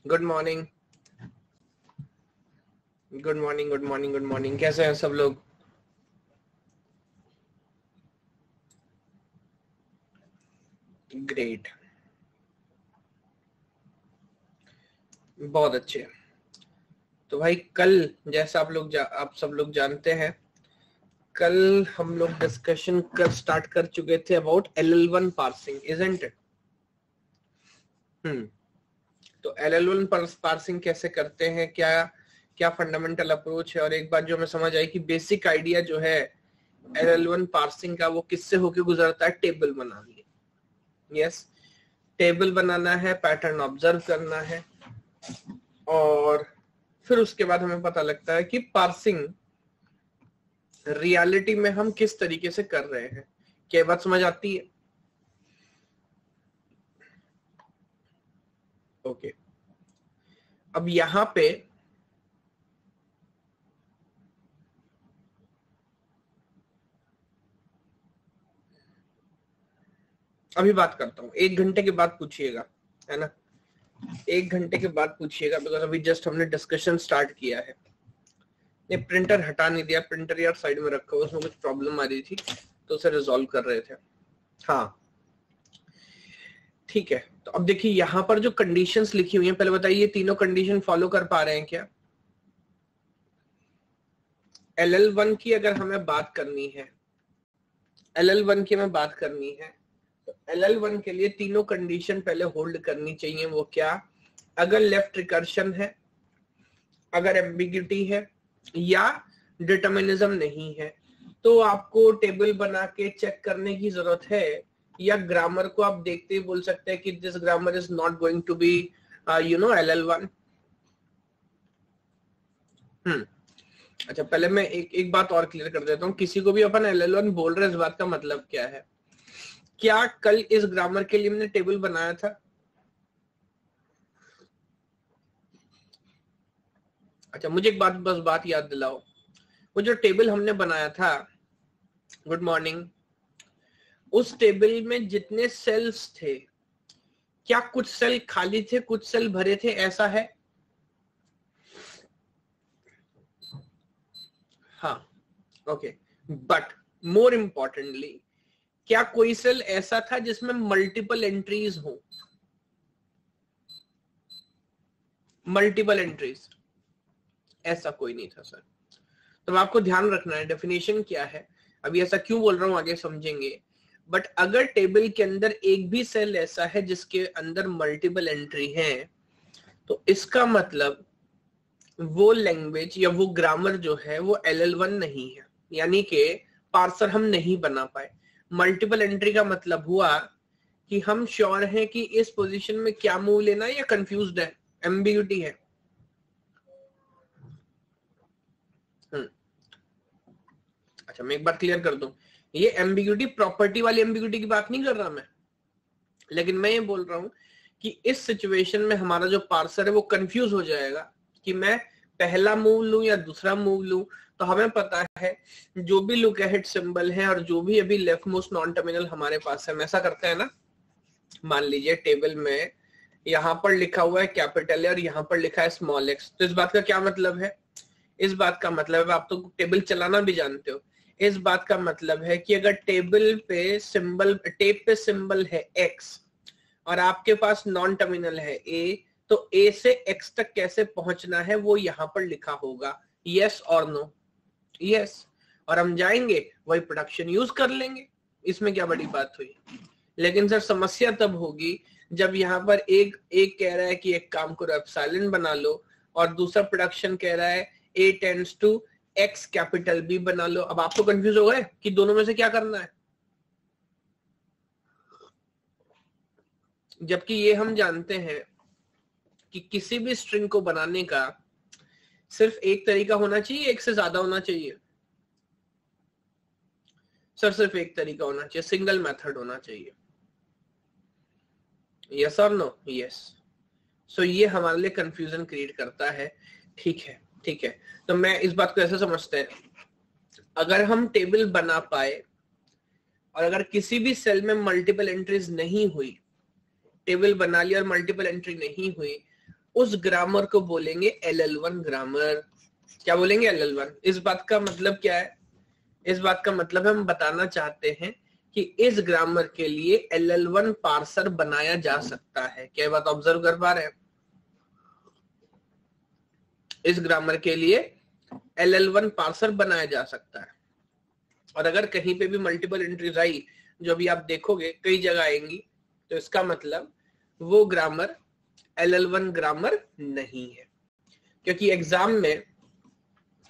Good morning good morning good morning good morning. कैसे हैं सब लोग? ग्रेट, बहुत अच्छे। तो भाई कल जैसा आप सब लोग जानते हैं, कल हम लोग डिस्कशन स्टार्ट कर चुके थे about LL1 parsing, isn't it? तो LL1 पार्सिंग कैसे करते हैं, क्या क्या फंडामेंटल अप्रोच है, और एक बात जो हमें समझ आई कि बेसिक आइडिया जो है LL1 पार्सिंग का वो किससे होके गुजरता है? टेबल बनानी है। यस, टेबल बनाना है, पैटर्न ऑब्जर्व करना है, और फिर उसके बाद हमें पता लगता है कि पार्सिंग रियलिटी में हम किस तरीके से कर रहे हैं। क्या बात समझ आती है? ओके, अब यहां पे अभी बात करता हूं, 1 घंटे के बाद पूछिएगा, है ना? 1 घंटे के बाद पूछिएगा, बिकॉज अभी जस्ट हमने डिस्कशन स्टार्ट किया है। ये प्रिंटर हटा नहीं दिया, प्रिंटर यार साइड में रखा हुआ, उसमें कुछ प्रॉब्लम आ रही थी तो उसे रिजॉल्व कर रहे थे। हाँ ठीक है, तो अब देखिए यहां पर जो कंडीशंस लिखी हुई हैं, पहले बताइए ये तीनों कंडीशन फॉलो कर पा रहे हैं क्या? LL1 की अगर हमें बात करनी है, LL1 की हमें बात करनी है, तो LL1 के लिए तीनों कंडीशन पहले होल्ड करनी चाहिए। वो क्या? अगर लेफ्ट रिकर्शन है, अगर एम्बिग्यूटी है, या डिटर्मिनिज्म नहीं है, तो आपको टेबल बना के चेक करने की जरूरत है, या ग्रामर को आप देखते ही बोल सकते हैं कि this grammar is not going to be LL1। अच्छा, पहले मैं एक बात और क्लियर कर देता हूँ। किसी को भी अपन LL1 बोल रहे हैं, इस बात का मतलब क्या है? क्या कल इस ग्रामर के लिए हमने टेबल बनाया था? अच्छा, मुझे एक बात याद दिलाओ, वो जो टेबल हमने बनाया था, गुड मॉर्निंग, उस टेबल में जितने सेल्स थे, क्या कुछ सेल खाली थे, कुछ सेल भरे थे, ऐसा है? हाँ, ओके। बट मोर इंपॉर्टेंटली, क्या कोई सेल ऐसा था जिसमें मल्टीपल एंट्रीज हो? मल्टीपल एंट्रीज ऐसा कोई नहीं था सर। तो आपको ध्यान रखना है डेफिनेशन क्या है। अभी ऐसा क्यों बोल रहा हूं आगे समझेंगे। बट अगर टेबल के अंदर एक भी सेल ऐसा है जिसके अंदर मल्टीपल एंट्री है, तो इसका मतलब वो लैंग्वेज या वो ग्रामर जो है वो LL1 नहीं है, यानी कि पार्सर हम नहीं बना पाए। मल्टीपल एंट्री का मतलब हुआ कि हम श्योर हैं कि इस पोजीशन में क्या मूव लेना है, या कंफ्यूज्ड है, एम्बिग्यूटी है। अच्छा, मैं एक बार क्लियर कर दूं, ये एम्बिग्यूटी प्रॉपर्टी वाली एम्बिग्यूटी की बात नहीं कर रहा मैं, लेकिन मैं ये बोल रहा हूं कि इस सिचुएशन में हमारा जो पार्सर है वो कंफ्यूज हो जाएगा कि मैं पहला मूव लूं या दूसरा मूव लूं। तो हमें पता है जो भी लुक अहेड सिंबल है और जो भी अभी लेफ्ट मोस्ट नॉन टर्मिनल हमारे पास है, हम ऐसा करते हैं ना, मान लीजिए टेबल में यहां पर लिखा हुआ है कैपिटल है और यहां पर लिखा है स्मॉल x, तो इस बात का क्या मतलब है? इस बात का मतलब है, आप तो टेबल चलाना भी जानते हो, इस बात का मतलब है कि अगर टेबल पे सिंबल, टेप पे सिंबल है x और आपके पास नॉन टर्मिनल है a, तो a से x तक कैसे पहुंचना है वो यहां पर लिखा होगा, यस और नो? यस। और हम जाएंगे वही प्रोडक्शन यूज कर लेंगे, इसमें क्या बड़ी बात हुई। लेकिन सर समस्या तब होगी जब यहाँ पर एक कह रहा है कि एक काम करो एप्सिलॉन बना लो, और दूसरा प्रोडक्शन कह रहा है a tends to x capital B बना लो। अब आप तो कंफ्यूज हो गए कि दोनों में से क्या करना है, जबकि ये हम जानते हैं कि किसी भी स्ट्रिंग को बनाने का सिर्फ एक तरीका होना चाहिए, एक से ज्यादा होना चाहिए? सर सिर्फ एक तरीका होना चाहिए, सिंगल मेथड होना चाहिए। यस और नो? यस। सो ये हमारे लिए कंफ्यूजन क्रिएट करता है। ठीक है, ठीक है, तो मैं इस बात को ऐसे समझते हैं, अगर हम टेबल बना पाए और अगर किसी भी सेल में मल्टीपल एंट्रीज नहीं हुई, टेबल बना लिया और मल्टीपल एंट्री नहीं हुई, उस ग्रामर को बोलेंगे LL1 ग्रामर। क्या बोलेंगे? LL1। इस बात का मतलब क्या है? इस बात का मतलब हम बताना चाहते हैं कि इस ग्रामर के लिए LL1 पार्सर बनाया जा सकता है। क्या बात ऑब्जर्व कर पा रहे हैं? इस ग्रामर के लिए LL1 पार्सर बनाया जा सकता है। और अगर कहीं पे भी मल्टीपल एंट्रीज आई, जो भी आप देखोगे कई जगह आएंगी, तो इसका मतलब वो ग्रामर LL1 ग्रामर नहीं है। क्योंकि एग्जाम में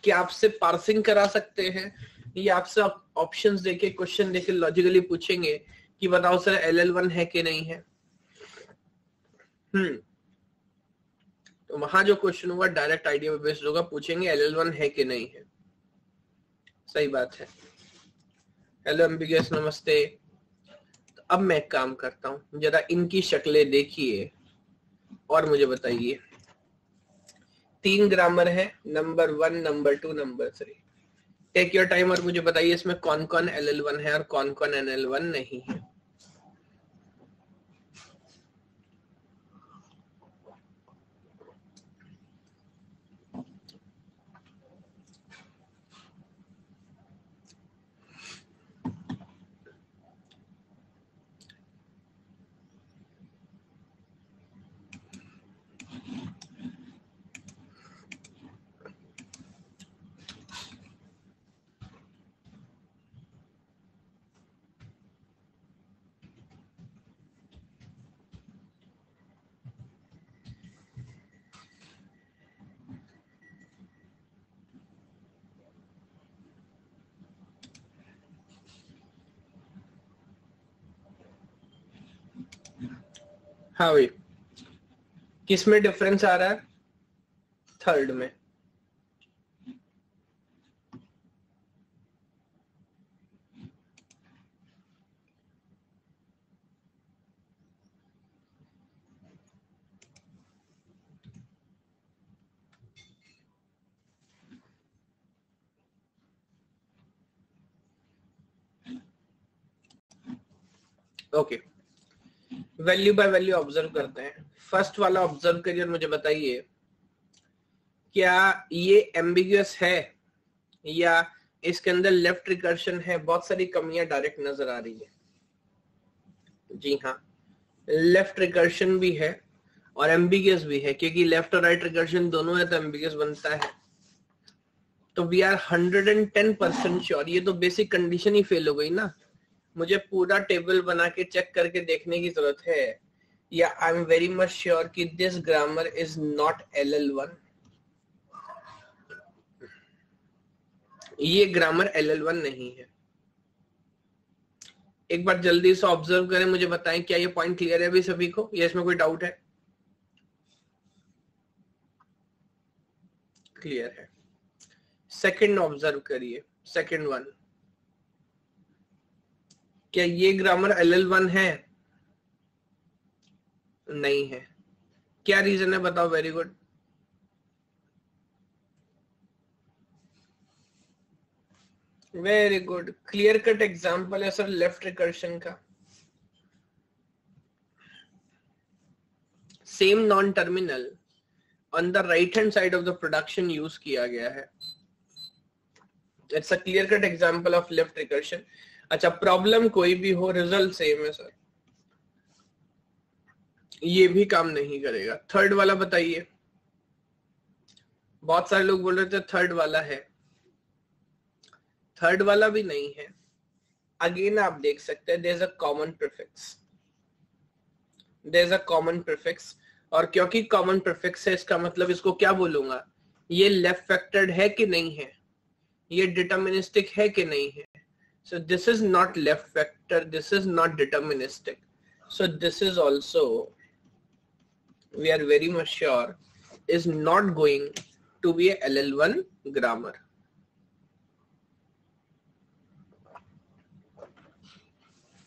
क्या आपसे पार्सिंग करा सकते हैं या आपसे ऑप्शंस देके क्वेश्चन देके लॉजिकली पूछेंगे कि बताओ सर LL1 है कि नहीं है। तो वहां जो क्वेश्चन होगा डायरेक्ट आइडिया पे बेस्ड होगा, पूछेंगे LL1 है कि नहीं है। सही बात है। हेलो एम्बिगस, नमस्ते। तो अब मैं एक काम करता हूं, जरा इनकी शक्लें देखिए और मुझे बताइए। 3 ग्रामर है, number 1, number 2, number 3। Take your time और मुझे बताइए इसमें कौन कौन LL1 है और कौन कौन NL1 नहीं है। हाँ भाई, किस में डिफरेंस आ रहा है? थर्ड में। Okay, value by value observe करते हैं। फर्स्ट वाला ऑब्जर्व करिए और मुझे बताइए क्या ये एम्बिगुअस है या इसके अंदर लेफ्ट रिकर्शन है। बहुत सारी कमियां डायरेक्ट नजर आ रही है। जी हाँ, लेफ्ट रिकर्शन भी है और एम्बिगुअस भी है, क्योंकि लेफ्ट और राइट रिकर्शन दोनों है तो एम्बिगुअस बनता है। तो वी आर 110% श्योर। ये तो बेसिक कंडीशन ही फेल हो गई ना। मुझे पूरा टेबल बना के चेक करके देखने की जरूरत है, या I am very much sure कि this grammar is not LL1। ये ग्रामर LL1 नहीं है। एक बार जल्दी से ऑब्जर्व करें, मुझे बताएं क्या ये पॉइंट क्लियर है अभी सभी को, या इसमें कोई डाउट है? क्लियर है। सेकंड ऑब्जर्व करिए, सेकंड वन। क्या ये ग्रामर LL1 है? नहीं है। क्या रीजन है बताओ? Very good. Very good, clear cut example है सर लेफ्ट रिकर्शन का। Same non terminal on the right hand side of the production use किया गया है। It's a clear cut example of left recursion. अच्छा, problem कोई भी हो, result same है सर। ये भी काम नहीं करेगा। थर्ड वाला बताइए। बहुत सारे लोग बोल रहे थे थर्ड वाला है, थर्ड वाला भी नहीं है। अगेन आप देख सकते हैं there is a common prefix, there is a common prefix. और क्योंकि कॉमन प्रीफिक्स है, इसका मतलब इसको क्या बोलूंगा, ये लेफ्ट फैक्टर्ड है कि नहीं है, ये डिटर्मिनिस्टिक है कि नहीं है। So this is not left factor, this is not deterministic. So this is also, we are very much sure, is not going to be a LL1 grammar.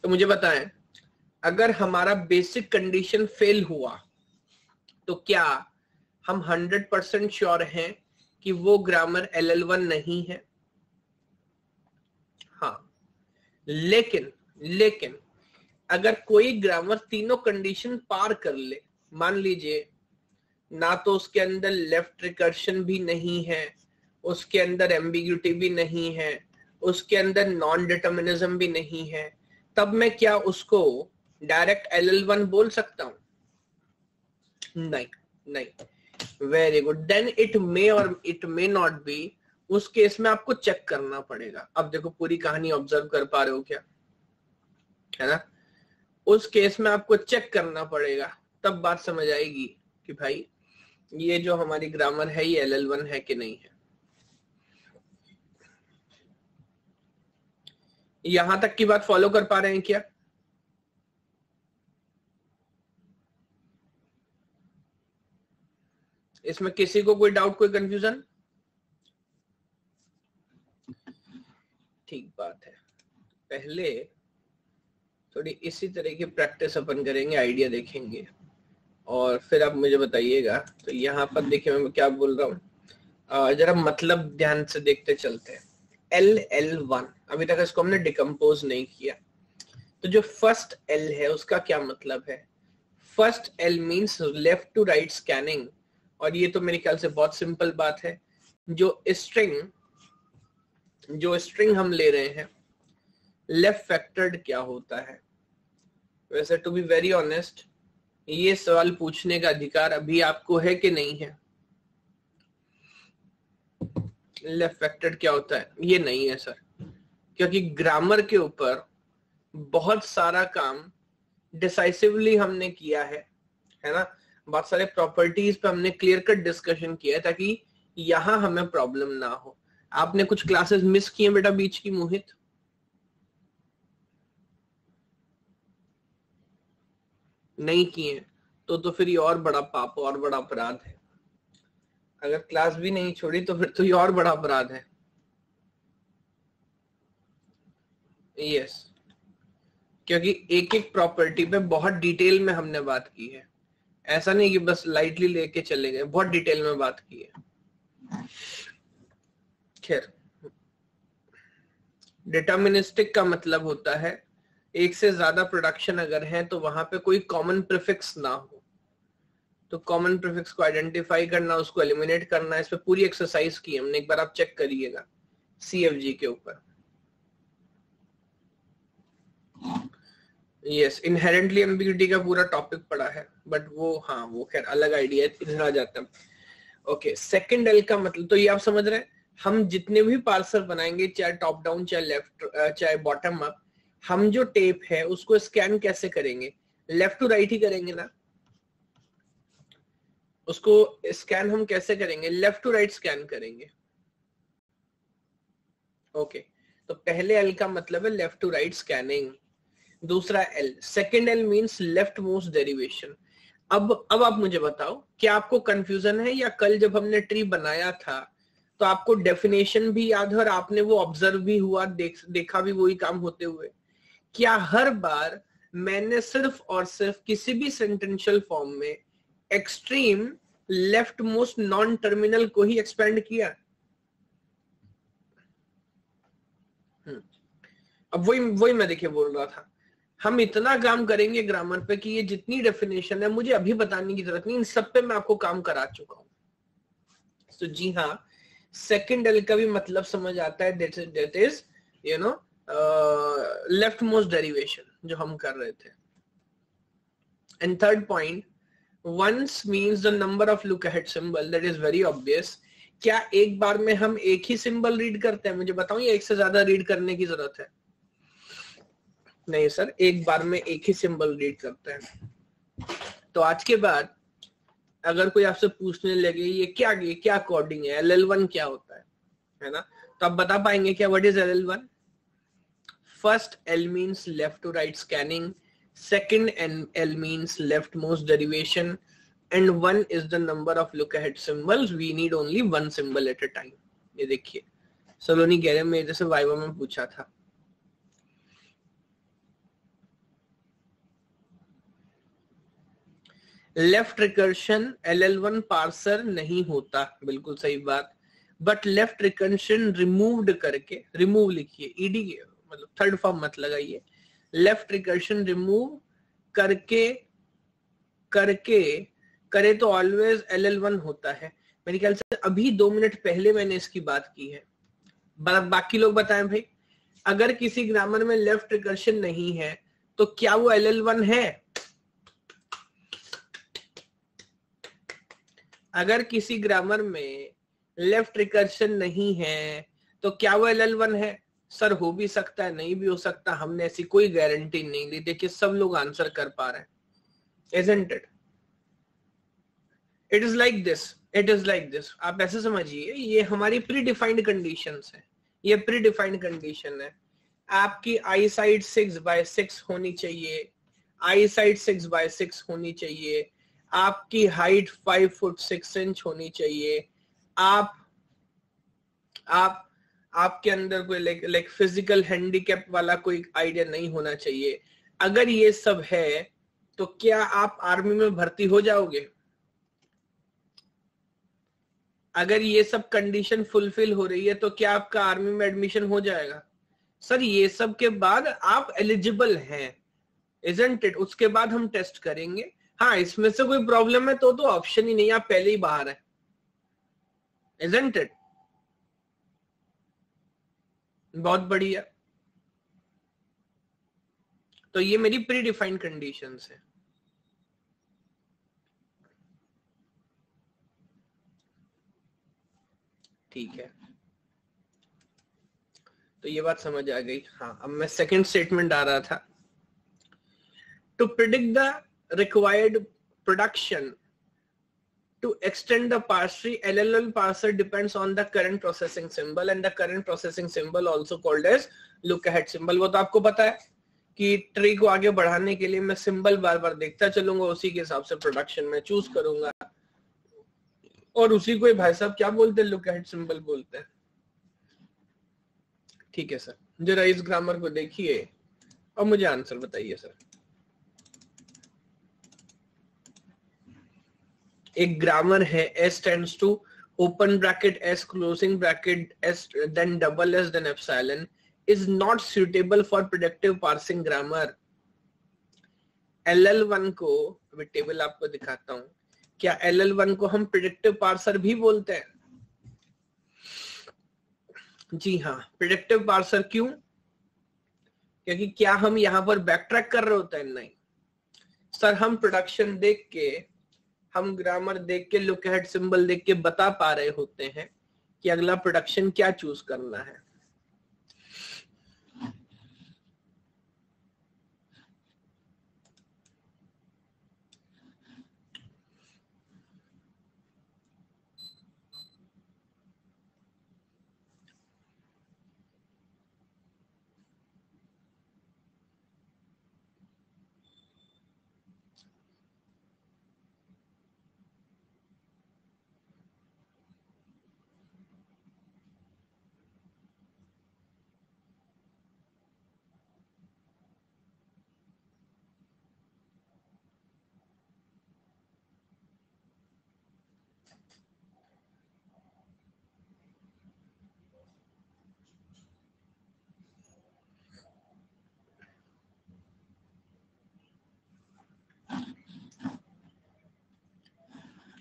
तो मुझे बताएं, अगर हमारा बेसिक कंडीशन फेल हुआ तो क्या हम 100% श्योर हैं कि वो ग्रामर LL1 नहीं है? हाँ, लेकिन अगर कोई ग्रामर तीनों कंडीशन पार कर ले, मान लीजिए ना तो उसके अंदर लेफ्ट रिकर्शन भी नहीं है, उसके अंदर एम्बिग्यूटी भी नहीं है, उसके अंदर नॉन डिटर्मिनिज्म भी नहीं है, तब मैं क्या उसको डायरेक्ट LL1 बोल सकता हूं? नहीं, नहीं। Very good, then it may or it may not be. उस केस में आपको चेक करना पड़ेगा। अब देखो पूरी कहानी ऑब्जर्व कर पा रहे हो क्या, है ना? उस केस में आपको चेक करना पड़ेगा, तब बात समझ आएगी कि भाई ये जो हमारी ग्रामर है ये LL1 है कि नहीं है। यहां तक की बात फॉलो कर पा रहे हैं क्या? इसमें किसी को कोई डाउट, कोई कंफ्यूजन? ठीक बात है। पहले थोड़ी इसी तरह की प्रैक्टिस अपन करेंगे, आइडिया देखेंगे और फिर आप मुझे बताइएगा। तो यहाँ पर देखिए मैं क्या बोल रहा हूँ, जरा मतलब ध्यान से देखते चलते हैं। LL1 अभी तक इसको हमने डिकम्पोज नहीं किया। तो जो फर्स्ट L है उसका क्या मतलब है? First L means left to right scanning, और ये तो मेरे ख्याल से बहुत सिंपल बात है। जो स्ट्रिंग हम ले रहे हैं, लेफ्ट फैक्टर्ड क्या होता है? वैसे टू बी वेरी ऑनेस्ट, ये सवाल पूछने का अधिकार अभी आपको है कि नहीं है? लेफ्ट फैक्टर्ड क्या होता है? ये नहीं है सर, क्योंकि ग्रामर के ऊपर बहुत सारा काम डिसाइसिवली हमने किया है ना? बहुत सारे प्रॉपर्टीज पे हमने क्लियर कट डिस्कशन किया है ताकि यहां हमें प्रॉब्लम ना हो। आपने कुछ क्लासेस मिस किए बेटा बीच की, मोहित? नहीं किए तो फिर ये और बड़ा पाप और बड़ा अपराध है। अगर क्लास भी नहीं छोड़ी तो फिर तो ये और बड़ा अपराध है। यस, क्योंकि एक एक प्रॉपर्टी पे बहुत डिटेल में हमने बात की है। ऐसा नहीं कि बस लाइटली लेके चले गए, बहुत डिटेल में बात की है। खैर, डिटर्मिनिस्टिक का मतलब होता है एक से ज्यादा प्रोडक्शन अगर है तो वहां पे कोई कॉमन प्रीफिक्स ना हो। तो कॉमन प्रीफिक्स को आइडेंटिफाई करना, उसको एलिमिनेट करना, इस पे पूरी एक्सरसाइज की हमने, एक बार आप चेक करिएगा CFG के ऊपर। यस, इनहेरेंटली एम्बिग्यूटी का पूरा टॉपिक पड़ा है, बट वो हाँ वो खैर अलग आइडिया है, इधर आ जाता है। ओके, सेकंड L का मतलब, तो ये आप समझ रहे हैं, हम जितने भी पार्सर बनाएंगे, चाहे टॉप डाउन, चाहे लेफ्ट, चाहे बॉटम अप, हम जो टेप है उसको स्कैन कैसे करेंगे? लेफ्ट टू राइट ही करेंगे ना? उसको स्कैन हम कैसे करेंगे? लेफ्ट टू राइट स्कैन करेंगे। ओके, तो पहले L का मतलब है लेफ्ट टू राइट स्कैनिंग। दूसरा L, second L means left most derivation. अब आप मुझे बताओ, क्या आपको कंफ्यूजन है, या कल जब हमने ट्री बनाया था तो आपको डेफिनेशन भी याद है और आपने वो ऑब्जर्व भी हुआ, देखा भी वही काम होते हुए? क्या हर बार मैंने सिर्फ और सिर्फ किसी भी सेंटेंशियल फॉर्म में extreme left most non terminal को ही एक्सपेंड किया? अब वही मैं देखिए बोल रहा था, हम इतना काम करेंगे ग्रामर पे कि ये जितनी डेफिनेशन है मुझे अभी बताने की जरूरत नहीं, इन सब पे मैं आपको काम करा चुका हूं। तो जी हाँ, सेकेंड L का भी मतलब समझ आता है, that is you know left most derivation जो हम कर रहे थे। And third point, once means the number of look ahead symbol, that is very obvious. क्या एक बार में हम एक ही सिंबल रीड करते हैं? मुझे बताओ, या एक से ज्यादा रीड करने की जरूरत है? नहीं सर, एक बार में एक ही सिंबल रीड करते हैं। तो आज के बाद अगर कोई आपसे पूछने लगे ये क्या कोडिंग है, LL1 क्या होता है ना, तो आप बता पाएंगे क्या? What is LL1? First L means left to right scanning, second L means left most derivation, and 1 is the number of look ahead symbols. We need only one symbol at a time. ये देखिए, सलोनी कह रहे मेरे जैसे viva में पूछा था। Left recursion LL1 parser नहीं होता, बिल्कुल सही बात। बट लेफ्ट रिकर्शन रिमूव्ड करके, रिमूव लिखिए ईडी, मतलब थर्ड फॉर्म मत लगाइए, लेफ्ट रिकर्शन रिमूव करके करे तो ऑलवेज LL1 होता है। मेरे ख्याल से अभी 2 मिनट पहले मैंने इसकी बात की है। बाकी लोग बताएं भाई, अगर किसी ग्रामर में लेफ्ट रिकर्शन नहीं है तो क्या वो LL1 है? अगर किसी ग्रामर में लेफ्ट रिकर्शन नहीं है तो क्या वो LL1 है? सर हो भी सकता है, नहीं भी हो सकता, हमने ऐसी कोई गारंटी नहीं ली। देखिए सब लोग आंसर कर पा रहे हैं, isn't it? It is like this, it is like this। आप ऐसे समझिए, ये हमारी प्री डिफाइंड कंडीशंस है, ये प्री डिफाइंड कंडीशन है। आपकी आई साइड 6/6 होनी चाहिए, आई साइड 6/6 होनी चाहिए, आपकी हाइट 5 फुट 6 इंच होनी चाहिए, आपके अंदर कोई लाइक फिजिकल हैंडीकैप वाला कोई आइडिया नहीं होना चाहिए। अगर ये सब है तो क्या आप आर्मी में भर्ती हो जाओगे? अगर ये सब कंडीशन फुलफिल हो रही है तो क्या आपका आर्मी में एडमिशन हो जाएगा? सर ये सब के बाद आप एलिजिबल हैं, isn't it? उसके बाद हम टेस्ट करेंगे। हाँ, इसमें से कोई प्रॉब्लम है तो ऑप्शन ही नहीं, आप पहले ही बाहर है, isn't it? बहुत बढ़िया। तो ये मेरी प्री डिफाइंड कंडीशंस है। ठीक है, तो ये बात समझ आ गई। हाँ, अब मैं सेकंड स्टेटमेंट आ रहा था। To predict the required production to extend the parse, LLL parser depends on the current processing symbol and the current processing symbol also called as look ahead symbol। वो तो आपको पता है कि ट्री को आगे बढ़ाने के लिए मैं सिंबल बार बार देखता चलूंगा, उसी के हिसाब से प्रोडक्शन में चूज करूंगा, और उसी को भाई साहब क्या बोलते हैं? लुक अहेड सिंबल बोलते हैं। ठीक है सर, जरा इस ग्रामर को देखिए और मुझे आंसर बताइए सर। एक ग्रामर है S tends to open bracket S closing bracket S then double S then epsilon is not suitable for predictive parsing grammar। LL1 को मैं टेबल आपको दिखाता हूं, क्या LL1 को हम प्रिडिक्टिव पार्सर भी बोलते हैं? जी हाँ, प्रिडिक्टिव पार्सर। क्यों? क्योंकि क्या हम यहां पर बैक ट्रैक कर रहे होते हैं? नहीं सर, हम प्रोडक्शन देख के, हम ग्रामर देख के, लुक अहेड सिंबल देख के बता पा रहे होते हैं कि अगला प्रोडक्शन क्या चूज करना है।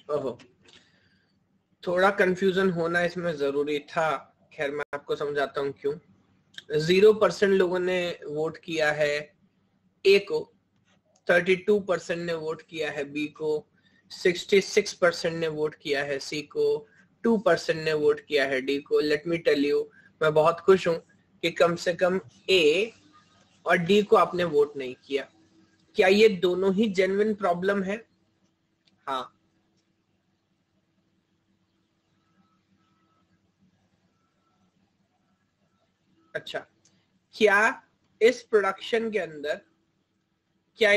ओहो, थोड़ा कंफ्यूजन होना इसमें जरूरी था। खैर मैं आपको समझाता हूं क्यों। 0% लोगों ने वोट किया है ए को, 32% ने वोट किया है बी को, 66% ने वोट किया है सी को, 2% ने वोट किया है डी को। लेट मी टेल यू, मैं बहुत खुश हूं कि कम से कम ए और डी को आपने वोट नहीं किया। क्या ये दोनों ही जेन्युइन प्रॉब्लम है? हाँ, अच्छा, क्या इस प्रोडक्शन के अंदर, या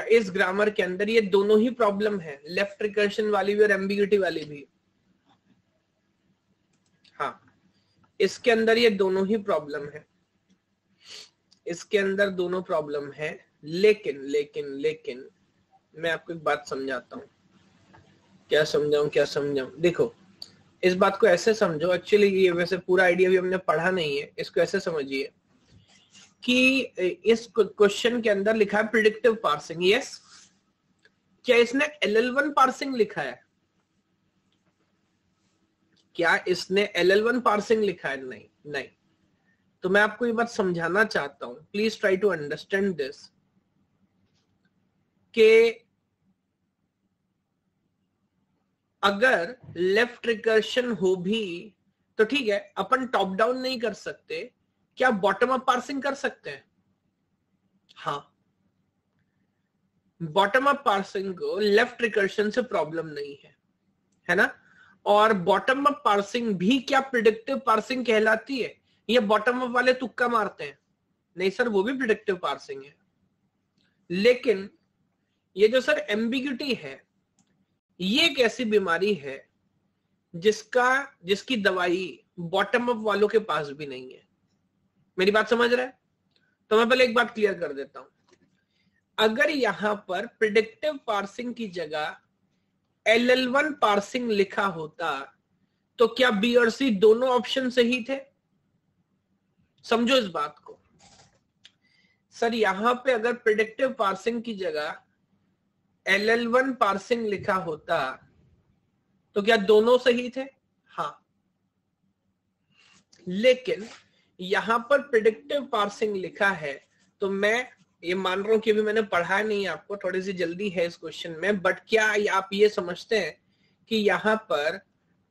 इस ग्रामर के अंदर ये दोनों ही प्रॉब्लम है, लेफ्ट रिकर्शन वाली भी और एम्बिग्यूटी वाली भी? हाँ, इसके अंदर ये दोनों ही प्रॉब्लम है, इसके अंदर दोनों प्रॉब्लम है। लेकिन मैं आपको एक बात समझाता हूं। क्या समझाऊं? देखो, इस बात को ऐसे समझो, एक्चुअली ये वैसे पूरा आइडिया भी हमने पढ़ा नहीं है, इसको ऐसे समझिए कि इस क्वेश्चन के अंदर लिखा है प्रिडिक्टिव पार्सिंग, यस। क्या इसने LL1 पार्सिंग लिखा है? क्या इसने LL1 पार्सिंग लिखा है? नहीं, नहीं। तो मैं आपको ये बात समझाना चाहता हूं, please try to understand this, कि अगर लेफ्ट रिकर्शन हो भी तो ठीक है, अपन टॉप डाउन नहीं कर सकते, क्या बॉटम अप पार्सिंग कर सकते हैं? हाँ, बॉटम अप पार्सिंग को लेफ्ट रिकर्शन से प्रॉब्लम नहीं है ना? और बॉटम अप पार्सिंग भी क्या प्रिडिक्टिव पार्सिंग कहलाती है? ये बॉटम अप वाले तुक्का मारते हैं, नहीं सर वो भी प्रिडिक्टिव पार्सिंग है। लेकिन ये जो सर एम्बिग्यूटी है, ये एक ऐसी बीमारी है जिसकी दवाई बॉटम अप वालों के पास भी नहीं है। मेरी बात समझ रहे हैं? तो मैं पहले एक बात क्लियर कर देता हूं, अगर यहां पर प्रिडिक्टिव पार्सिंग की जगह LL1 पार्सिंग लिखा होता तो क्या बी और सी दोनों ऑप्शन सही थे? समझो इस बात को सर, यहां पे अगर प्रिडिक्टिव पार्सिंग की जगह LL1 पार्सिंग लिखा होता तो क्या दोनों सही थे? हाँ। लेकिन यहां पर प्रिडिक्टिव पार्सिंग लिखा है, तो मैं ये मान रहा हूं कि अभी मैंने पढ़ा नहीं आपको, थोड़ी सी जल्दी है इस क्वेश्चन में, बट क्या आप ये समझते हैं कि यहां पर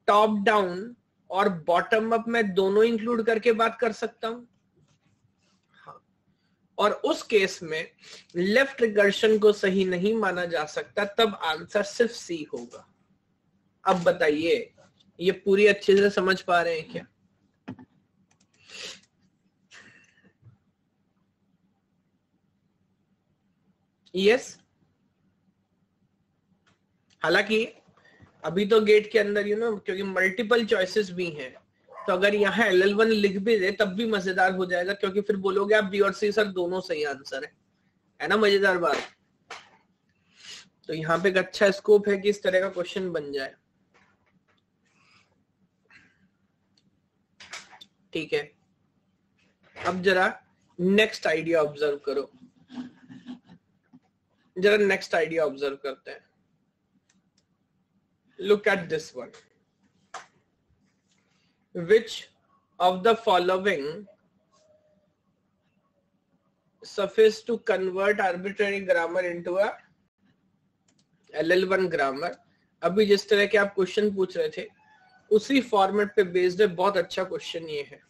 टॉप डाउन और बॉटम अप में दोनों इंक्लूड करके बात कर सकता हूं? हाँ। और उस केस में लेफ्ट रिकर्शन को सही नहीं माना जा सकता, तब आंसर सिर्फ सी होगा। अब बताइए, ये पूरी अच्छे से समझ पा रहे हैं क्या? यस। हालांकि अभी तो गेट के अंदर क्योंकि मल्टीपल चॉइसेस भी हैं, तो अगर यहाँ LL1 लिख भी दे तब भी मजेदार हो जाएगा, क्योंकि फिर बोलोगे आप बी और सी सर दोनों सही आंसर है ना? मजेदार बात। तो यहाँ पे एक अच्छा स्कोप है कि इस तरह का क्वेश्चन बन जाए। ठीक है, अब जरा नेक्स्ट आइडिया ऑब्जर्व करो, जरा नेक्स्ट आइडिया ऑब्जर्व करते हैं। Look at this one. Which of the following suffice to convert arbitrary grammar into a LL1 grammar? अभी जिस तरह के आप क्वेश्चन पूछ रहे थे उसी फॉर्मेट पे बेस्ड है, बहुत अच्छा क्वेश्चन ये है।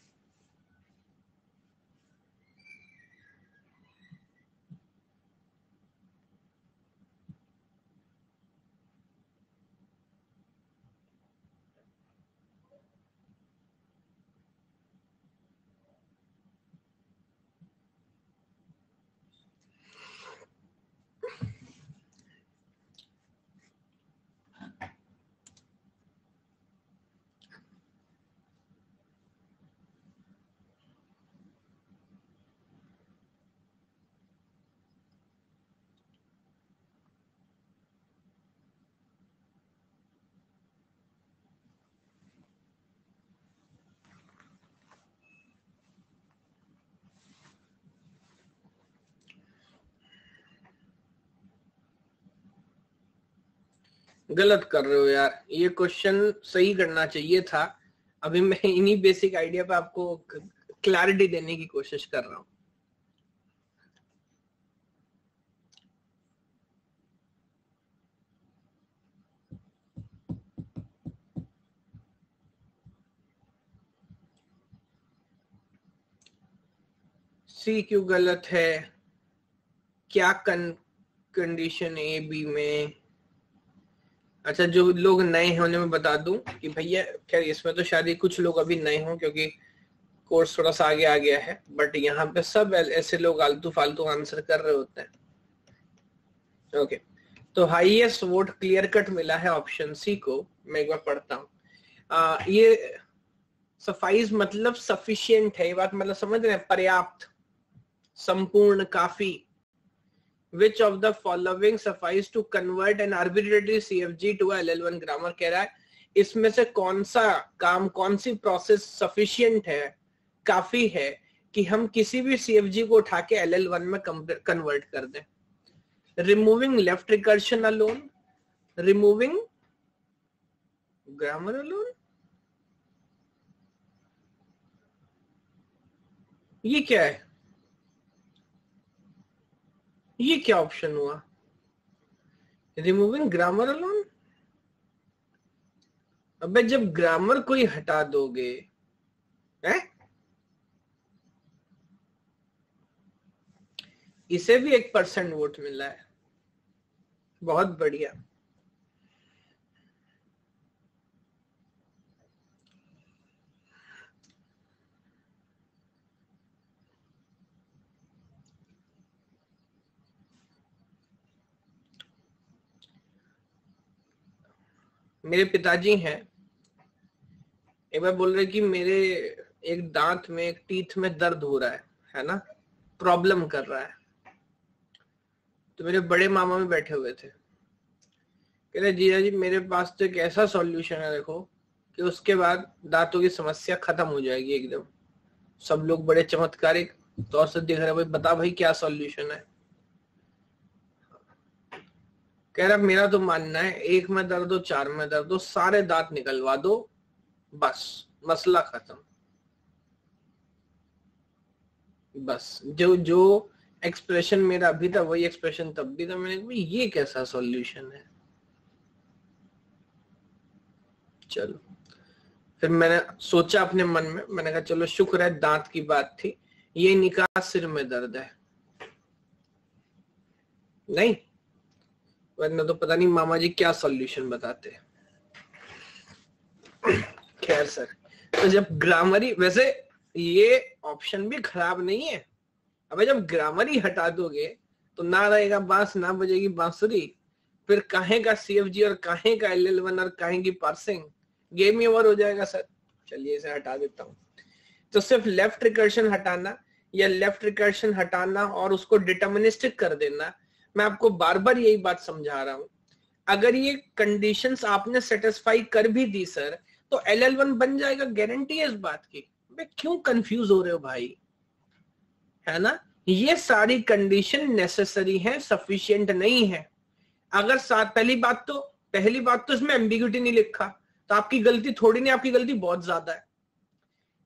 गलत कर रहे हो यार, ये क्वेश्चन सही करना चाहिए था। अभी मैं इन्हीं बेसिक आइडिया पे आपको क्लैरिटी देने की कोशिश कर रहा हूं। सी क्यों गलत है? क्या कंडीशन ए बी में? अच्छा, जो लोग नए हैं उन्हें मैं बता दूं कि भैया खैर इसमें तो शायद कुछ लोग अभी नए हों क्योंकि कोर्स थोड़ा सा आगे आ गया है, बट यहाँ पे सब ऐसे लोग आलतू फालतू आंसर कर रहे होते हैं। ओके, तो हाईएस्ट वोट क्लियर कट मिला है ऑप्शन सी को। मैं एक बार पढ़ता हूँ। ये सफाइज मतलब सफिशिएंट है, ये बात मतलब समझ रहे हैं? पर्याप्त, संपूर्ण, काफी। Which of the following suffice to convert an arbitrary CFG to a LL1 grammar? कह रहा है इसमें से कौन सा काम, कौन सी प्रोसेस सफिशिएंट है, काफी है कि हम किसी भी CFG को उठा के LL1 में कन्वर्ट कर दें. Removing left recursion alone, removing grammar alone. ये क्या है? ये क्या ऑप्शन हुआ? Removing grammar alone. अबे जब ग्रामर कोई हटा दोगे है, इसे भी 1% वोट मिला है. बहुत बढ़िया. मेरे पिताजी हैं, एक बार बोल रहे कि मेरे एक दांत में, एक टीथ में दर्द हो रहा है ना, प्रॉब्लम कर रहा है. तो मेरे बड़े मामा भी बैठे हुए थे. कह रहे जीजा जी मेरे पास तो एक ऐसा सॉल्यूशन है देखो कि उसके बाद दांतों की समस्या खत्म हो जाएगी एकदम. सब लोग बड़े चमत्कारिक तौर से देख रहे, भाई बता भाई क्या सॉल्यूशन है. कह रहा मेरा तो मानना है एक में दर्द हो, चार में दर्द हो, सारे दांत निकलवा दो, बस मसला खत्म. बस जो जो एक्सप्रेशन मेरा अभी था वही एक्सप्रेशन तब भी था. मैंने कहा ये कैसा सॉल्यूशन है. चलो फिर मैंने सोचा अपने मन में, मैंने कहा चलो शुक्र है दांत की बात थी, ये निकाह सिर में दर्द है. नहीं वरना तो पता नहीं मामा जी क्या सॉल्यूशन बताते. खैर सर, तो जब ग्रामरी, वैसे ये ऑप्शन भी खराब नहीं है. अबे जब ग्रामर ही हटा दोगे तो ना रहेगा बांस, ना बजेगी बांसुरी, फिर काहे का CFG और काहे का LL1 और काहे की पार्सिंग, गेम ही ओवर हो जाएगा सर. चलिए इसे हटा देता हूं. तो सिर्फ लेफ्ट रिकर्शन हटाना या लेफ्ट रिकर्शन हटाना और उसको डिटर्मिनिस्टिक कर देना. मैं आपको बार बार यही बात समझा रहा हूं, अगर ये कंडीशंस आपने सेटिस्फाई कर भी दी सर तो LL1 बन जाएगा, गारंटी है इस बात की. क्यों कंफ्यूज हो रहे हो भाई, है ना. ये सारी कंडीशन नेसेसरी है, सफिशिएंट नहीं है. अगर पहली बात तो इसमें एम्बिग्यूटी नहीं लिखा तो आपकी गलती थोड़ी नहीं, आपकी गलती बहुत ज्यादा है.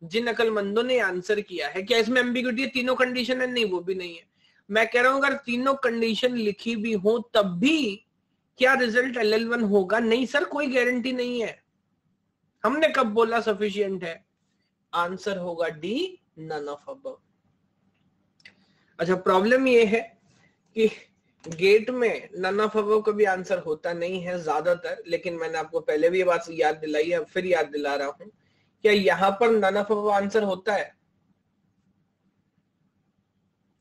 जिन अकलमंदों ने आंसर किया है क्या इसमें एम्बिग्यूटी है, तीनों कंडीशन है, नहीं वो भी नहीं है. मैं कह रहा हूं अगर तीनों कंडीशन लिखी भी हो तब भी क्या रिजल्ट LL1 होगा? नहीं सर, कोई गारंटी नहीं है. हमने कब बोला सफिशिएंट है? आंसर होगा डी, नन ऑफ अबव. अच्छा प्रॉब्लम ये है कि गेट में नन ऑफ अबव का भी आंसर होता नहीं है ज्यादातर, लेकिन मैंने आपको पहले भी ये बात याद दिलाई है, फिर याद दिला रहा हूं. क्या यहां पर नन ऑफ अबव आंसर होता है?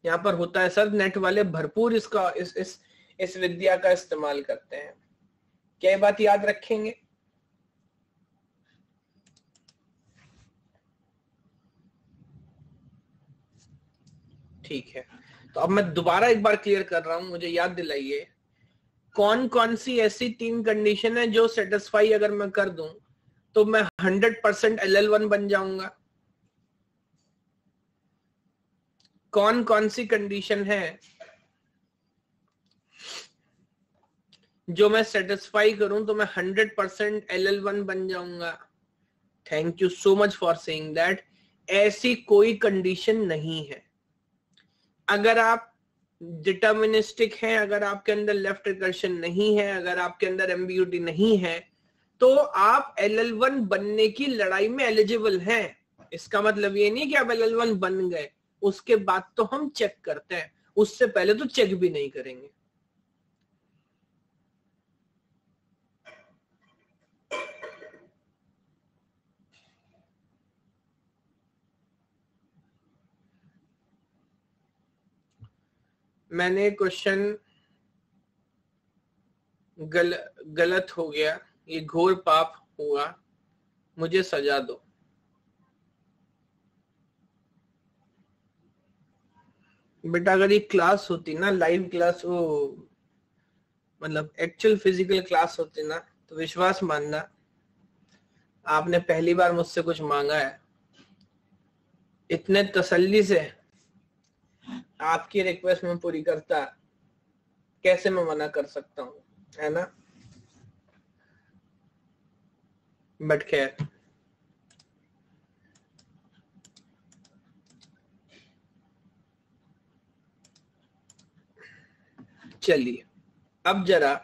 यहां पर होता है सर. नेट वाले भरपूर इसका इस विद्या का इस्तेमाल करते हैं. क्या ये बात याद रखेंगे? ठीक है, तो अब मैं दोबारा एक बार क्लियर कर रहा हूं, मुझे याद दिलाइए कौन कौन सी ऐसी 3 कंडीशन है जो सेटिस्फाई अगर मैं कर दूं तो मैं 100% LL1 बन जाऊंगा. कौन कौन सी कंडीशन है जो मैं सेटिस्फाई करूं तो मैं 100% LL1 बन जाऊंगा? Thank you so much for saying that. ऐसी कोई कंडीशन नहीं है. अगर आप डिटर्मिनिस्टिक हैं, अगर आपके अंदर लेफ्ट रिकर्शन नहीं है, अगर आपके अंदर एम्बिग्यूटी नहीं है, तो आप LL1 बनने की लड़ाई में एलिजिबल हैं. इसका मतलब ये नहीं कि आप LL1 बन गए, उसके बाद तो हम चेक करते हैं, उससे पहले तो चेक भी नहीं करेंगे. मैंने क्वेश्चन गलत हो गया, ये घोर पाप हुआ, मुझे सजा दो. बेटा अगर ये क्लास होती ना, लाइव क्लास, वो मतलब एक्चुअल फिजिकल क्लास होती ना, तो विश्वास मानना आपने पहली बार मुझसे कुछ मांगा है. इतने तसल्ली से आपकी रिक्वेस्ट में पूरी करता, कैसे मैं मना कर सकता हूँ, है ना। बट खैर, चलिए अब जरा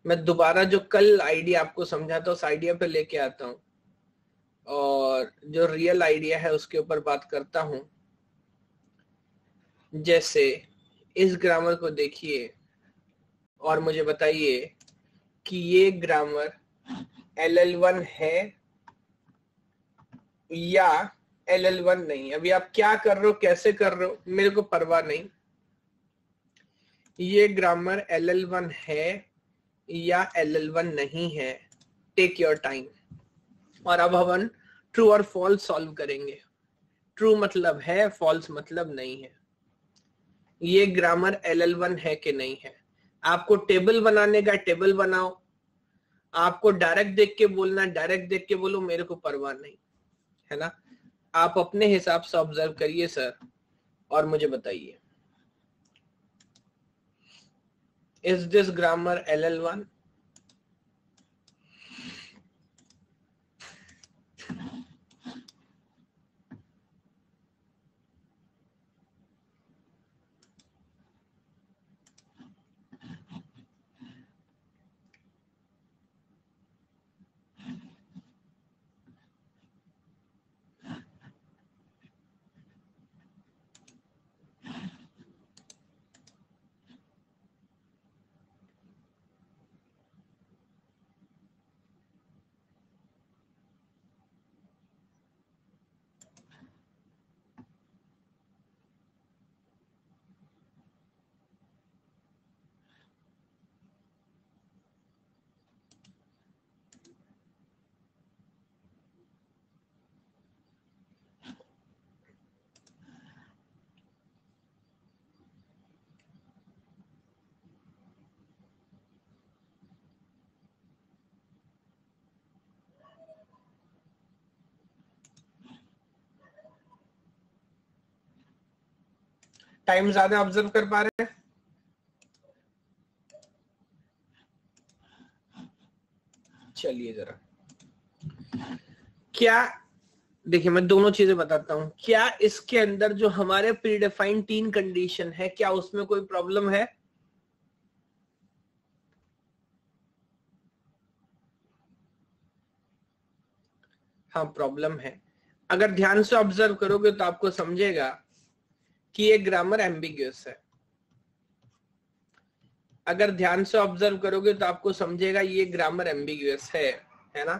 मैं दोबारा जो कल आइडिया आपको समझा था उस आइडिया पे लेके आता हूँ और जो रियल आइडिया है उसके ऊपर बात करता हूँ। जैसे इस ग्रामर को देखिए और मुझे बताइए कि ये ग्रामर LL1 है या LL1 नहीं। अभी आप क्या कर रहे हो, कैसे कर रहे हो, मेरे को परवाह नहीं। ये ग्रामर LL1 है या LL1 नहीं है, टेक योर टाइम। और अब हम ट्रू और फॉल्स सॉल्व करेंगे। ट्रू मतलब है, फॉल्स मतलब नहीं है। ये ग्रामर LL1 है कि नहीं है। आपको टेबल बनाने का टेबल बनाओ, आपको डायरेक्ट देख के बोलना डायरेक्ट देख के बोलो, मेरे को परवाह नहीं, है ना। आप अपने हिसाब से ऑब्जर्व करिए सर और मुझे बताइए, is this grammar LL1? Time ज्यादा ऑब्जर्व कर पा रहे हैं? चलिए जरा, क्या, देखिए मैं दोनों चीजें बताता हूं। क्या इसके अंदर जो हमारे प्रीडिफाइंड 3 कंडीशन है, क्या उसमें कोई प्रॉब्लम है? हाँ प्रॉब्लम है। अगर ध्यान से ऑब्जर्व करोगे तो आपको समझेगा कि ये ग्रामर एम्बिग्युअस है। अगर ध्यान से ऑब्जर्व करोगे तो आपको समझेगा ये ग्रामर एम्बिग्युअस है ना।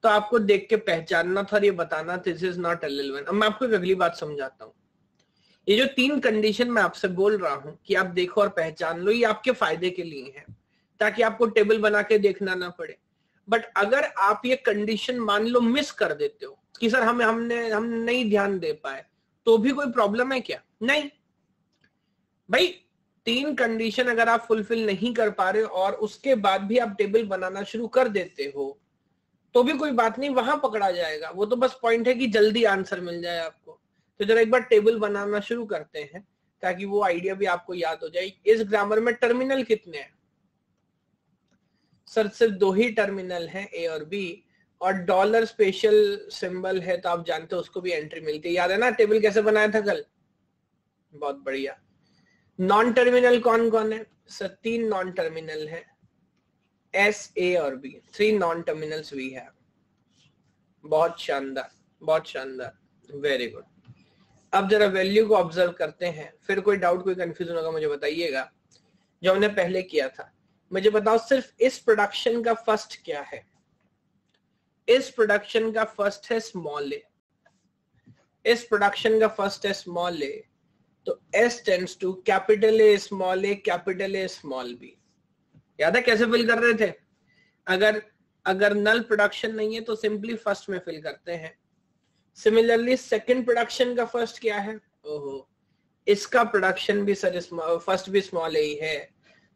तो आपको देख के पहचानना था और ये बताना दिस इज नॉट LL1। अब मैं आपको एक अगली बात समझाता हूँ। ये जो 3 कंडीशन मैं आपसे बोल रहा हूं कि आप देखो और पहचान लो, ये आपके फायदे के लिए है ताकि आपको टेबल बना के देखना ना पड़े। बट अगर आप ये कंडीशन मान लो मिस कर देते हो कि सर हम नहीं ध्यान दे पाए, तो भी कोई प्रॉब्लम है क्या? नहीं भाई, 3 कंडीशन अगर आप फुलफिल नहीं कर पा रहे और उसके बाद भी आप टेबल बनाना शुरू कर देते हो तो भी कोई बात नहीं, वहां पकड़ा जाएगा। वो तो बस पॉइंट है कि जल्दी आंसर मिल जाए आपको। तो जरा एक बार टेबल बनाना शुरू करते हैं ताकि वो आइडिया भी आपको याद हो जाए। इस ग्रामर में टर्मिनल कितने हैं? सर सिर्फ 2 ही टर्मिनल हैं, A और B। और डॉलर स्पेशल सिंबल है तो आप जानते हो उसको भी एंट्री मिलती है। याद है ना टेबल कैसे बनाया था कल? बहुत बढ़िया। नॉन टर्मिनल कौन कौन है? सर 3 नॉन टर्मिनल है, S, A और B। 3 नॉन टर्मिनल्स भी है। बहुत शानदार, बहुत शानदार, वेरी गुड। अब जरा वैल्यू को ऑब्जर्व करते हैं, फिर कोई डाउट कोई कंफ्यूजन होगा मुझे बताइएगा। जो हमने पहले किया था, मुझे बताओ सिर्फ इस प्रोडक्शन का फर्स्ट क्या है? इस प्रोडक्शन का फर्स्ट है स्मॉल ए। इस प्रोडक्शन का फर्स्ट है स्मॉल ए। तो S tends to capital A small a, capital A small b. याद है कैसे फिल कर रहे थे? अगर नल प्रोडक्शन नहीं है तो सिंपली फर्स्ट में फिल करते हैं। सिमिलरली सेकंड प्रोडक्शन का फर्स्ट क्या है? ओहो, इसका प्रोडक्शन भी सर फर्स्ट भी स्मॉल ए ही है।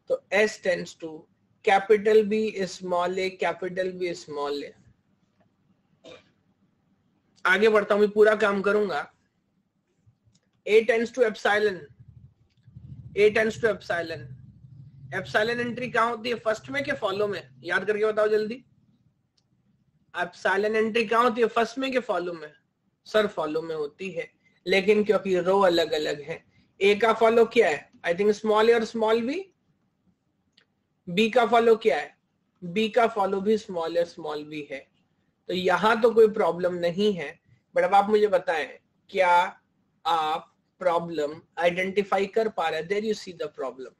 तो S tends to capital B small a, capital B small a. आगे बढ़ता हूं, मैं पूरा काम करूंगा A tends to epsilon, A tends to epsilon. Epsilon entry कहाँ होती है, फर्स्ट में क्या फॉलो में, याद करके बताओ जल्दी। एप्सिलॉन एंट्री कहाँ होती है, फर्स्ट में क्या फॉलो में? सर फॉलो में होती है, लेकिन क्योंकि रो अलग अलग है। ए का फॉलो क्या है, आई थिंक स्मॉल ए और स्मॉल बी। बी का फॉलो क्या है, बी का फॉलो भी स्मॉल ए स्मॉल बी है। तो यहां तो कोई प्रॉब्लम नहीं है। बट अब आप मुझे बताएं, क्या आप प्रॉब्लम आइडेंटिफाई कर पा रहे हैं? There you see the problem.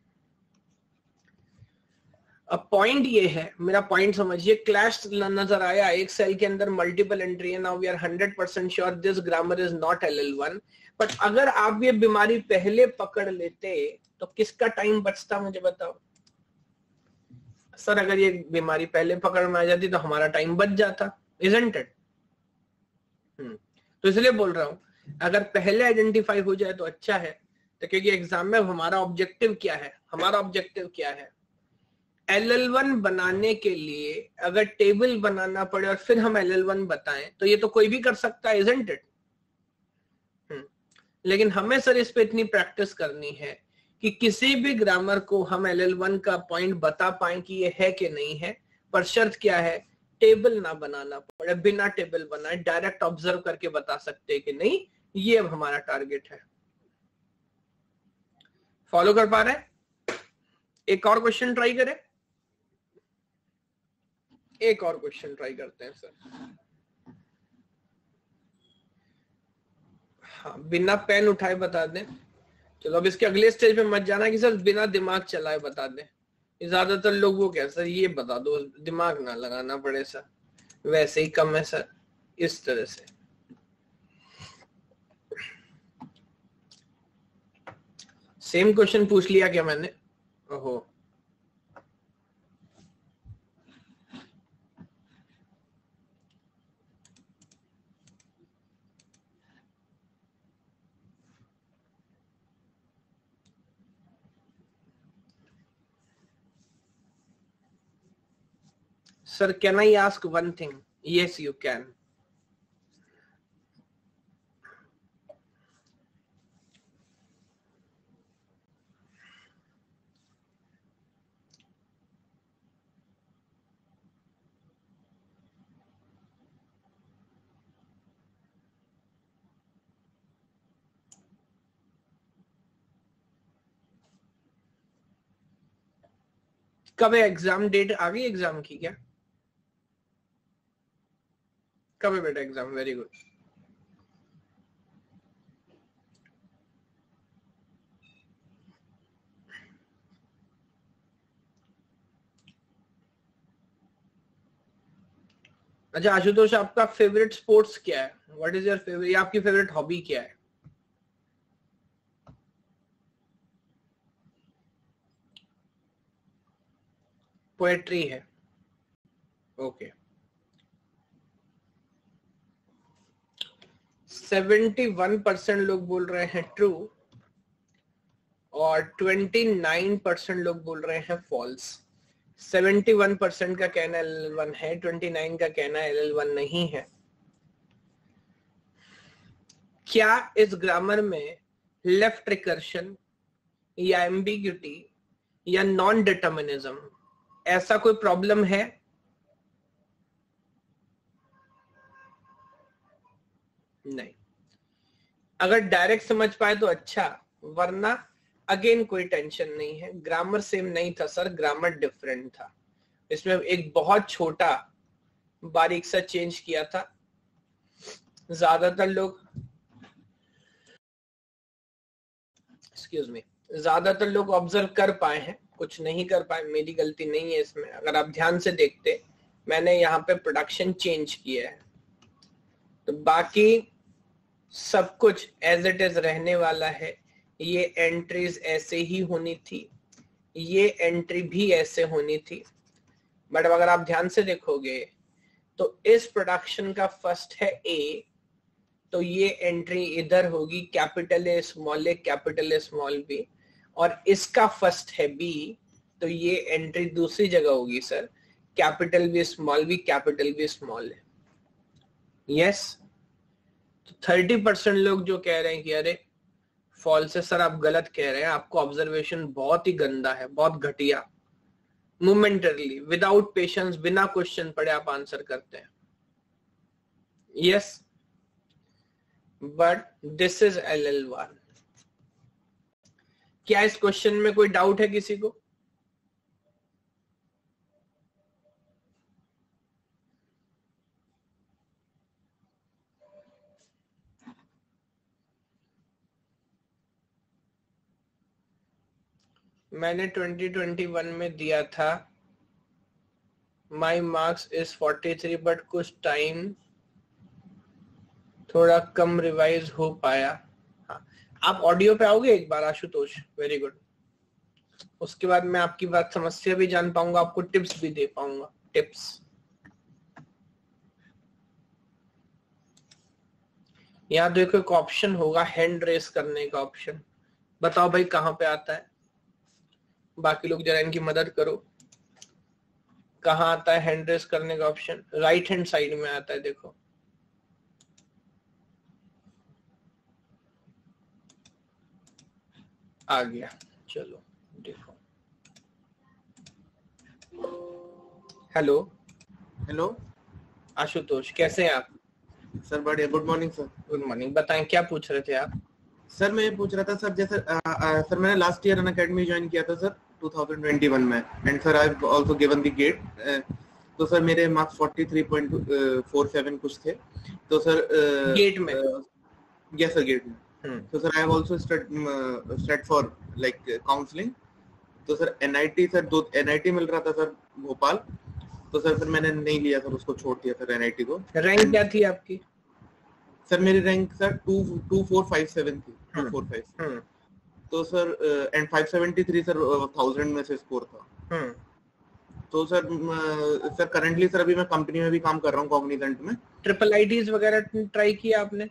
अब पॉइंट ये है, मेरा पॉइंट समझिए, क्लैश नजर आया, एक सेल के अंदर मल्टीपल एंट्री है। Now we are 100% sure this grammar is not LL1। But अगर आप ये बीमारी पहले पकड़ लेते तो किसका टाइम बचता, मुझे बताओ। सर अगर ये बीमारी पहले पकड़ में आ जाती तो हमारा टाइम बच जाता, इजंट इट? तो इसलिए बोल रहा हूं, अगर पहले आइडेंटिफाई हो जाए तो अच्छा है। तो क्योंकि एग्जाम में हमारा ऑब्जेक्टिव क्या है, हमारा ऑब्जेक्टिव क्या है, LL1 बनाने के लिए अगर टेबल बनाना पड़े और फिर हम LL1 बताएं तो ये तो कोई भी कर सकता है, इजंट इट? लेकिन हमें सर इस पे इतनी प्रैक्टिस करनी है कि किसी भी ग्रामर को हम LL1 का पॉइंट बता पाए कि ये है कि नहीं है। पर शर्त क्या है, टेबल ना बनाना पड़े, बिना टेबल बनाए डायरेक्ट ऑब्जर्व करके बता सकते कि नहीं। ये अब हमारा टारगेट है। फॉलो कर पा रहे हैं? एक और क्वेश्चन ट्राई करें, एक और क्वेश्चन ट्राई करते हैं सर। हाँ, बिना पेन उठाए बता दें। चलो अब इसके अगले स्टेज पे मत जाना कि सर बिना दिमाग चलाए बता दें। ज्यादातर लोग वो क्या सर ये बता दो, दिमाग ना लगाना पड़े सर, वैसे ही कम है सर, इस तरह से। सेम क्वेश्चन पूछ लिया क्या मैंने? ओहो, Sir, can I ask one thing? Yes, you can. कब है एग्जाम? डेट आ गई एग्जाम की क्या? कब है बेटा एग्जाम? Very good. अच्छा आशुतोष, आपका फेवरेट स्पोर्ट्स क्या है? व्हाट इज योर फेवरेट, आपकी फेवरेट हॉबी क्या है? पोएट्री है, ओके। 71% लोग बोल रहे हैं ट्रू और 29% लोग बोल रहे हैं फॉल्स। 71% का कहना LL1 है, 29 का कहना LL1 नहीं है। क्या इस ग्रामर में लेफ्ट रिकर्शन या एम्बिग्यूटी या नॉन डिटर्मिनिज्म ऐसा कोई प्रॉब्लम है? नहीं। अगर डायरेक्ट समझ पाए तो अच्छा, वरना अगेन कोई टेंशन नहीं है। ग्रामर सेम नहीं था सर, ग्रामर डिफरेंट था। इसमें एक बहुत छोटा बारीक सा चेंज किया था। ज्यादातर लोग, एक्सक्यूज मी, ज्यादातर लोग ऑब्जर्व कर पाए हैं, कुछ नहीं कर पाए, मेरी गलती नहीं है इसमें। अगर आप ध्यान से देखते, मैंने यहाँ पे प्रोडक्शन चेंज किया है, तो बाकी सब कुछ एज इट इज रहने वाला है। ये एंट्रीज ऐसे ही होनी थी, ये एंट्री भी ऐसे होनी थी। बट अगर आप ध्यान से देखोगे तो इस प्रोडक्शन का फर्स्ट है ए, तो ये एंट्री इधर होगी capital a small a capital a small b, और इसका फर्स्ट है बी, तो ये एंट्री दूसरी जगह होगी sir capital b small b capital b small a. Yes, तो 30% लोग जो कह रहे हैं कि अरे फॉल्स है सर, आप गलत कह रहे हैं, आपको ऑब्जर्वेशन बहुत ही गंदा है, बहुत घटिया। मोमेंटरली, विदाउट पेशेंस, बिना क्वेश्चन पढ़े आप आंसर करते हैं। Yes, but this is LL1। क्या इस क्वेश्चन में कोई डाउट है किसी को? मैंने 2021 में दिया था, माई मार्क्स इज 43, बट कुछ टाइम थोड़ा कम रिवाइज हो पाया। हाँ, आप ऑडियो पे आओगे एक बार आशुतोष? Very good. उसके बाद मैं आपकी बात समस्या भी जान पाऊंगा, आपको टिप्स भी दे पाऊंगा। टिप्स, यहाँ देखो एक ऑप्शन होगा हैंड रेस करने का ऑप्शन, बताओ भाई कहाँ पे आता है? बाकी लोग जरा इनकी मदद करो, कहाँ आता है हैंड रेस करने का ऑप्शन? राइट हैंड साइड में आता है, देखो। आ गया, चलो देखो। हेलो हेलो आशुतोष, कैसे हैं आप? सर बढ़िया, good morning sir. Good morning, बताएं क्या पूछ रहे थे आप? सर मैं ये पूछ रहा था सर, जैसे सर मैंने last year Unacademy join किया था सर 2021 में, and sir I have also given the GATE. तो सर मेरे मार्क्स 43.47 कुछ थे। तो सर गेट में? यस सर, गेट में। तो sir I have also study for like counselling. तो सर NIT सर, 2 NIT मिल रहा था सर भोपाल। तो सर मैंने नहीं लिया सर, उसको छोड़ दिया सर NIT को। रैंक क्या थी आपकी? सर मेरी रैंक सर 2457 थी, 245। तो सर एंड 573 सर 1000 में से स्कोर था। तो सर करंटली सर अभी मैं कंपनी में भी काम कर रहा हूँ, कॉग्निजेंट में। ट्रिपल आईटीज वगैरह ट्राई किया आपने?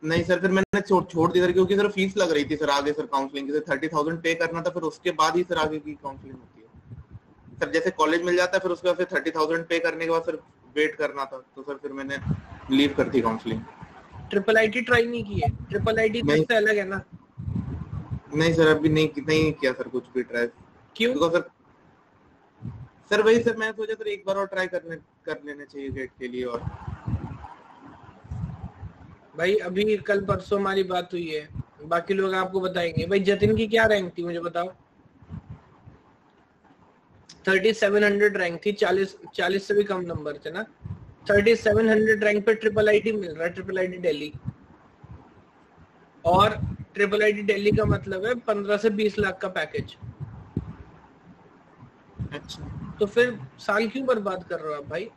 नहीं सर, फिर मैंने छोड़ दी सर, क्योंकि सर फीस लग रही थी सर आगे सर काउंसलिंग की। सर 30,000 पे करना था, फिर उसके बाद ही सर आगे की काउंसलिंग होती है सर। जैसे कॉलेज मिल जाता है, फिर उसके बाद फिर 30,000 पे करने के बाद फिर वेट करना था। तो सर फिर मैंने लीव कर दी काउंसलिंग। ट्रिपल आईटी ट्राई नहीं किए? ट्रिपल आईटी से अलग है ना? नहीं सर, अभी नहीं किया सर कुछ भी ट्राई। क्यों? सर वही सर, मैं सोचा सर एक बार और ट्राई कर लेना चाहिए गेट के लिए। और भाई अभी कल परसों हमारी बात हुई है, बाकी लोग आपको बताएंगे। भाई जतिन की क्या रैंक थी मुझे बताओ? 3700 रैंक थी, 40 से भी कम नंबर थे ना। 3700 रैंक पे ट्रिपल आईटी मिल रहा है, ट्रिपल आईटी दिल्ली। और ट्रिपल आईटी दिल्ली का मतलब है 15 से 20 लाख का पैकेज। अच्छा, तो फिर साल क्यों बर्बाद कर रहे हो आप भाई?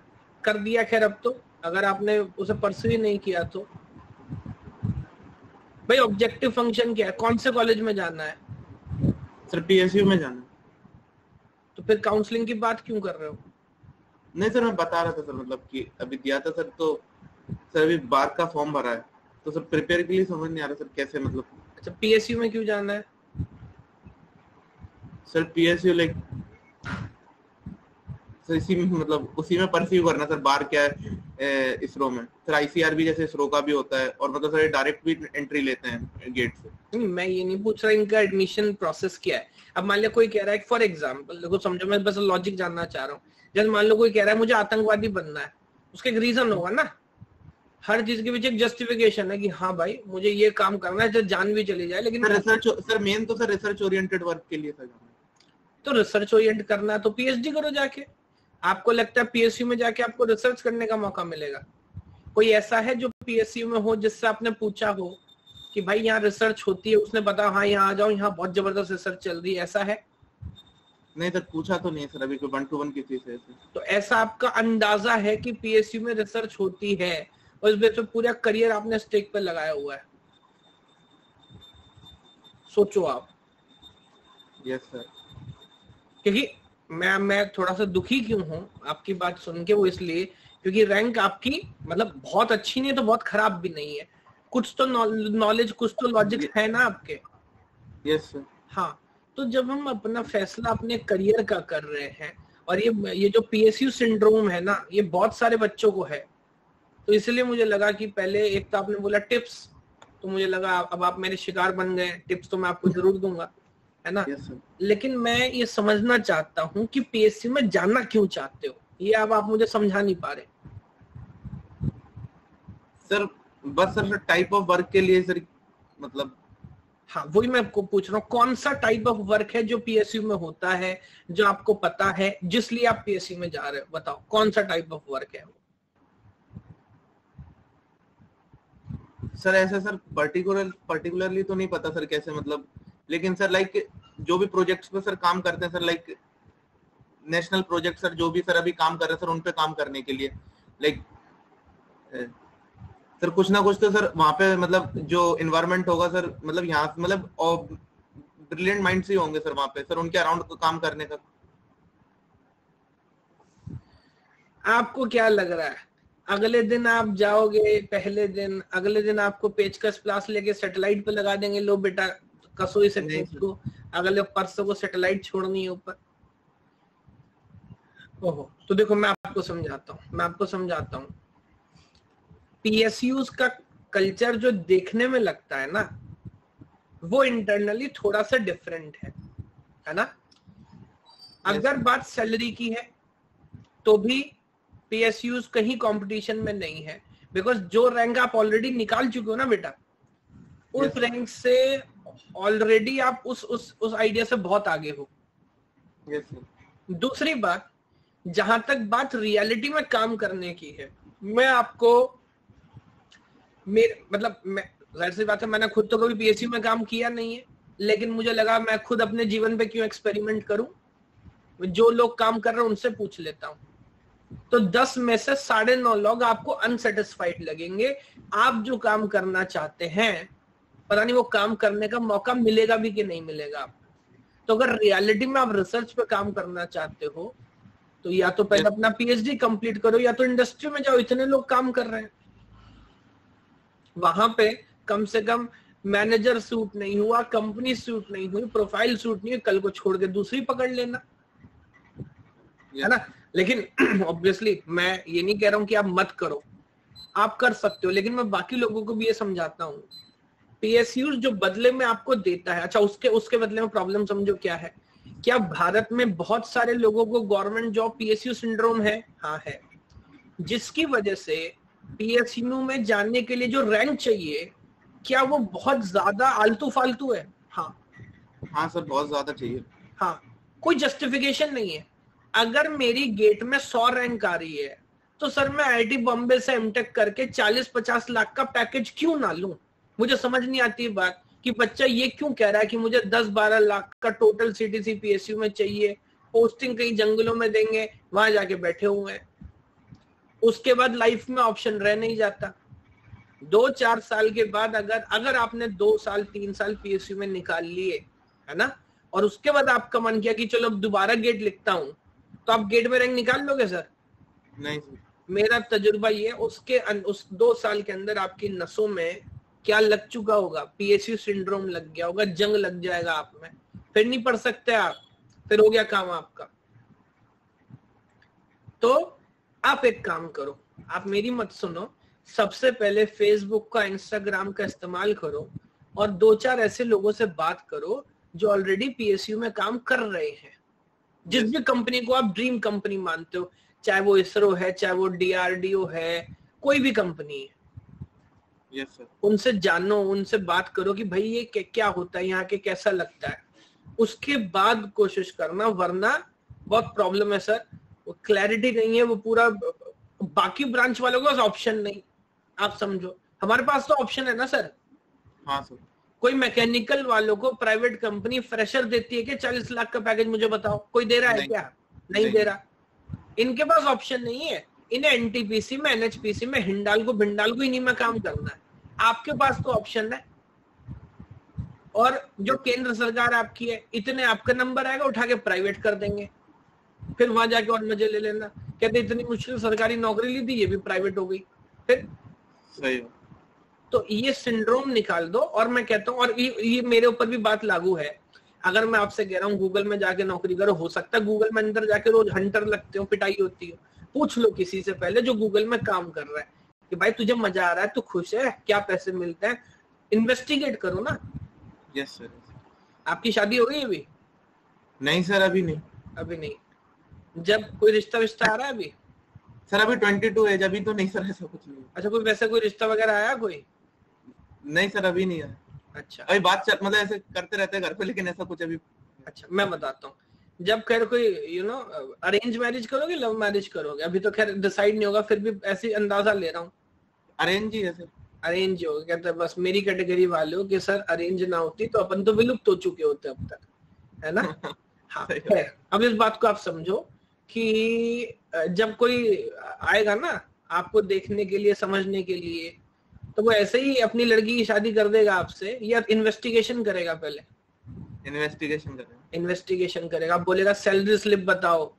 कर दिया खैर, अब तो अगर आपने उसे परस्यू ही नहीं किया तो। भाई ऑब्जेक्टिव फंक्शन क्या है? कौन से कॉलेज में जाना है? सर PSU में जाना। तो फिर काउंसलिंग की बात क्यों कर रहे हो? नहीं सर, मैं बता रहा था सर, मतलब कि अभी दिया था सर, तो सर अभी बार का फॉर्म भरा है, तो सर प्रिपेयर के लिए समझ नहीं आ रहा सर कैसे, मतलब। अच्छा, PSU में क्यों जाना है? सर PSU लाइक सर इसी में, मतलब उसी में परस्यू करना सर। बार क्या है इसरो में सर, ICR भी जैसे इसरो का भी होता है, और मतलब सर डायरेक्ट भी एंट्री लेते हैं गेट से। नहीं, मैं ये नहीं पूछ रहा इनका एडमिशन प्रोसेस क्या है। अब मान लिया कोई कह रहा है, फॉर एग्जांपल देखो, समझो, मैं बस लॉजिक जानना चाह रहा हूँ। जैसे मान लो कोई कह रहा है मुझे आतंकवादी बनना है, उसका एक रीजन होगा ना। हर चीज के पीछे एक जस्टिफिकेशन है कि हाँ भाई मुझे ये काम करना है, जो जान भी चली जाए। लेकिन सर मेन तो सर रिसर्च ओरिएंटेड वर्क के लिए सर। तो रिसर्च ओरिएंट करना है तो PhD करो जाके। आपको लगता है PSU में जाके आपको रिसर्च करने का मौका मिलेगा? कोई ऐसा है जो PSU में हो जिससे आपने पूछा हो कि भाई यहाँ रिसर्च होती है, उसने बताया हाँ यहाँ आ जाओ, यहाँ बहुत जबरदस्त रिसर्च चल रही है, ऐसा है? नहीं सर, पूछा तो नहीं सर, अभी कोई 1-to-1 की चीज है। तो ऐसा आपका अंदाजा है कि PSU में रिसर्च होती है और इस बेस पे पूरा करियर आपने स्टेक पे लगाया हुआ है? सोचो आप। Yes sir. क्योंकि मैं थोड़ा सा दुखी क्यों हूँ आपकी बात सुन के, वो इसलिए क्योंकि रैंक आपकी मतलब बहुत अच्छी नहीं है तो बहुत खराब भी नहीं है। कुछ तो नॉलेज, कुछ तो लॉजिक है ना आपके। Yes sir. हाँ, तो जब हम अपना फैसला अपने करियर का कर रहे हैं, और ये जो PSU सिंड्रोम है ना, ये बहुत सारे बच्चों को है, तो इसलिए मुझे लगा कि पहले एक तो आपने बोला टिप्स, तो मुझे लगा अब आप मेरे शिकार बन गए, टिप्स तो मैं आपको जरूर दूंगा, है ना। लेकिन मैं ये समझना चाहता हूँ कि पीएसयू में जाना क्यों चाहते हो, ये अब आप मुझे समझा नहीं पा रहे। सर बस सर टाइप ऑफ वर्क के लिए सर, मतलब हाँ वही मैं आपको पूछ रहा हूँ, कौन सा टाइप ऑफ वर्क है जो पीएसयू में होता है, जो आपको पता है, जिसलिए आप पीएसयू में जा रहे हो, बताओ कौन सा टाइप ऑफ वर्क है वो। सर ऐसे सर पर्टिकुलरली तो नहीं पता सर कैसे, मतलब लेकिन सर लाइक जो भी प्रोजेक्ट्स पे सर काम करते हैं sir, like national project sir, जो भी सर अभी काम कर रहे हैं सर, उन पे काम करने के लिए लाइक सर कुछ ना कुछ तो सर वहां पे मतलब जो इन्वायरमेंट होगा सर, मतलब यहाँ मतलब ब्रिलियंट माइंड्स ही होंगे सर वहां पे सर, उनके अराउंड काम करने का। आपको क्या लग रहा है अगले दिन आप जाओगे, पहले दिन अगले दिन आपको पेचकस प्लास लेके सैटेलाइट पे लगा देंगे, लो बेटा कसो इसे को, अगले परसों को सैटेलाइट छोड़नी है ऊपर। ओहो, तो देखो मैं आपको समझाता हूँ पीएसयूज का कल्चर जो देखने में लगता है ना, वो इंटरनली थोड़ा सा डिफरेंट है ना। अगर बात सैलरी की है तो भी पीएसयूज कहीं कंपटीशन में नहीं है, बिकॉज जो रैंक आप ऑलरेडी निकाल चुके हो ना बेटा, उस रैंक से ऑलरेडी आप उस आइडिया से बहुत आगे हो। दूसरी बात, जहां तक बात रियलिटी में काम करने की है, मैं आपको जाहिर सी बात है मैंने खुद तो कभी पीएसयू में काम किया नहीं है, लेकिन मुझे लगा मैं खुद अपने जीवन पे क्यों एक्सपेरिमेंट करूं, जो लोग काम कर रहे हैं उनसे पूछ लेता हूं। तो 10 में से 9.5 लोग आपको अनसेटिस्फाइड लगेंगे। आप जो काम करना चाहते हैं पता नहीं वो काम करने का मौका मिलेगा भी कि नहीं मिलेगा आपको। तो अगर रियलिटी में आप रिसर्च पे काम करना चाहते हो तो या तो पहले अपना पीएचडी कंप्लीट करो, या तो इंडस्ट्री में जाओ, इतने लोग काम कर रहे हैं वहां पे। कम से कम मैनेजर सूट नहीं हुआ, कंपनी सूट नहीं हुई, प्रोफाइल सूट नहीं हुई, कल को छोड़ के दूसरी पकड़ लेना, है ना। लेकिन ऑब्वियसली मैं ये नहीं कह रहा हूं कि आप मत करो, आप कर सकते हो, लेकिन मैं बाकी लोगों को भी ये समझाता हूँ पीएसयू जो बदले में आपको देता है, अच्छा उसके बदले में प्रॉब्लम समझो क्या है। क्या भारत में बहुत सारे लोगों को गवर्नमेंट जॉब पीएसयू सिंड्रोम है? हाँ है, जिसकी वजह से पीएसयू में जाने के लिए जो रैंक चाहिए क्या वो बहुत ज्यादा आलतू फालतू है? हाँ सर बहुत ज्यादा चाहिए। हाँ, कोई जस्टिफिकेशन नहीं है। अगर मेरी गेट में 100 रैंक आ रही है तो सर मैं आईआईटी बॉम्बे से एमटेक करके 40-50 लाख का पैकेज क्यों ना लूं? मुझे समझ नहीं आती बात कि बच्चा ये क्यों कह रहा है कि मुझे 10-12 लाख का टोटल सीटीसी पीएसयू में चाहिए, पोस्टिंग कहीं जंगलों में देंगे, वहां जाके बैठे हुए हैं, उसके बाद लाइफ में ऑप्शन रह नहीं जाता। 2-4 साल के बाद अगर आपने 2 साल 3 साल पीएसयू में निकाल लिए, है ना, और उसके बाद आपका मन किया कि चलो अब दोबारा गेट लिखता हूं, तो आप गेट में रैंक निकाल लोगे सर? नहीं सर। मेरा तजुर्बा ये, उस 2 साल के अंदर आपकी नसों में क्या लग चुका होगा, पीएसयू सिंड्रोम लग गया होगा, जंग लग जाएगा आप में, फिर नहीं पढ़ सकते आप, फिर हो गया काम आपका। तो आप एक काम करो, आप मेरी मत सुनो, सबसे पहले फेसबुक का, इंस्टाग्राम का इस्तेमाल करो और 2-4 ऐसे लोगों से बात करो जो ऑलरेडी पीएसयू में काम कर रहे हैं। जिस भी कंपनी को आप ड्रीम कंपनी मानते हो, चाहे वो इसरो है, चाहे वो डीआरडीओ है, कोई भी कंपनी है, यस सर, उनसे जानो, उनसे बात करो कि भाई ये क्या होता है, यहाँ के कैसा लगता है, उसके बाद कोशिश करना, वरना बहुत प्रॉब्लम है सर। वो क्लैरिटी नहीं है, वो पूरा बाकी ब्रांच वालों के पास ऑप्शन नहीं, आप समझो, हमारे पास तो ऑप्शन है ना सर। हाँ सर। कोई मैकेनिकल वालों को प्राइवेट कंपनी फ्रेशर देती है कि 40 लाख का पैकेज मुझे बताओ, कोई दे रहा है क्या? नहीं दे रहा। इनके पास ऑप्शन नहीं है, इन्हें एनटीपीसी में, एनएचपीसी में, हिंडाल्को भिंडाल्को इन्हीं में काम करना है। आपके पास तो ऑप्शन है, और जो केंद्र सरकार आपकी है, इतने आपका नंबर आएगा, उठा के प्राइवेट कर देंगे, फिर वहां जाके और मजे ले लेना, कहते इतनी मुश्किल सरकारी नौकरी ली थी, ये भी प्राइवेट हो गई, फिर सही। तो ये सिंड्रोम निकाल दो। और मैं कहता हूँ, और ये मेरे ऊपर भी बात लागू है, अगर मैं आपसे कह रहा हूँ गूगल में जाके नौकरी करो, हो सकता है गूगल में अंदर जाके रोज हंटर लगते हो, पिटाई होती है, पूछ लो किसी से पहले जो गूगल में काम कर रहा है कि भाई तुझे मजा आ रहा है, तू खुश है, क्या पैसे मिलते हैं, इन्वेस्टिगेट करो ना। Yes sir. आपकी शादी हो गई अभी? नहीं सर, अभी नहीं। अभी नहीं। जब कोई रिश्ता विश्ता आ रहा है अभी? सर अभी 22 एज, अभी तो नहीं सर, ऐसा कुछ नहीं। अच्छा, कोई वैसे कोई रिश्ता वगैरह आया कोई? नहीं सर, अभी नहीं आया। अच्छा, अभी बात मतलब ऐसे करते रहते हैं घर पे, लेकिन ऐसा कुछ अभी। अच्छा मैं बताता हूँ। जब खैर कोई अरेंज मैरिज करोगे, लव मैरिज करोगे? अभी तो खैर डिसाइड नहीं होगा, फिर भी ऐसे अंदाजा ले रहा हूँ। अरेंज ही है सर। अरेंज हो कहते हैं, बस मेरी कैटेगरी वाले हो कि सर अरेंज ना होती तो अपन तो विलुप्त हो चुके होते अब तक, है ना? हाँ, खैर अब इस बात को आप समझो कि जब कोई आएगा ना आपको देखने के लिए, समझने के लिए, तो वो ऐसे ही अपनी लड़की की शादी कर देगा आपसे, या इन्वेस्टिगेशन करेगा? पहले इन्वेस्टिगेशन करेगा। बोलेगा सैलरी स्लिप बताओ,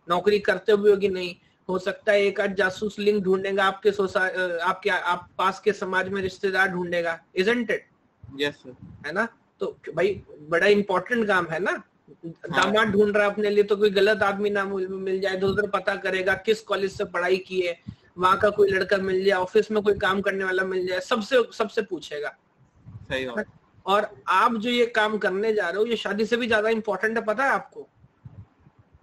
नौकरी करते हुए कि नहीं, हो सकता है एक आध जासूस लिंक ढूंढेगा आपके आप पास के समाज में रिश्तेदार ढूंढेगा, इजंट इट? Yes sir. है ना? तो भाई बड़ा इंपॉर्टेंट काम है ना। दामाद ढूंढ रहा है अपने लिए, तो कोई गलत आदमी ना मिल जाए, इधर उधर पता करेगा किस कॉलेज से पढ़ाई की है, वहां का कोई लड़का मिल जाए, ऑफिस में कोई काम करने वाला मिल जाए, सबसे पूछेगा। सही बात। और आप जो ये काम करने जा रहे हो, ये शादी से भी ज्यादा इंपॉर्टेंट है, पता है आपको?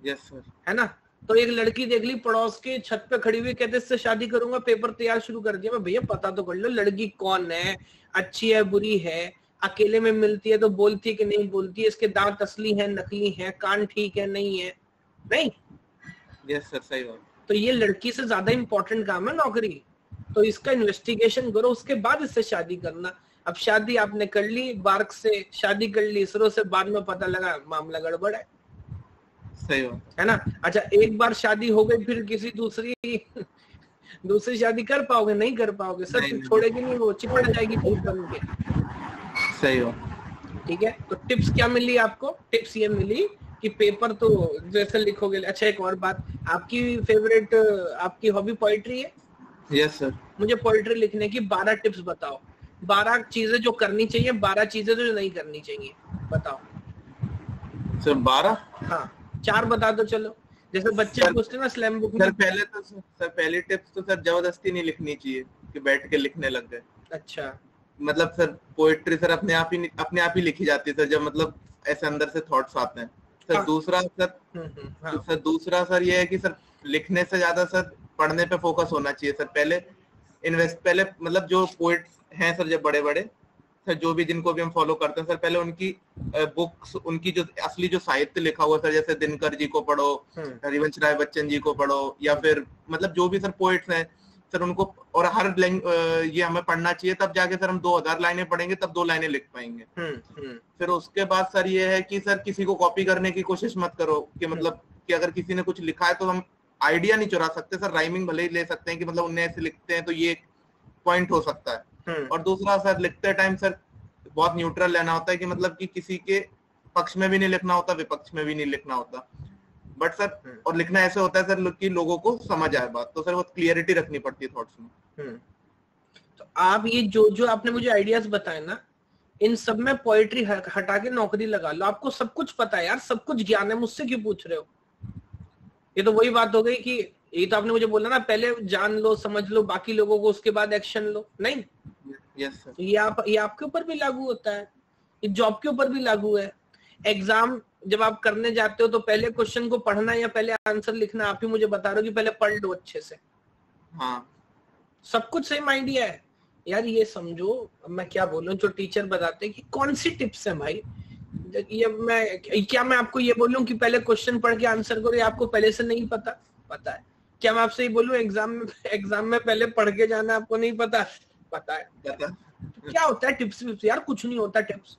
Yes sir. है ना? तो एक लड़की देख ली पड़ोस के छत पे खड़ी हुई, कहते इससे शादी करूंगा, पेपर तैयार शुरू कर दिया। मैं भैया पता तो कर लो लड़की कौन है, अच्छी है बुरी है, अकेले में मिलती है तो बोलती है कि नहीं बोलती है, इसके दांत असली है नकली है, कान ठीक है नहीं है, नहीं? यस सर, सही बात। तो ये लड़की से ज्यादा इंपॉर्टेंट काम है नौकरी। तो इसका इन्वेस्टिगेशन करो, उसके बाद इससे शादी करना। अब शादी आपने कर ली, बार्क से शादी कर ली, इसरो से, बाद में पता लगा मामला गड़बड़ है। सही बात है ना? अच्छा, एक बार शादी हो गई, फिर किसी दूसरी शादी कर पाओगे? नहीं कर पाओगे सर, नहीं, छोड़ेगी नहीं, वो चिपट जाएगी भूत बन के। सही बात। ठीक है, तो टिप्स क्या मिली आपको? टिप्स ये मिली कि पेपर तो जैसे लिखोगे। अच्छा, एक और बात, आपकी फेवरेट आपकी हॉबी पोइट्री है? Yes sir. मुझे पोइट्री लिखने की 12 टिप्स बताओ। 12 चीजें जो करनी चाहिए, 12 चीजें जो नहीं करनी चाहिए, बताओ सर। 12? हाँ, 4 बता दो चलो। जैसे बच्चे पूछते हैं ना स्लैम बुक में। सर पहली टिप्स तो सर जबरदस्ती नहीं लिखनी चाहिए कि बैठ के लिखने लग गए। अच्छा, मतलब सर पोएट्री सर अपने आप ही लिखी जाती है सर, जब मतलब ऐसे अंदर से थॉट्स आते हैं सर। हाँ। दूसरा सर ये है कि सर लिखने से ज्यादा सर पढ़ने पे फोकस होना चाहिए सर। पहले मतलब जो पोएट हैं सर, जब बड़े बड़े सर, जो भी जिनको भी हम फॉलो करते हैं सर, पहले उनकी बुक्स, उनकी जो असली जो साहित्य लिखा हुआ सर, जैसे दिनकर जी को पढ़ो, हरिवंश राय बच्चन जी को पढ़ो, या फिर मतलब जो भी सर पोएट्स हैं सर, उनको, और हर ये हमें पढ़ना चाहिए। तब जाके सर हम 2000 लाइनें पढ़ेंगे, तब 2 लाइनें लिख पाएंगे। फिर उसके बाद सर ये है कि सर किसी को कॉपी करने की कोशिश मत करो, कि मतलब कि अगर किसी ने कुछ लिखा है तो हम आइडिया नहीं चुरा सकते सर, राइमिंग भले ही ले सकते हैं कि मतलब उन्हें ऐसे लिखते हैं तो ये पॉइंट हो सकता है। और दूसरा सर लिखते टाइम सर बहुत न्यूट्रल रहना होता है, कि मतलब कि किसी के पक्ष में भी नहीं लिखना होता, विपक्ष में भी नहीं लिखना होता, बट सर और लिखना ऐसे होता है सर कि लोगों को समझ आए बात। तो सर वो क्लियरिटी रखनी पड़ती है थॉट्स में। तो आप ये जो आपने मुझे आइडियाज बताए ना, इन सब में पोएट्री हटा के नौकरी लगा लो। आपको सब कुछ पता है यार, सब कुछ ज्ञान है, मुझसे क्यों पूछ रहे हो? ये तो वही बात हो गई कि ये तो आपने मुझे बोला ना, पहले जान लो, समझ लो बाकी लोगों को, उसके बाद एक्शन लो। नहीं, यस सर। ये आपके ऊपर भी लागू होता है, ये जॉब के ऊपर भी लागू है। एग्जाम जब आप करने जाते हो तो पहले क्वेश्चन को पढ़ना या पहले आंसर लिखना, आप ही मुझे बता रहे हो कि पहले पढ़ लो अच्छे से। हाँ, सब कुछ सेम आइडिया है यार। ये समझो, मैं क्या बोलूं, जो टीचर बताते हैं कि कौन सी टिप्स है भाई, ये मैं आपको ये बोलूं कि पहले क्वेश्चन पढ़ के आंसर करो, या आपको पहले से नहीं पता है? क्या मैं आपसे ये बोलूं एग्जाम में पहले पढ़ के जाना, आपको नहीं पता है? क्या होता है टिप्स विप्स यार? कुछ नहीं होता टिप्स।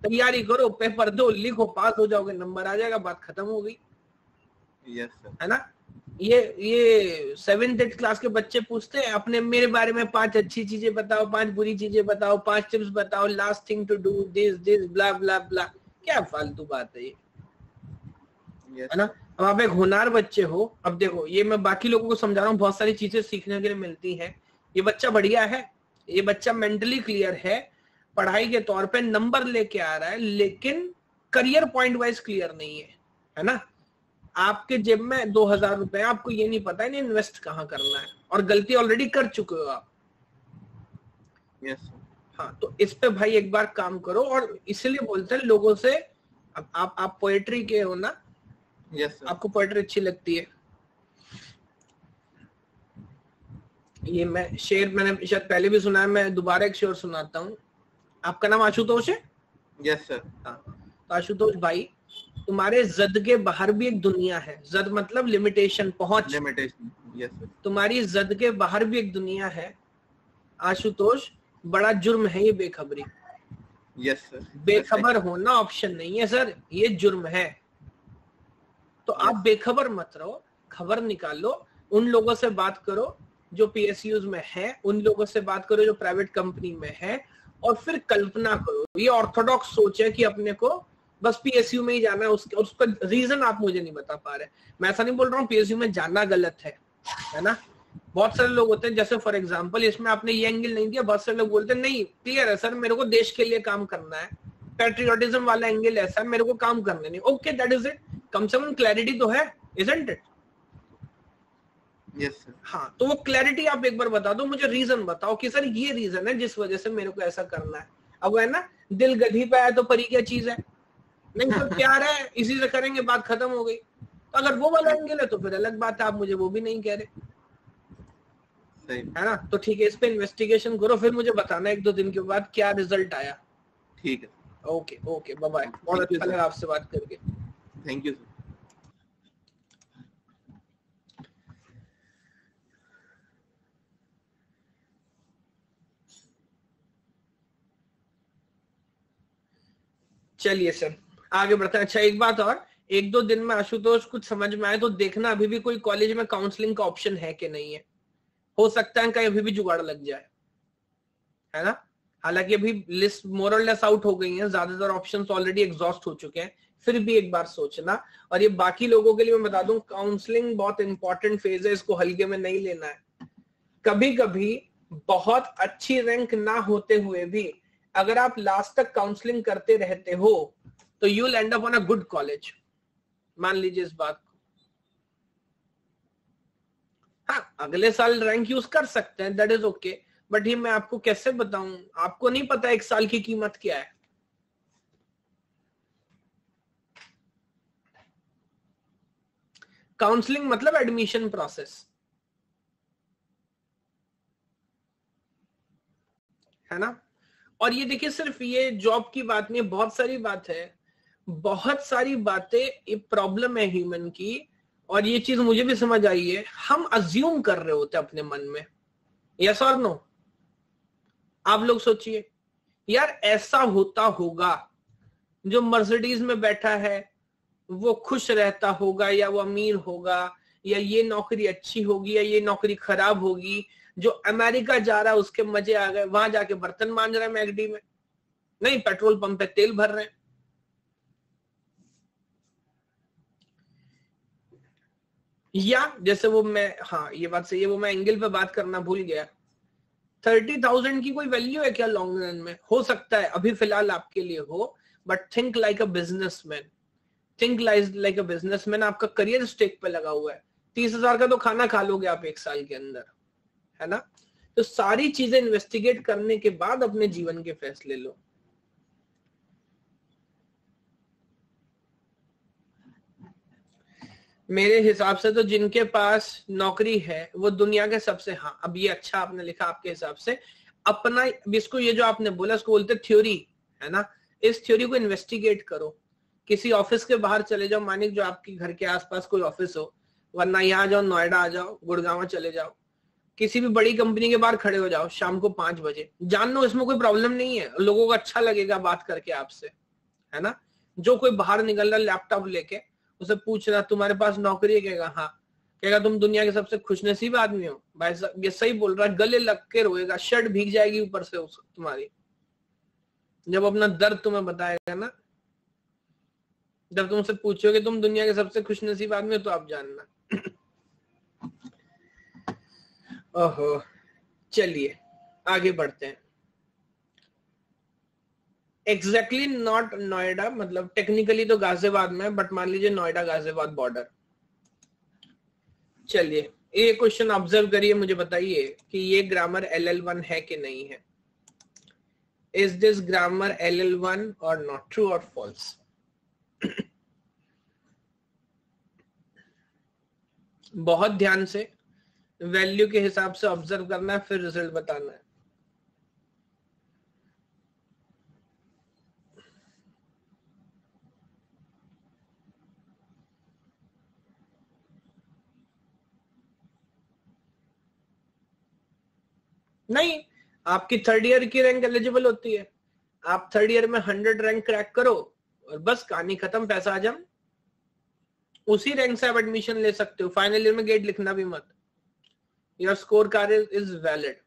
तैयारी करो, पेपर दो, लिखो, पास हो जाओगे, नंबर आ जाएगा, बात खत्म हो गई। Yes sir. है ना? ये 7th 8th क्लास के बच्चे पूछते हैं अपने, मेरे बारे में 5 अच्छी चीजें बताओ, 5 बुरी चीजें बताओ, 5 टिप्स बताओ, last thing to do this blah blah blah. क्या फालतू बात है ये? है ना? अब आप एक होनहार बच्चे हो। अब देखो, ये मैं बाकी लोगों को समझा रहा हूँ, बहुत सारी चीजें सीखने के लिए मिलती हैं। ये बच्चा बढ़िया है, ये बच्चा मेंटली क्लियर है, पढ़ाई के तौर पे नंबर लेके आ रहा है, लेकिन करियर पॉइंट वाइज क्लियर नहीं है ना? आपके जेब में 2000 रुपए, आपको ये नहीं पता है नहीं इन्वेस्ट कहाँ करना है, और गलती ऑलरेडी कर चुके हो आप। यस। हाँ, तो इस पे भाई एक बार काम करो। और इसलिए बोलते हैं लोगों से, आप पोएट्री के हो ना? Yes sir. आपको पोएट्री अच्छी लगती है? ये मैं शेर मैंने शायद पहले भी सुना है, मैं दोबारा एक शेर सुनाता हूँ। आपका नाम आशुतोष है? Yes sir. हाँ, तो आशुतोष भाई, तुम्हारे जद के बाहर भी एक दुनिया है। जद मतलब लिमिटेशन, पहुंच, लिमिटेशन। Yes sir. तुम्हारी जद के बाहर भी एक दुनिया है आशुतोष। बड़ा जुर्म है ये बेखबरी। Yes sir. बेखबर होना ऑप्शन नहीं है सर, ये जुर्म है। तो आप बेखबर मत रहो, खबर निकालो। उन लोगों से बात करो जो पीएसयूज में है, उन लोगों से बात करो जो प्राइवेट कंपनी में है, और फिर कल्पना करो। ये ऑर्थोडॉक्स सोच है कि अपने को बस पीएसयू में ही जाना है। उसका रीजन आप मुझे नहीं बता पा रहे। मैं ऐसा नहीं बोल रहा हूँ पीएसयू में जाना गलत है ना? बहुत सारे लोग होते हैं, जैसे फॉर एग्जांपल इसमें आपने ये एंगल नहीं दिया, बहुत सारे लोग बोलते हैं नहीं क्लियर है सर, मेरे को देश के लिए काम करना है, पैट्रियोटिज्म वाला एंगल ऐसा है, मेरे को काम करना नहीं। Okay, that is it. कम से कम क्लैरिटी तो है, इजंट इट? Yes sir. हाँ, तो वो क्लैरिटी आप एक बार बता दो मुझे, रीजन बताओ कि सर ये रीजन है जिस वजह से मेरे को ऐसा करना है। अब है ना, दिल गधी पे है तो परी क्या चीज है? नहीं सर, प्यार है, इसी से करेंगे, बात खत्म हो गई। तो अगर वो वाला एंगल है तो फिर अलग बात है, आप मुझे वो भी नहीं कह रहे, है ना? तो ठीक है, इस पे इन्वेस्टिगेशन करो, फिर मुझे बताना 1-2 दिन के बाद क्या रिजल्ट आया। ठीक है, ओके ओके, बाय बाय। बहुत अच्छा लगा आपसे बात करके। Thank you sir. चलिए सर, आगे बढ़ते हैं। अच्छा, एक बात और, 1-2 दिन में आशुतोष कुछ समझ में आए तो देखना अभी भी कोई कॉलेज में काउंसलिंग का ऑप्शन है कि नहीं है। हो सकता है कहीं अभी भी जुगाड़ लग जाए, है ना? हालांकि अभी लिस्ट मोर और लेस आउट हो गई है, ज्यादातर ऑप्शंस ऑलरेडी एग्जॉस्ट हो चुके हैं, फिर भी एक बार सोचना। और ये बाकी लोगों के लिए मैं बता दूं, काउंसलिंग बहुत इंपॉर्टेंट फेज है, इसको हल्के में नहीं लेना है। कभी कभी बहुत अच्छी रैंक ना होते हुए भी अगर आप लास्ट तक काउंसलिंग करते रहते हो तो you will and up on a good college. मान लीजिए इस बात को। हाँ, अगले साल रैंक यूज कर सकते हैं, दैट इज ओके, बट ये मैं आपको कैसे बताऊं? आपको नहीं पता 1 साल की कीमत क्या है। काउंसलिंग मतलब एडमिशन प्रोसेस, है ना? और ये देखिए, सिर्फ ये जॉब की बात नहीं है, बहुत सारी बात है, बहुत सारी बातें। ये प्रॉब्लम है ह्यूमन की, और ये चीज मुझे भी समझ आई है। हम अज्यूम कर रहे होते हैं अपने मन में, यस और नो? आप लोग सोचिए, यार ऐसा होता होगा, जो मर्सिडीज में बैठा है वो खुश रहता होगा, या वो अमीर होगा, या ये नौकरी अच्छी होगी या ये नौकरी खराब होगी। जो अमेरिका जा रहा है उसके मजे आ गए, वहां जाके बर्तन मांज रहे हैं मैगडी में, नहीं पेट्रोल पंप पे तेल भर रहे हैं। या जैसे वो, मैं, हाँ ये बात सही है, वो मैं एंगल पे बात करना भूल गया। 30,000 की कोई वैल्यू है क्या लॉन्ग रन में? हो सकता है अभी फिलहाल आपके लिए हो, but think like a businessman. Think like a businessman. आपका करियर स्टेक पे लगा हुआ है। 30,000 का तो खाना खा लोगे आप 1 साल के अंदर, है ना? तो सारी चीजें इन्वेस्टिगेट करने के बाद अपने जीवन के फैसले लो। मेरे हिसाब से तो जिनके पास नौकरी है वो दुनिया के सबसे, हाँ अब ये अच्छा आपने लिखा, आपके हिसाब से अपना, इसको ये जो आपने बोला इसको बोलते थ्योरी, है ना? इस थ्योरी को इन्वेस्टिगेट करो। किसी ऑफिस के बाहर चले जाओ, मानिक जो आपके घर के आसपास कोई ऑफिस हो, वरना यहाँ जाओ, नोएडा आ जाओ, गुड़गांव चले जाओ, किसी भी बड़ी कंपनी के बाहर खड़े हो जाओ शाम को 5 बजे। जान लो इसमें कोई प्रॉब्लम नहीं है, लोगों को अच्छा लगेगा बात करके आपसे, है ना? जो कोई बाहर निकल रहा लैपटॉप लेके, उसे पूछना तुम्हारे पास नौकरी है? कहेगा हाँ। कहेगा तुम दुनिया के सबसे खुशनसीब आदमी हो। भाई साहब ये सही बोल रहा है, गले लग के रोएगा, शर्ट भीग जाएगी ऊपर से तुम्हारी, जब अपना दर्द तुम्हें बताएगा ना। जब तुमसे पूछोगे तुम दुनिया के सबसे खुशनसीब आदमी हो तो आप जानना। ओहो, चलिए आगे बढ़ते हैं। एग्जैक्टली नॉट नोएडा, मतलब टेक्निकली तो गाजियाबाद में, बट मान लीजिए नोएडा गाजियाबाद बॉर्डर। चलिए ये क्वेश्चन ऑब्जर्व करिए, मुझे बताइए कि ये ग्रामर LL1 है कि नहीं है। इज दिस ग्रामर LL1 और नॉट, ट्रू और फॉल्स? बहुत ध्यान से वैल्यू के हिसाब से ऑब्जर्व करना है, फिर रिजल्ट बताना है। नहीं, आपकी थर्ड ईयर की रैंक एलिजिबल होती है, आप थर्ड ईयर में 100 रैंक क्रैक करो और बस कहानी खत्म, पैसा आ जाए, उसी रैंक से आप एडमिशन ले सकते हो। फाइनल ईयर में गेट लिखना भी मत, your score card is valid.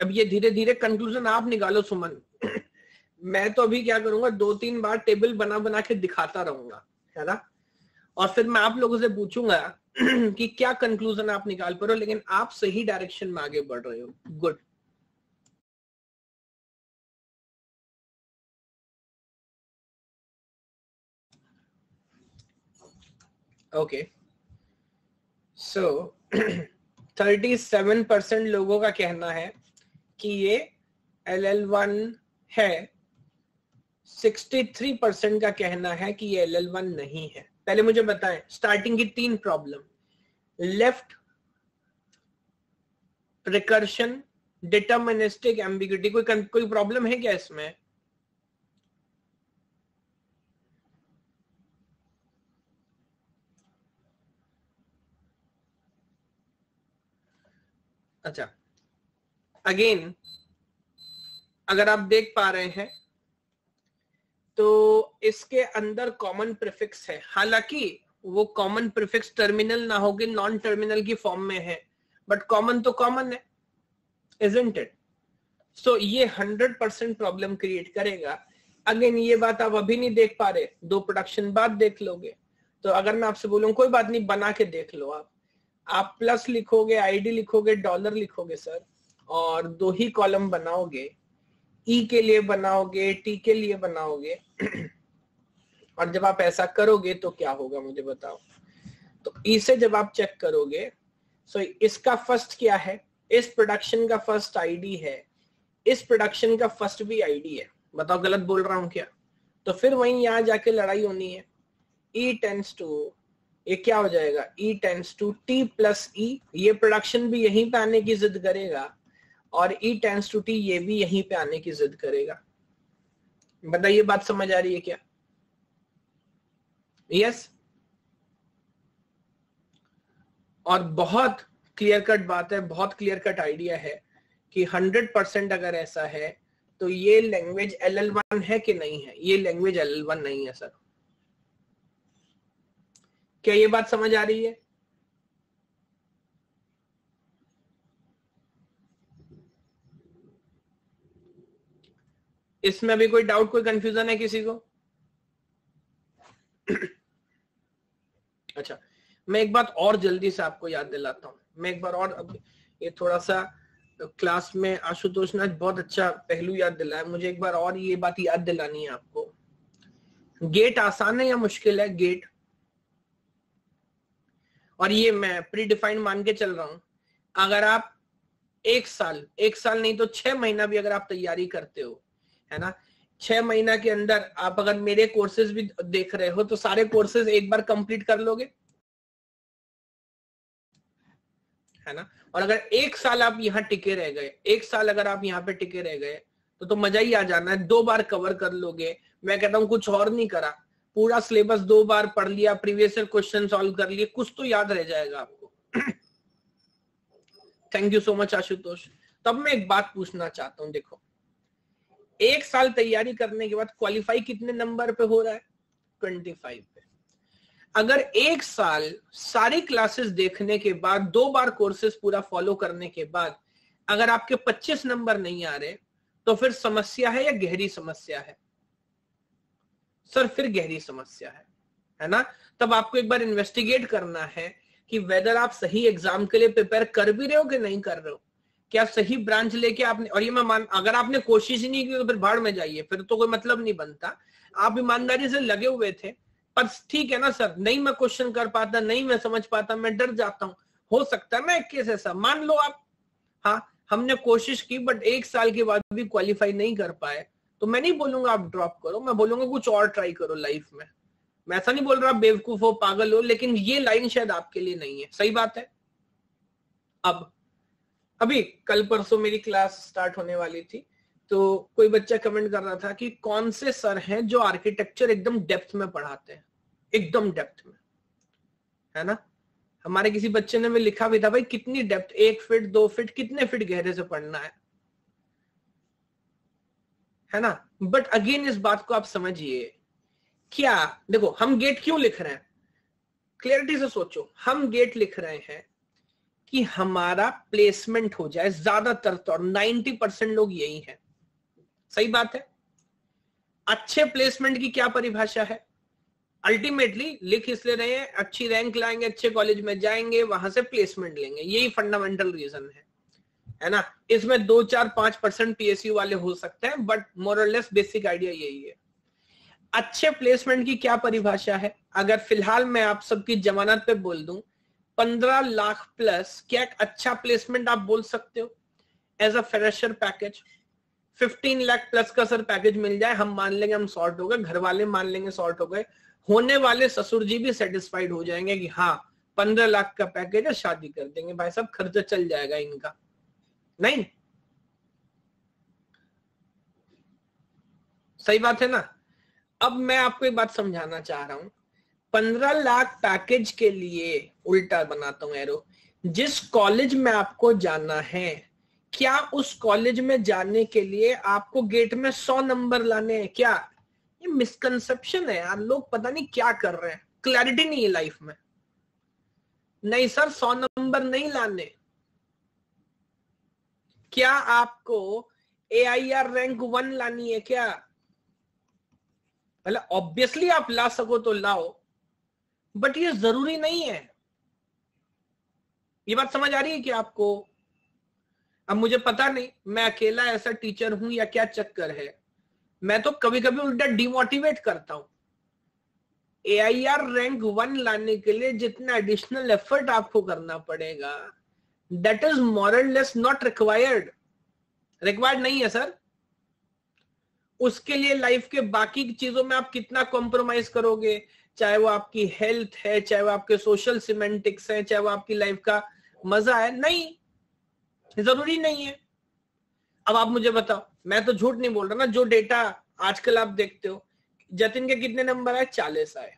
अब ये धीरे धीरे कंक्लूजन आप निकालो सुमन। मैं तो अभी क्या करूंगा, 2-3 बार टेबल बना बना के दिखाता रहूंगा, है ना, और फिर मैं आप लोगों से पूछूंगा कि क्या कंक्लूजन आप निकाल पा रहे हो, लेकिन आप सही डायरेक्शन में आगे बढ़ रहे हो। गुड। ओके, सो 37% लोगों का कहना है कि ये LL1 है, 63% का कहना है कि ये LL1 नहीं है। पहले मुझे बताएं, स्टार्टिंग की 3 problem, left, recursion, deterministic ambiguity, कोई प्रॉब्लम है क्या इसमें? अच्छा, अगेन अगर आप देख पा रहे हैं तो इसके अंदर कॉमन प्रीफिक्स है, हालांकि वो कॉमन प्रीफिक्स टर्मिनल ना होके नॉन टर्मिनल की फॉर्म में है, बट कॉमन तो कॉमन है, इजंट इट? सो ये 100% प्रॉब्लम क्रिएट करेगा। अगेन ये बात आप अभी नहीं देख पा रहे, 2 प्रोडक्शन बाद देख लोगे। तो अगर मैं आपसे बोलूं कोई बात नहीं, बना के देख लो, आप प्लस लिखोगे, आईडी लिखोगे, डॉलर लिखोगे सर, और 2 ही कॉलम बनाओगे, ई के लिए बनाओगे, टी के लिए बनाओगे, और जब आप ऐसा करोगे तो क्या होगा मुझे बताओ। तो ई से जब आप चेक करोगे, सो इसका फर्स्ट क्या है, इस प्रोडक्शन का फर्स्ट आईडी है, इस प्रोडक्शन का फर्स्ट भी आईडी है, बताओ गलत बोल रहा हूं क्या? तो फिर वहीं यहां जाके लड़ाई होनी है। ई टेंस टू, ये क्या हो जाएगा, ई टेंस टू टी प्लस ई, ये प्रोडक्शन भी यहीं पे आने की जिद करेगा, और ई टेंस टू टी ये भी यहीं पे आने की जिद करेगा। बताइए बात समझ आ रही है क्या? यस। और बहुत क्लियर कट बात है, बहुत क्लियर कट आइडिया है कि 100% अगर ऐसा है तो ये लैंग्वेज LL1 है कि नहीं है? ये लैंग्वेज LL1 नहीं है सर। क्या ये बात समझ आ रही है? इसमें अभी कोई डाउट, कोई कंफ्यूजन है किसी को? अच्छा, मैं एक बात और जल्दी से आपको याद दिलाता हूं, मैं एक बार और, अब ये थोड़ा सा क्लास में आशुतोष ने बहुत अच्छा पहलू याद दिलाया, मुझे एक बार और ये बात याद दिलानी है आपको। गेट आसान है या मुश्किल है? गेट, और ये मैं प्री डिफाइंड मान के चल रहा हूं, अगर आप 1 साल नहीं तो 6 महीना भी अगर आप तैयारी करते हो, है ना, 6 महीना के अंदर आप अगर मेरे कोर्सेज भी देख रहे हो तो सारे कोर्सेज एक बार कंप्लीट कर लोगे, है ना। और अगर 1 साल आप यहाँ टिके रह गए, 1 साल अगर आप यहाँ पे टिके रह गए तो मजा ही आ जाना है, 2 बार कवर कर लोगे। मैं कहता हूँ कुछ और नहीं करा, पूरा सिलेबस 2 बार पढ़ लिया, प्रीवियस ईयर क्वेश्चन सॉल्व कर लिए, कुछ तो याद रह जाएगा आपको। Thank you so much Ashutosh. तब मैं एक बात पूछना चाहता हूं, देखो 1 साल तैयारी करने के बाद क्वालिफाई कितने नंबर पे हो रहा है? 25 पे। अगर 1 साल सारी क्लासेस देखने के बाद, 2 बार कोर्सेज पूरा फॉलो करने के बाद अगर आपके 25 नंबर नहीं आ रहे तो फिर समस्या है या गहरी समस्या है? सर फिर गहरी समस्या है ना। तब आपको एक बार इन्वेस्टिगेट करना है कि वेदर आप सही एग्जाम के लिए प्रिपेयर कर भी रहे हो कि नहीं कर रहे हो, क्या सही ब्रांच लेके आपने, और ये मैं अगर आपने कोशिश ही नहीं की तो फिर भाड़ में जाइए, फिर तो कोई मतलब नहीं बनता। आप ईमानदारी से लगे हुए थे, पर ठीक है ना सर, नहीं मैं क्वेश्चन कर पाता, नहीं मैं समझ पाता, मैं डर जाता हूँ, हो सकता है ना एक केस ऐसा, मान लो आप, हाँ हमने कोशिश की बट 1 साल के बाद भी क्वालिफाई नहीं कर पाए, तो मैं नहीं बोलूंगा आप ड्रॉप करो, मैं बोलूंगा कुछ और ट्राई करो लाइफ में। मैं ऐसा नहीं बोल रहा आप बेवकूफ हो, पागल हो, लेकिन ये लाइन शायद आपके लिए नहीं है। सही बात है। अब अभी कल परसों मेरी क्लास स्टार्ट होने वाली थी, तो कोई बच्चा कमेंट कर रहा था कि कौन से सर हैं जो आर्किटेक्चर एकदम डेप्थ में पढ़ाते हैं, एकदम डेप्थ में, है ना। हमारे किसी बच्चे ने भी लिखा भी था, भाई कितनी डेप्थ, 1 फीट 2 फीट, कितने फीट गहरे से पढ़ना है ना। बट अगेन इस बात को आप समझिए, क्या देखो हम गेट क्यों लिख रहे हैं, क्लियरिटी से सोचो, हम गेट लिख रहे हैं कि हमारा प्लेसमेंट हो जाए, ज्यादातर तो 90% लोग यही हैं। सही बात है। अच्छे प्लेसमेंट की क्या परिभाषा है, अल्टीमेटली लिख इसलिए रहे हैं, अच्छी रैंक लाएंगे, अच्छे कॉलेज में जाएंगे, वहां से प्लेसमेंट लेंगे, यही फंडामेंटल रीजन है ना। इसमें 2-4-5% पीएसयू वाले हो सकते हैं, बट मोर और लेस बेसिक आइडिया यही है। अच्छे प्लेसमेंट की क्या परिभाषा है, अगर फिलहाल मैं आप सबकी जमानत पे बोल दूं 15 लाख प्लस, क्या एक अच्छा प्लेसमेंट आप बोल सकते हो as a fresher package. 15 lakh plus का सर पैकेज मिल जाए, हम मान लेंगे हम सॉर्ट हो गए, घर वाले मान लेंगे सॉर्ट हो गए, होने वाले ससुर जी भी सेटिस्फाइड हो जाएंगे कि हाँ 15 लाख का पैकेज है, शादी कर देंगे भाई साहब, खर्चा चल जाएगा इनका। नहीं, सही बात है ना। अब मैं आपको एक बात समझाना चाह रहा हूं, 15 लाख पैकेज के लिए उल्टा बनाता हूं एरो, जिस कॉलेज में आपको जाना है, क्या उस कॉलेज में जाने के लिए आपको गेट में 100 नंबर लाने हैं क्या। ये मिसकंसेप्शन है यार, लोग पता नहीं क्या कर रहे हैं, क्लैरिटी नहीं है लाइफ में। नहीं सर 100 नंबर नहीं लाने, क्या आपको AIR रैंक 1 लानी है क्या, मतलब ऑब्वियसली आप ला सको तो लाओ, बट ये जरूरी नहीं है। ये बात समझ आ रही है कि आपको। अब मुझे पता नहीं मैं अकेला ऐसा टीचर हूं या क्या चक्कर है, मैं तो कभी कभी उल्टा डिमोटिवेट करता हूं। AIR रैंक 1 लाने के लिए जितना एडिशनल एफर्ट आपको करना पड़ेगा, दैट इज मोरलेस नॉट रिक्वायर्ड नहीं है सर। उसके लिए लाइफ के बाकी चीजों में आप कितना कॉम्प्रोमाइज करोगे, चाहे वो आपकी हेल्थ है, चाहे वो आपके सोशल सिमेंटिक्स है, चाहे वो आपकी लाइफ का मजा है, नहीं, जरूरी नहीं है। अब आप मुझे बताओ, मैं तो झूठ नहीं बोल रहा ना, जो डेटा आजकल आप देखते हो, जतिन के कितने नंबर आए, 40 आए,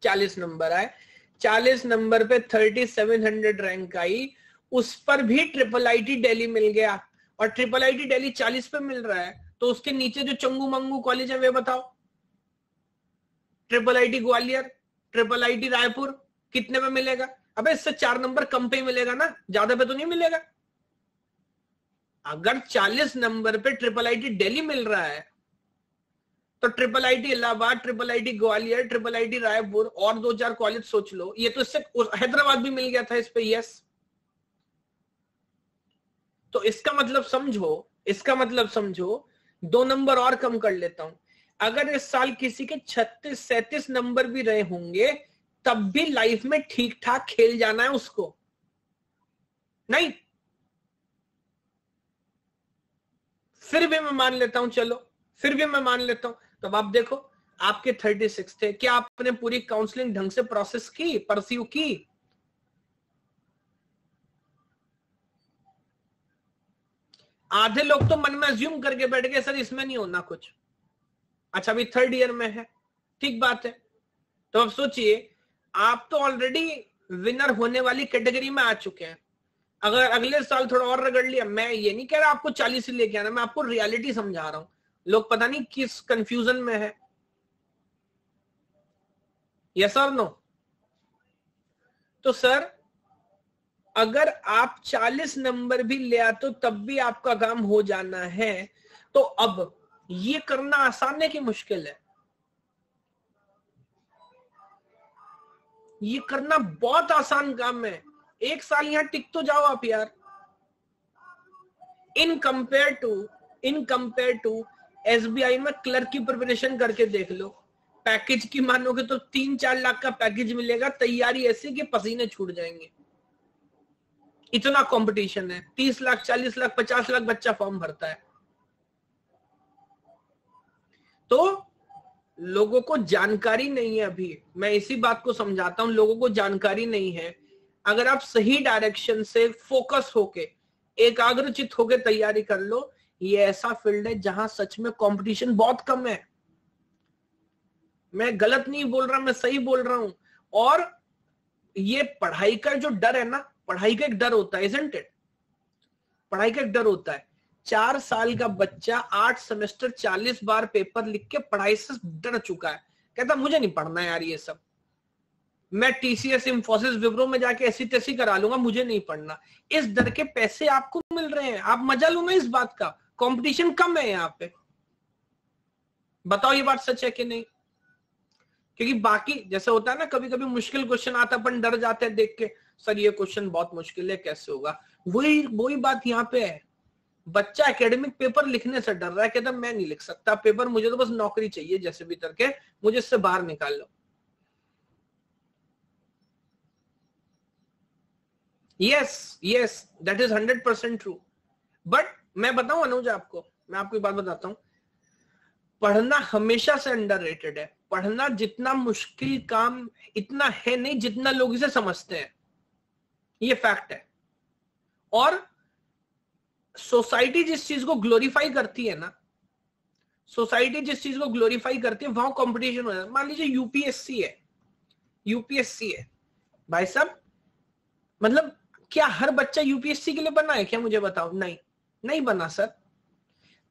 40 नंबर आए, 40 नंबर पे 3700 रैंक आई, उस पर भी IIIT दिल्ली मिल गया, और IIIT दिल्ली 40 पे मिल रहा है, तो उसके नीचे जो चंगू मंगू कॉलेज है वे बताओ, IIIT ग्वालियर, IIIT रायपुर, कितने पे मिलेगा। अबे इससे 4 नंबर कम पे ही मिलेगा ना, ज्यादा पे तो नहीं मिलेगा। अगर 40 नंबर पे IIIT दिल्ली मिल रहा है, तो IIIT Allahabad, IIIT Gwalior, IIIT Raipur और 2-4 कॉलेज सोच लो, ये तो इससे हैदराबाद भी मिल गया था इस पे, यस। तो इसका मतलब समझो 2 नंबर और कम कर लेता हूं, अगर इस साल किसी के 36-37 नंबर भी रहे होंगे, तब भी लाइफ में ठीक ठाक खेल जाना है उसको, नहीं। फिर भी मैं मान लेता हूं, चलो फिर भी मैं मान लेता हूं, तब आप देखो आपके 36 थे, क्या आपने पूरी काउंसलिंग ढंग से प्रोसेस की, परस्यू की। आधे लोग तो मन में अज्यूम करके बैठ गए सर इसमें नहीं होना कुछ, अच्छा अभी 3rd ईयर में है, ठीक बात है, तो अब सोचिए आप तो ऑलरेडी विनर होने वाली कैटेगरी में आ चुके हैं। अगर अगले साल थोड़ा और रगड़ लिया, मैं ये नहीं कह रहा आपको 40 ही लेके आना, मैं आपको रियलिटी समझा रहा हूं, लोग पता नहीं किस कंफ्यूजन में है। यस और नो। तो सर अगर आप 40 नंबर भी ले आते तो तब भी आपका काम हो जाना है, तो अब ये करना आसान है कि मुश्किल है। ये करना बहुत आसान काम है, 1 साल यहां टिक तो जाओ आप यार। इन कंपेयर टू एसबीआई में क्लर्क की प्रिपरेशन करके देख लो, पैकेज की मानोगे तो 3-4 लाख का पैकेज मिलेगा, तैयारी ऐसी कि पसीने छूट जाएंगे, इतना कंपटीशन है। 30 लाख 40 लाख 50 लाख बच्चा फॉर्म भरता है। तो लोगों को जानकारी नहीं है, अभी मैं इसी बात को समझाता हूं, लोगों को जानकारी नहीं है। अगर आप सही डायरेक्शन से फोकस होके एकाग्रचित होके तैयारी कर लो, ये ऐसा फील्ड है जहां सच में कंपटीशन बहुत कम है। मैं गलत नहीं बोल रहा, मैं सही बोल रहा हूं। और ये पढ़ाई का जो डर है ना, पढ़ाई का एक डर होता है, isn't it? पढ़ाई का एक डर होता है। 4 साल का बच्चा 8 सेमेस्टर 40 बार पेपर लिख के पढ़ाई से डर चुका है, कहता मुझे नहीं पढ़ना यार ये सब, मैं टीसीएस इंफोसिस विप्रो में जाके ऐसी तैसी करा लूंगा, मुझे नहीं पढ़ना। इस डर के पैसे आपको मिल रहे हैं, आप मजा लो ना इस बात का, कंपटीशन कम है यहाँ पे। बताओ ये बात सच है कि नहीं? क्योंकि बाकी जैसे होता है ना, कभी कभी मुश्किल क्वेश्चन आता है, अपन डर जाते हैं देख के, सर ये क्वेश्चन बहुत मुश्किल है कैसे होगा। वही बात यहाँ पे है। बच्चा एकेडमिक पेपर लिखने से डर रहा है, कहता मैं नहीं लिख सकता पेपर, मुझे तो बस नौकरी चाहिए जैसे भी करके, मुझे इससे बाहर निकाल लो। Yes that is 100% true. But मैं बताऊं अनुज आपको, मैं आपको एक बात बताता हूं, पढ़ना हमेशा से अंडररेटेड है। पढ़ना जितना मुश्किल काम इतना है नहीं जितना लोग इसे समझते हैं, ये फैक्ट है। और सोसाइटी जिस चीज को ग्लोरीफाई करती है ना, सोसाइटी जिस चीज को ग्लोरीफाई करती है वहां कंपटीशन हो जाता है। मान लीजिए यूपीएससी है भाई साहब, मतलब क्या हर बच्चा यूपीएससी के लिए बना है क्या? मुझे बताओ। नहीं बना सर।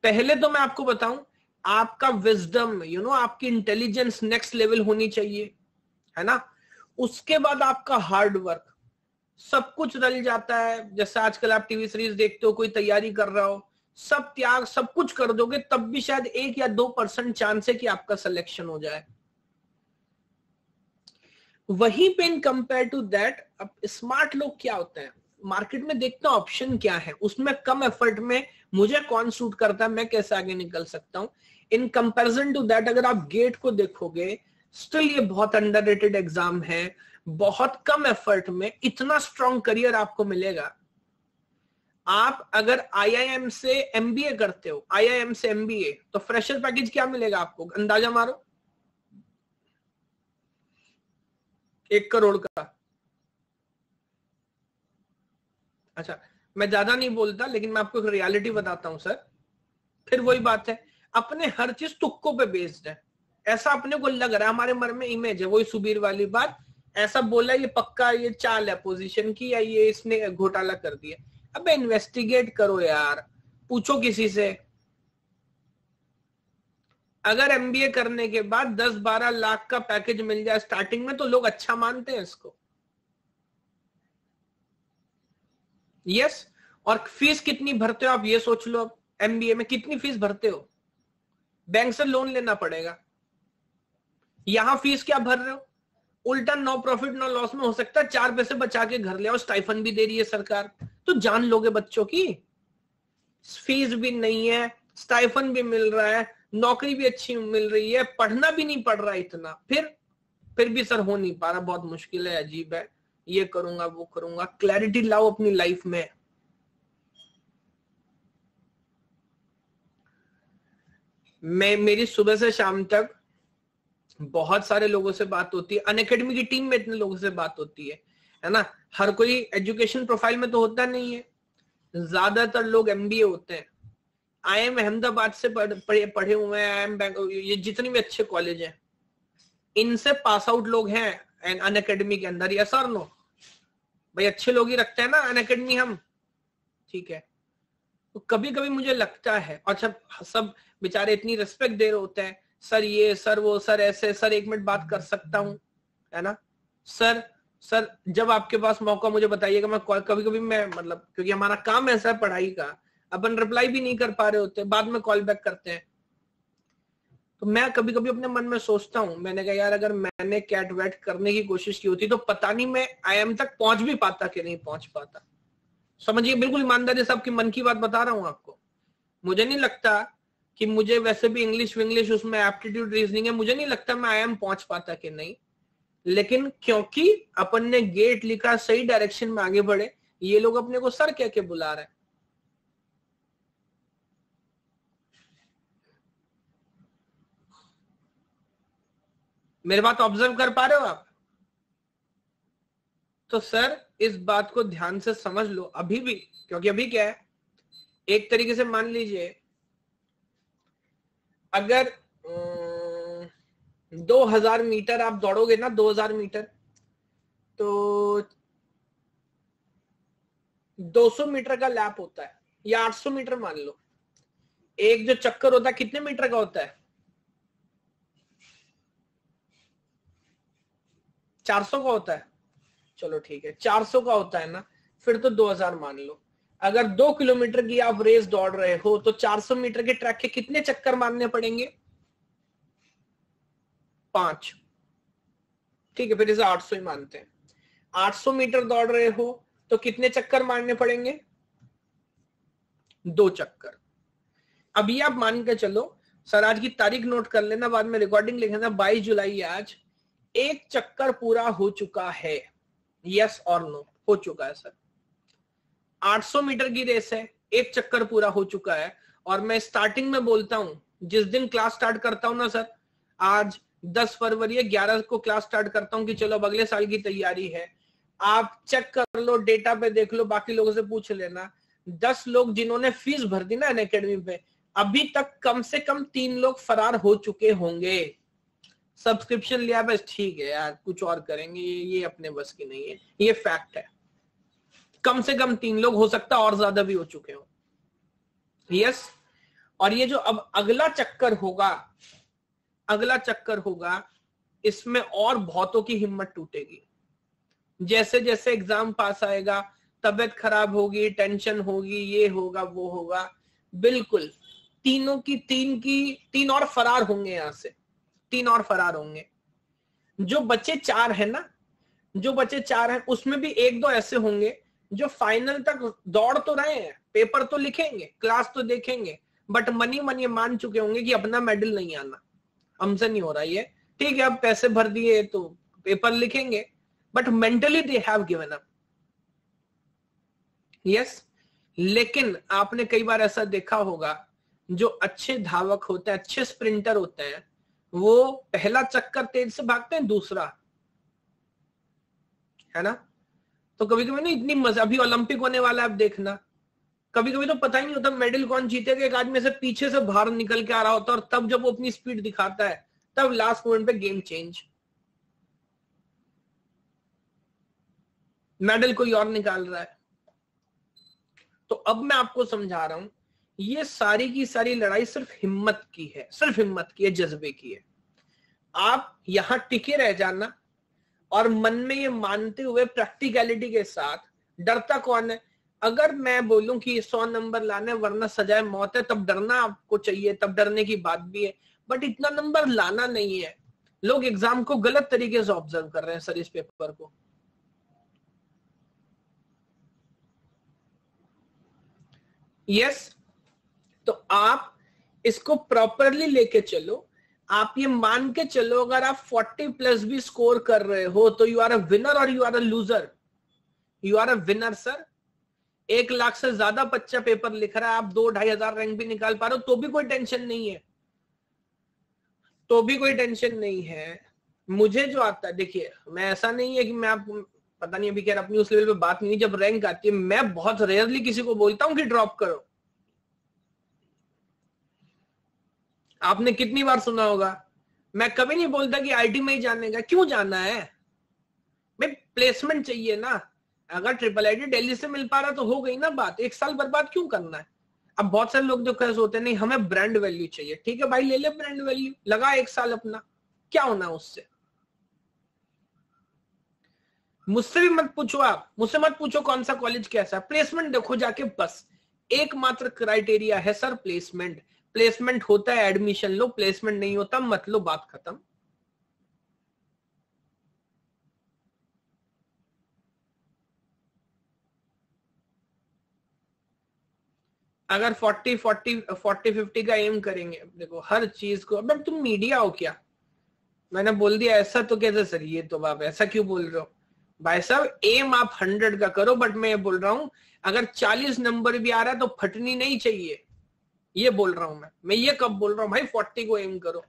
पहले तो मैं आपको बताऊं, आपका विजडम आपकी इंटेलिजेंस नेक्स्ट लेवल होनी चाहिए, है ना। उसके बाद आपका हार्ड वर्क, सब कुछ रल जाता है। जैसे आजकल आप टीवी सीरीज देखते हो, कोई तैयारी कर रहा हो, सब त्याग सब कुछ कर दोगे, तब भी शायद 1 या 2% चांस है कि आपका सिलेक्शन हो जाए। वहीं पे इन कंपेयर टू दैट, अब स्मार्ट लोग क्या होते हैं, मार्केट में देखते हैं ऑप्शन क्या है, उसमें कम एफर्ट में मुझे कौन सूट करता है, मैं कैसे आगे निकल सकता हूं। इन कंपैरिजन टू दैट अगर आप गेट को देखोगे, स्टिल ये बहुत अंडररेटेड एग्जाम है। बहुत कम एफर्ट में इतना स्ट्रॉन्ग करियर आपको मिलेगा। आप अगर आईआईएम से एमबीए करते हो, आईआईएम से एमबीए, तो फ्रेशर पैकेज क्या मिलेगा आपको, अंदाजा मारो। 1 करोड़ का। अच्छा, मैं ज्यादा नहीं बोलता, लेकिन मैं आपको एक रियलिटी बताता हूं सर। फिर वही बात है, अपने हर चीज तुक्कों पे बेस्ड है। ऐसा अपने को लग रहा है, हमारे मन में इमेज है, वही सुबीर वाली बात, ऐसा बोला ये पक्का ये चाल है पोजीशन की, या ये इसने घोटाला कर दिया। अबे इन्वेस्टिगेट करो यार, पूछो किसी से। अगर एमबीए करने के बाद 10-12 लाख का पैकेज मिल जाए स्टार्टिंग में, तो लोग अच्छा मानते हैं इसको। यस। और फीस कितनी भरते हो आप ये सोच लो। अब एमबीए में कितनी फीस भरते हो? बैंक से लोन लेना पड़ेगा। यहां फीस क्या भर रहे हो? उल्टा नो प्रॉफिट नो लॉस में हो सकता है 4 पैसे बचा के घर ले आओ, स्टाइफन भी दे रही है सरकार, तो जान लोगे बच्चों की। फीस भी नहीं है, स्टाइफन भी मिल रहा है, नौकरी भी अच्छी मिल रही है, पढ़ना भी नहीं पड़ रहा इतना, फिर भी सर हो नहीं पा रहा, बहुत मुश्किल है, अजीब है, ये करूंगा वो करूंगा। क्लैरिटी लाओ अपनी लाइफ में। मेरी सुबह से शाम तक बहुत सारे लोगों से बात होती है, अनअकैडमी की टीम में इतने लोगों से बात होती है ना। हर कोई एजुकेशन प्रोफाइल में तो होता नहीं है, ज्यादातर लोग एमबीए होते हैं। आईएम अहमदाबाद से पढ़े हुए हैं, आईएम बैंक, ये जितने भी अच्छे कॉलेज हैं, इनसे पास आउट लोग हैं अनअकैडमी के अंदर। यस और नो? भाई अच्छे लोग ही रखते हैं ना अनअकैडमी हम, ठीक है। तो कभी कभी मुझे लगता है, अच्छा सब बेचारे इतनी रिस्पेक्ट दे रहे होते हैं, सर ये सर वो सर ऐसे, सर 1 मिनट बात कर सकता हूं, है ना सर। जब आपके पास मौका मुझे बताइएगा, मैं कभी कभी मैं मतलब, क्योंकि हमारा काम ऐसा है पढ़ाई का, अपन रिप्लाई भी नहीं कर पा रहे होते, बाद में कॉल बैक करते हैं। तो मैं कभी कभी अपने मन में सोचता हूं, मैंने कहा यार अगर मैंने कैट वेट करने की कोशिश की होती तो पता नहीं मैं IIM तक पहुंच भी पाता कि नहीं पहुंच पाता। समझिए, बिल्कुल ईमानदारी से आपकी मन की बात बता रहा हूं आपको। मुझे नहीं लगता कि मुझे वैसे भी इंग्लिश उसमें एप्टीट्यूड रीजनिंग है, मुझे नहीं लगता मैं IIM पहुंच पाता कि नहीं, लेकिन क्योंकि अपन ने गेट लिखा, सही डायरेक्शन में आगे बढ़े, ये लोग अपने को सर कह के बुला रहे हैं। मेरी बात ऑब्जर्व कर पा रहे हो आप? तो सर इस बात को ध्यान से समझ लो अभी भी, क्योंकि अभी क्या है, एक तरीके से मान लीजिए अगर 2000 मीटर आप दौड़ोगे ना, 2000 मीटर, तो 200 मीटर का लैप होता है, या 800 मीटर मान लो। एक जो चक्कर होता है कितने मीटर का होता है? 400 का होता है। चलो ठीक है, 400 का होता है ना, फिर तो 2000 मान लो। अगर 2 किलोमीटर की आप रेस दौड़ रहे हो तो 400 मीटर के ट्रैक के कितने चक्कर मारने पड़ेंगे? 5। ठीक है, फिर इसे 800 ही मानते हैं। 800 मीटर दौड़ रहे हो तो कितने चक्कर मारने पड़ेंगे? 2 चक्कर। अभी आप मान के चलो, सर आज की तारीख नोट कर लेना, बाद में रिकॉर्डिंग लिखना, 22 जुलाई है आज। एक चक्कर पूरा हो चुका है, यस और नो? हो चुका है सर। 800 मीटर की रेस है, एक चक्कर पूरा हो चुका है। और मैं स्टार्टिंग में बोलता हूं, जिस दिन क्लास स्टार्ट करता हूं ना सर, आज 10 फरवरी है, 11 को क्लास स्टार्ट करता हूं कि चलो अब अगले साल की तैयारी है। आप चेक कर लो, डेटा पे देख लो, बाकी लोगों से पूछ लेना। 10 लोग जिन्होंने फीस भर दी ना अनअकैडमी पे, अभी तक कम से कम 3 लोग फरार हो चुके होंगे। सब्सक्रिप्शन लिया बस, ठीक है यार कुछ और करेंगे, ये अपने बस की नहीं है, ये फैक्ट है। कम से कम 3 लोग, हो सकता और ज्यादा भी हो चुके हो। यस। और ये जो अब अगला चक्कर होगा, इसमें और बहुतों की हिम्मत टूटेगी। जैसे जैसे एग्जाम पास आएगा, तबीयत खराब होगी, टेंशन होगी, ये होगा वो होगा, बिल्कुल तीन और फरार होंगे यहां से, 3 और फरार होंगे। जो बचे 4 है ना, जो बचे 4 हैं, उसमें भी 1-2 ऐसे होंगे जो फाइनल तक दौड़ तो रहे हैं, पेपर तो लिखेंगे, क्लास तो देखेंगे, बट मन ही मन ये मान चुके होंगे कि अपना मेडल नहीं आना, हमसे नहीं हो रहा ये, ठीक है अब पैसे भर दिए तो पेपर लिखेंगे, but mentally they have given up. Yes. लेकिन आपने कई बार ऐसा देखा होगा, जो अच्छे धावक होते हैं, अच्छे स्प्रिंटर होते हैं, वो पहला चक्कर तेज से भागते हैं, दूसरा, है ना? तो कभी कभी ना इतनी मजा, अभी ओलंपिक होने वाला है, आप देखना, कभी कभी तो पता ही नहीं होता मेडल कौन जीतेगा, एक आदमी से पीछे से बाहर निकल के आ रहा होता है, और तब जब वो अपनी स्पीड दिखाता है, तब लास्ट मोमेंट पे गेम चेंज, मेडल कोई और निकाल रहा है। तो अब मैं आपको समझा रहा हूं, ये सारी की सारी लड़ाई सिर्फ हिम्मत की है, सिर्फ हिम्मत की है, जज्बे की है। आप यहां टिके रह जाना, और मन में ये मानते हुए प्रैक्टिकलिटी के साथ, डरता कौन है? अगर मैं बोलूं कि 100 नंबर लाने वरना सजाए मौत है, तब डरना आपको चाहिए, तब डरने की बात भी है, बट इतना नंबर लाना नहीं है। लोग एग्जाम को गलत तरीके से ऑब्जर्व कर रहे हैं सर, इस पेपर को। यस। तो आप इसको प्रॉपरली लेके चलो, आप ये मान के चलो, अगर आप 40+ भी स्कोर कर रहे हो तो यू आर अ विनर और you are a loser. You are a winner sir. 1 lakh से ज्यादा बच्चा पेपर लिख रहा है, आप 2-2.5 हजार रैंक भी निकाल पा रहे हो, तो भी कोई टेंशन नहीं है, तो भी कोई टेंशन नहीं है। मुझे जो आता है, देखिए मैं, ऐसा नहीं है कि मैं आपको, पता नहीं अभी क्या अपनी उस लेवल पे बात नहीं, जब रैंक आती है मैं बहुत रेयरली किसी को बोलता हूं कि ड्रॉप करो। आपने कितनी बार सुना होगा, मैं कभी नहीं बोलता कि आईटी में ही जाने का। क्यों जाना है भाई? प्लेसमेंट चाहिए ना। अगर ट्रिपल आईटी दिल्ली से मिल पा रहा तो हो गई ना बात, 1 साल बर्बाद क्यों करना है? अब बहुत सारे लोग जो कैसे होते हैं, नहीं हमें ब्रांड वैल्यू चाहिए, ठीक है भाई ले ले ब्रांड वैल्यू, लगा 1 साल अपना, क्या होना उससे? मुझसे भी मत पूछो, आप मुझसे मत पूछो कौन सा कॉलेज कैसा है, प्लेसमेंट देखो जाके, बस एकमात्र क्राइटेरिया है सर प्लेसमेंट। प्लेसमेंट होता है एडमिशन लो, प्लेसमेंट नहीं होता मत लो, बात खत्म। अगर 40-50 का एम करेंगे, देखो हर चीज को, अब तुम मीडिया हो क्या, मैंने बोल दिया ऐसा तो कैसे सर, ये तो आप ऐसा क्यों बोल रहे हो भाई साहब, एम आप 100 का करो, बट मैं ये बोल रहा हूं अगर 40 नंबर भी आ रहा है तो फटनी नहीं चाहिए, ये बोल रहा हूं मैं ये कब बोल रहा हूं भाई 40 को एम करो।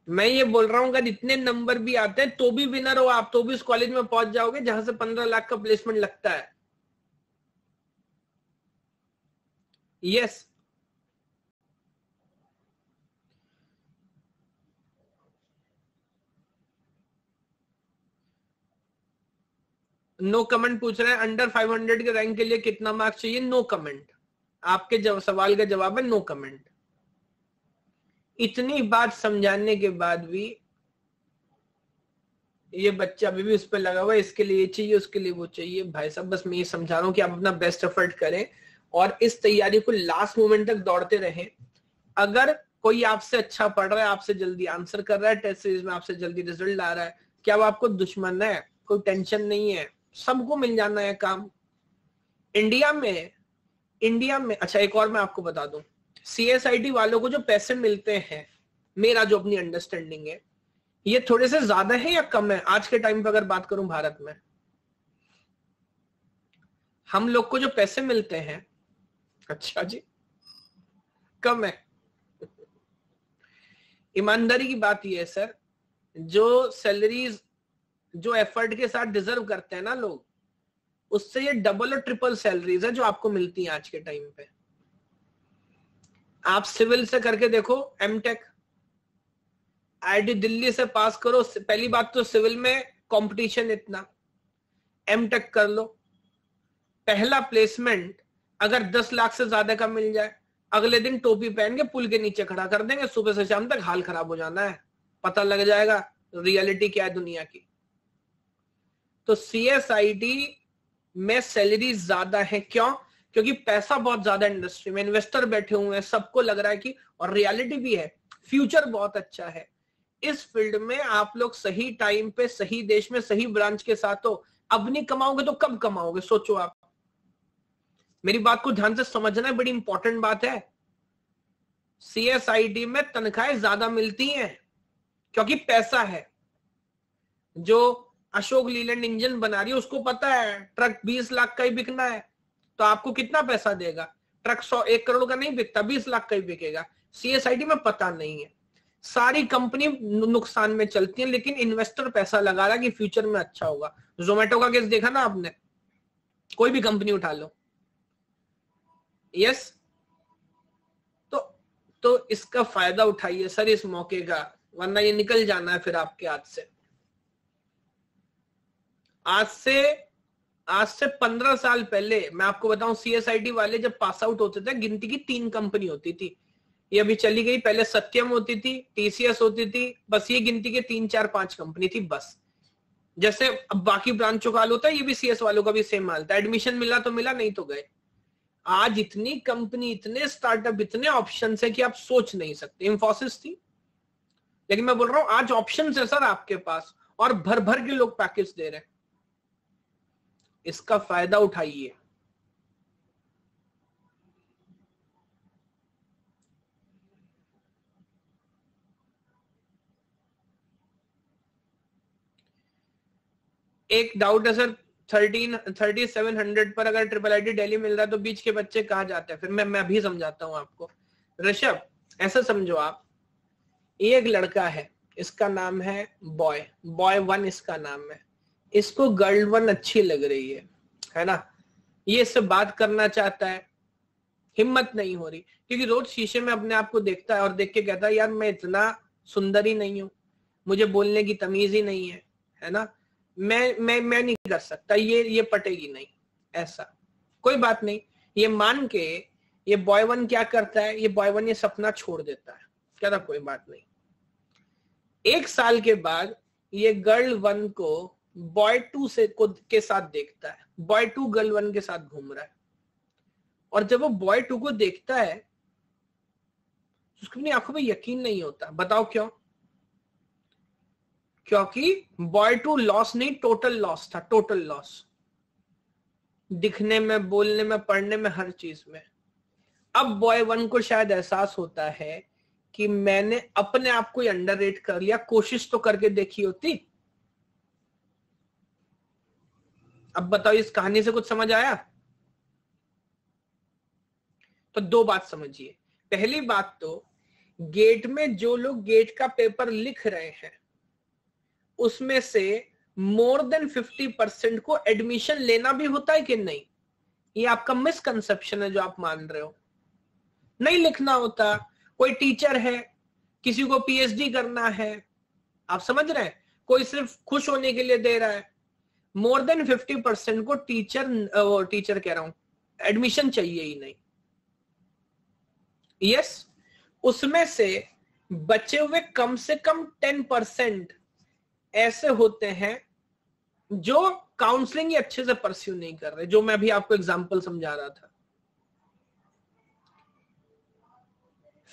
मैं ये बोल रहा हूं अगर इतने नंबर भी आते हैं तो भी विनर हो आप, तो भी उस कॉलेज में पहुंच जाओगे जहां से 15 लाख का प्लेसमेंट लगता है। यस, नो कमेंट पूछ रहे हैं अंडर 500 के रैंक के लिए कितना मार्क्स चाहिए, नो कमेंट। आपके सवाल का जवाब है नो कमेंट। इतनी बात समझाने के बाद भी ये बच्चा अभी भी उस पर लगा हुआ है, इसके लिए चाहिए उसके लिए वो चाहिए। भाई साहब बस मैं ये समझा रहा हूं कि आप अपना बेस्ट एफर्ट करें और इस तैयारी को लास्ट मोमेंट तक दौड़ते रहें। अगर कोई आपसे अच्छा पढ़ रहा है, आपसे जल्दी आंसर कर रहा है टेस्ट सीरीज में, आपसे जल्दी रिजल्ट ला रहा है, क्या वो आपको दुश्मन है? कोई टेंशन नहीं है, सबको मिल जाना है काम इंडिया में। अच्छा एक और मैं आपको बता दूं, CSIT वालों को जो पैसे मिलते हैं, मेरा जो अपनी अंडरस्टैंडिंग है, ये थोड़े से ज्यादा है या कम है आज के टाइम पे अगर बात करूं भारत में? हम लोग को जो पैसे मिलते हैं, अच्छा जी कम है। ईमानदारी की बात यह है सर, जो सैलरीज जो एफर्ट के साथ डिजर्व करते हैं ना लोग, उससे ये डबल और ट्रिपल सैलरीज है जो आपको मिलती हैं आज के टाइम पे। आप सिविल से करके देखो, एमटेक IIT दिल्ली से पास करो, पहली बात तो सिविल में कंपटीशन इतना, एमटेक कर लो, पहला प्लेसमेंट अगर 10 लाख से ज्यादा का मिल जाए, अगले दिन टोपी पहन के पुल के नीचे खड़ा कर देंगे, सुबह से शाम तक हाल खराब हो जाना है, पता लग जाएगा रियलिटी क्या है दुनिया की। तो CSIT में सैलरी ज्यादा है, क्यों? क्योंकि पैसा बहुत ज्यादा इंडस्ट्री में, इन्वेस्टर बैठे हुए हैं, सबको लग रहा है कि, और रियलिटी भी है, फ्यूचर बहुत अच्छा है इस फील्ड में। आप लोग सही टाइम पे सही देश में सही ब्रांच के साथ हो, अब नहीं कमाओगे तो कब कमाओगे सोचो आप। मेरी बात को ध्यान से समझना है, बड़ी इंपॉर्टेंट बात है। CSIT में तनख्वाहें ज्यादा मिलती हैं क्योंकि पैसा है। जो अशोक लीलैंड इंजन बना रही है उसको पता है ट्रक 20 लाख का ही बिकना है, तो आपको कितना पैसा देगा? ट्रक 1 करोड़ का नहीं बिकता, 20 लाख का ही बिकेगा। CSIT में पता नहीं है, सारी कंपनी नुकसान में चलती है, लेकिन इन्वेस्टर पैसा लगा रहा है कि फ्यूचर में अच्छा होगा। जोमेटो का केस देखा ना आपने, कोई भी कंपनी उठा लो। यस, तो इसका फायदा उठाइए सर इस मौके का, वरना ये निकल जाना है फिर आपके हाथ से। आज से 15 साल पहले मैं आपको बताऊं, CSIT वाले जब पास आउट होते थे, गिनती की 3 कंपनी होती थी, ये अभी चली गई, पहले सत्यम होती थी, TCS होती थी, बस ये गिनती के 3 4 5 कंपनी थी बस। जैसे अब बाकी ब्रांचों का हाल होता है, ये भी CS वालों का भी सेम हाल था, एडमिशन मिला तो मिला, नहीं तो गए। आज इतनी कंपनी, इतने स्टार्टअप, इतने ऑप्शन है कि आप सोच नहीं सकते। इंफोसिस थी, लेकिन मैं बोल रहा हूं आज ऑप्शन है सर आपके पास, और भर भर के लोग पैकेज दे रहे हैं, इसका फायदा उठाइए। एक डाउट है सर, 3700 पर अगर IIIT दिल्ली मिल रहा है तो बीच के बच्चे कहाँ जाते हैं? फिर मैं अभी समझाता हूं आपको। ऋषभ, ऐसा समझो आप, एक लड़का है, इसका नाम है बॉय 1 इसका नाम है, इसको गर्ल 1 अच्छी लग रही है ना, ये इससे बात करना चाहता है, हिम्मत नहीं हो रही, क्योंकि रोज शीशे में अपने आप को देखता है और देख के कहता है यार मैं इतना सुंदर ही नहीं हूं, मुझे बोलने की तमीज ही नहीं है ना, मैं नहीं कर सकता, ये पटेगी नहीं। ऐसा कोई बात नहीं, ये मान के ये बॉय 1 क्या करता है, ये बॉय 1 ये सपना छोड़ देता है, कहता कोई बात नहीं। 1 साल के बाद ये गर्ल 1 को बॉय 2 के साथ देखता है, बॉय 2 गर्ल 1 के साथ घूम रहा है, और जब वो बॉय 2 को देखता है उसको अपनी आंखों में यकीन नहीं होता। बताओ क्यों? क्योंकि बॉय 2 लॉस नहीं, टोटल लॉस था, टोटल लॉस, दिखने में, बोलने में, पढ़ने में, हर चीज में। अब बॉय 1 को शायद एहसास होता है कि मैंने अपने आप को अंडररेट कर लिया, कोशिश तो करके देखी होती। अब बताओ इस कहानी से कुछ समझ आया? तो दो बात समझिए। पहली बात तो गेट में जो लोग गेट का पेपर लिख रहे हैं उसमें से मोर देन 50% को एडमिशन लेना भी होता है कि नहीं? ये आपका मिसकंसेप्शन है जो आप मान रहे हो। नहीं लिखना होता। कोई टीचर है, किसी को पीएचडी करना है, आप समझ रहे हैं, कोई सिर्फ खुश होने के लिए दे रहा है। मोर देन 50% को टीचर कह रहा हूं, एडमिशन चाहिए ही नहीं। यस, उसमें से बचे हुए कम से कम 10% ऐसे होते हैं जो काउंसलिंग ही अच्छे से परस्यू नहीं कर रहे, जो मैं अभी आपको एग्जांपल समझा रहा था।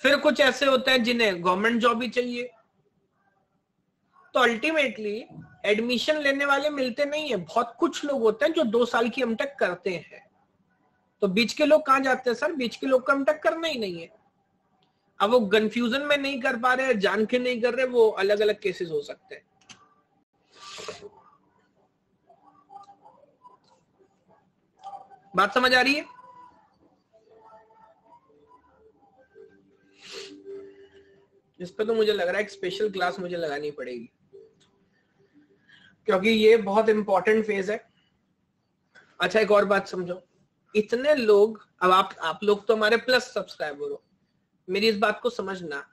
फिर कुछ ऐसे होते हैं जिन्हें गवर्नमेंट जॉब ही चाहिए। तो अल्टीमेटली एडमिशन लेने वाले मिलते नहीं है। बहुत कुछ लोग होते हैं जो 2 साल की एमटेक करते हैं। तो बीच के लोग कहां जाते हैं सर? बीच के लोग का एमटेक करना ही नहीं है। अब वो कंफ्यूजन में नहीं कर पा रहे हैं, जान के नहीं कर रहे, वो अलग अलग केसेस हो सकते हैं। बात समझ आ रही है? इस पे तो मुझे लग रहा है एक स्पेशल क्लास मुझे लगानी पड़ेगी, क्योंकि ये बहुत इंपॉर्टेंट फेज है। अच्छा, एक और बात समझो, इतने लोग, अब आप लोग तो हमारे प्लस सब्सक्राइबर हो, मेरी इस बात को समझना,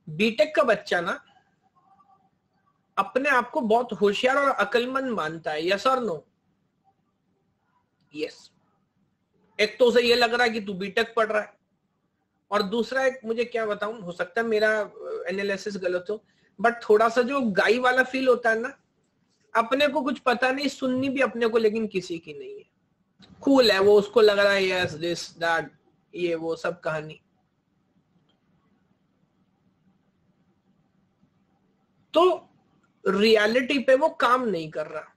बीटेक का बच्चा ना अपने आप को बहुत होशियार और अक्लमंद मानता है। यस और नो? यस। एक तो उसे ये लग रहा है कि तू बीटेक पढ़ रहा है, और दूसरा एक, मुझे क्या बताऊं, हो सकता है मेरा एनालिसिस गलत हो, बट थोड़ा सा जो गाई वाला फील होता है ना, अपने को कुछ पता नहीं, सुननी भी अपने को लेकिन किसी की नहीं है, कूल है वो, उसको लग रहा है यस दिस दैट, ये वो सब कहानी। तो रियलिटी पे वो काम नहीं कर रहा।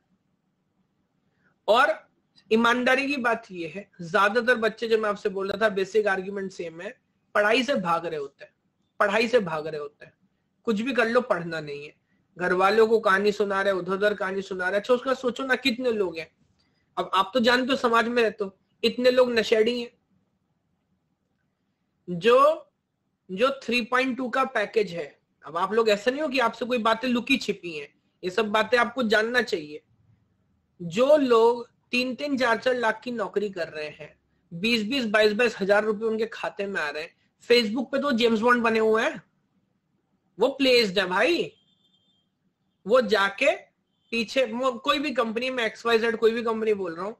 और ईमानदारी की बात ये है, ज्यादातर बच्चे, जो मैं आपसे बोल रहा था, बेसिक आर्ग्यूमेंट सेम है, पढ़ाई से भाग रहे होते हैं, पढ़ाई से भाग रहे होते हैं। कुछ भी कर लो, पढ़ना नहीं है। घर वालों को कहानी सुना रहे, उधर उधर कहानी सुना रहे। अच्छा, उसका सोचो ना कितने लोग हैं, अब आप तो जानते हो, समाज में रहते हो, इतने लोग नशेड़ी हैं जो 3.2 का पैकेज है। अब आप लोग ऐसा नहीं हो कि आपसे कोई बातें लुकी छिपी हैं, ये सब बातें आपको जानना चाहिए। जो लोग 3-3, 4-4 लाख की नौकरी कर रहे हैं, 20-20, 22-22 हजार रुपए उनके खाते में आ रहे हैं, फेसबुक पे तो जेम्स बॉन्ड बने हुए हैं, वो प्लेस्ड है भाई। वो जाके पीछे कोई भी कंपनी में, XYZ कोई भी कंपनी बोल रहा हूं,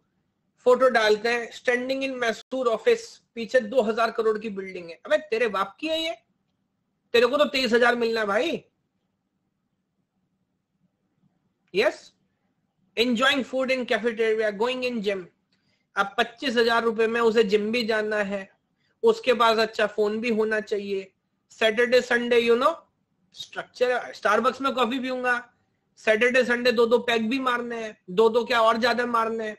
फोटो डालते हैं, स्टैंडिंग इन मैसूर ऑफिस, पीछे 2000 करोड़ की बिल्डिंग है। अबे तेरे बाप की है ये? तेरे को तो 23,000 मिलना है भाई। Yes, enjoying food in cafeteria, going in gym. अब 25,000 रुपए में उसे जिम भी जाना है, उसके पास अच्छा फोन भी होना चाहिए, Saturday Sunday you know structure, Starbucks में कॉफी पीऊंगा, सैटरडे संडे 2-2 पैक भी मारने हैं, 2-2 क्या और ज्यादा मारने हैं,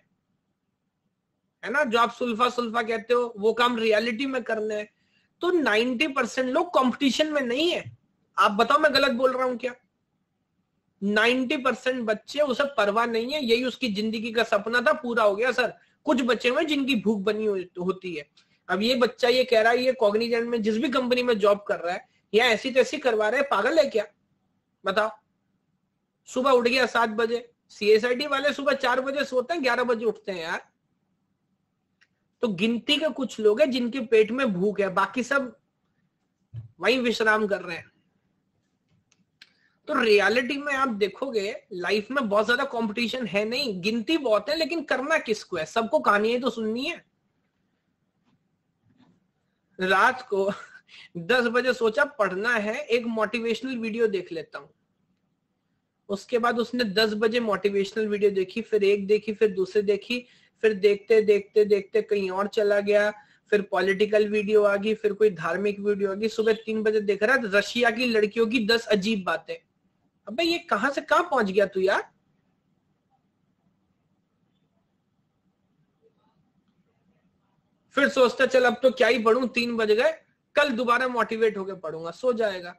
है ना? जो आप सुल्फा सुल्फा कहते हो, वो काम रियलिटी में करने हैं। तो 90% लोग कंपटीशन में नहीं है। आप बताओ मैं गलत बोल रहा हूं क्या? 90% बच्चे, उसे परवाह नहीं है, यही उसकी जिंदगी का सपना था, पूरा हो गया सर। कुछ बच्चे हुए जिनकी भूख बनी होती है। अब ये बच्चा ये कह रहा है, ये कॉग्निजेंट में जिस भी कंपनी में जॉब कर रहा है, या ऐसी तैसी करवा रहा है, पागल है क्या? बताओ। सुबह उठ गया 7 बजे, CSIT वाले सुबह 4 बजे सोते हैं, 11 बजे उठते हैं यार। तो गिनती के कुछ लोग हैं जिनके पेट में भूख है, बाकी सब वहीं विश्राम कर रहे हैं। तो रियलिटी में आप देखोगे, लाइफ में बहुत ज्यादा कंपटीशन है नहीं, गिनती बहुत है, लेकिन करना किसको है? सबको कहानियां तो सुननी है। रात को 10 बजे सोचा पढ़ना है, एक मोटिवेशनल वीडियो देख लेता हूं। उसके बाद उसने 10 बजे मोटिवेशनल वीडियो देखी, फिर एक देखी, फिर दूसरी देखी, फिर देखते देखते देखते कहीं और चला गया, फिर पॉलिटिकल वीडियो आ गई, फिर कोई धार्मिक वीडियो आ गई, सुबह 3 बजे देख रहा है रशिया की लड़कियों की 10 अजीब बातें। अबे ये कहां से कहां पहुंच गया तू यार। फिर सोचता चल अब तो क्या ही पढ़ूं, 3 बज गए, कल दोबारा मोटिवेट होकर पढ़ूंगा, सो जाएगा।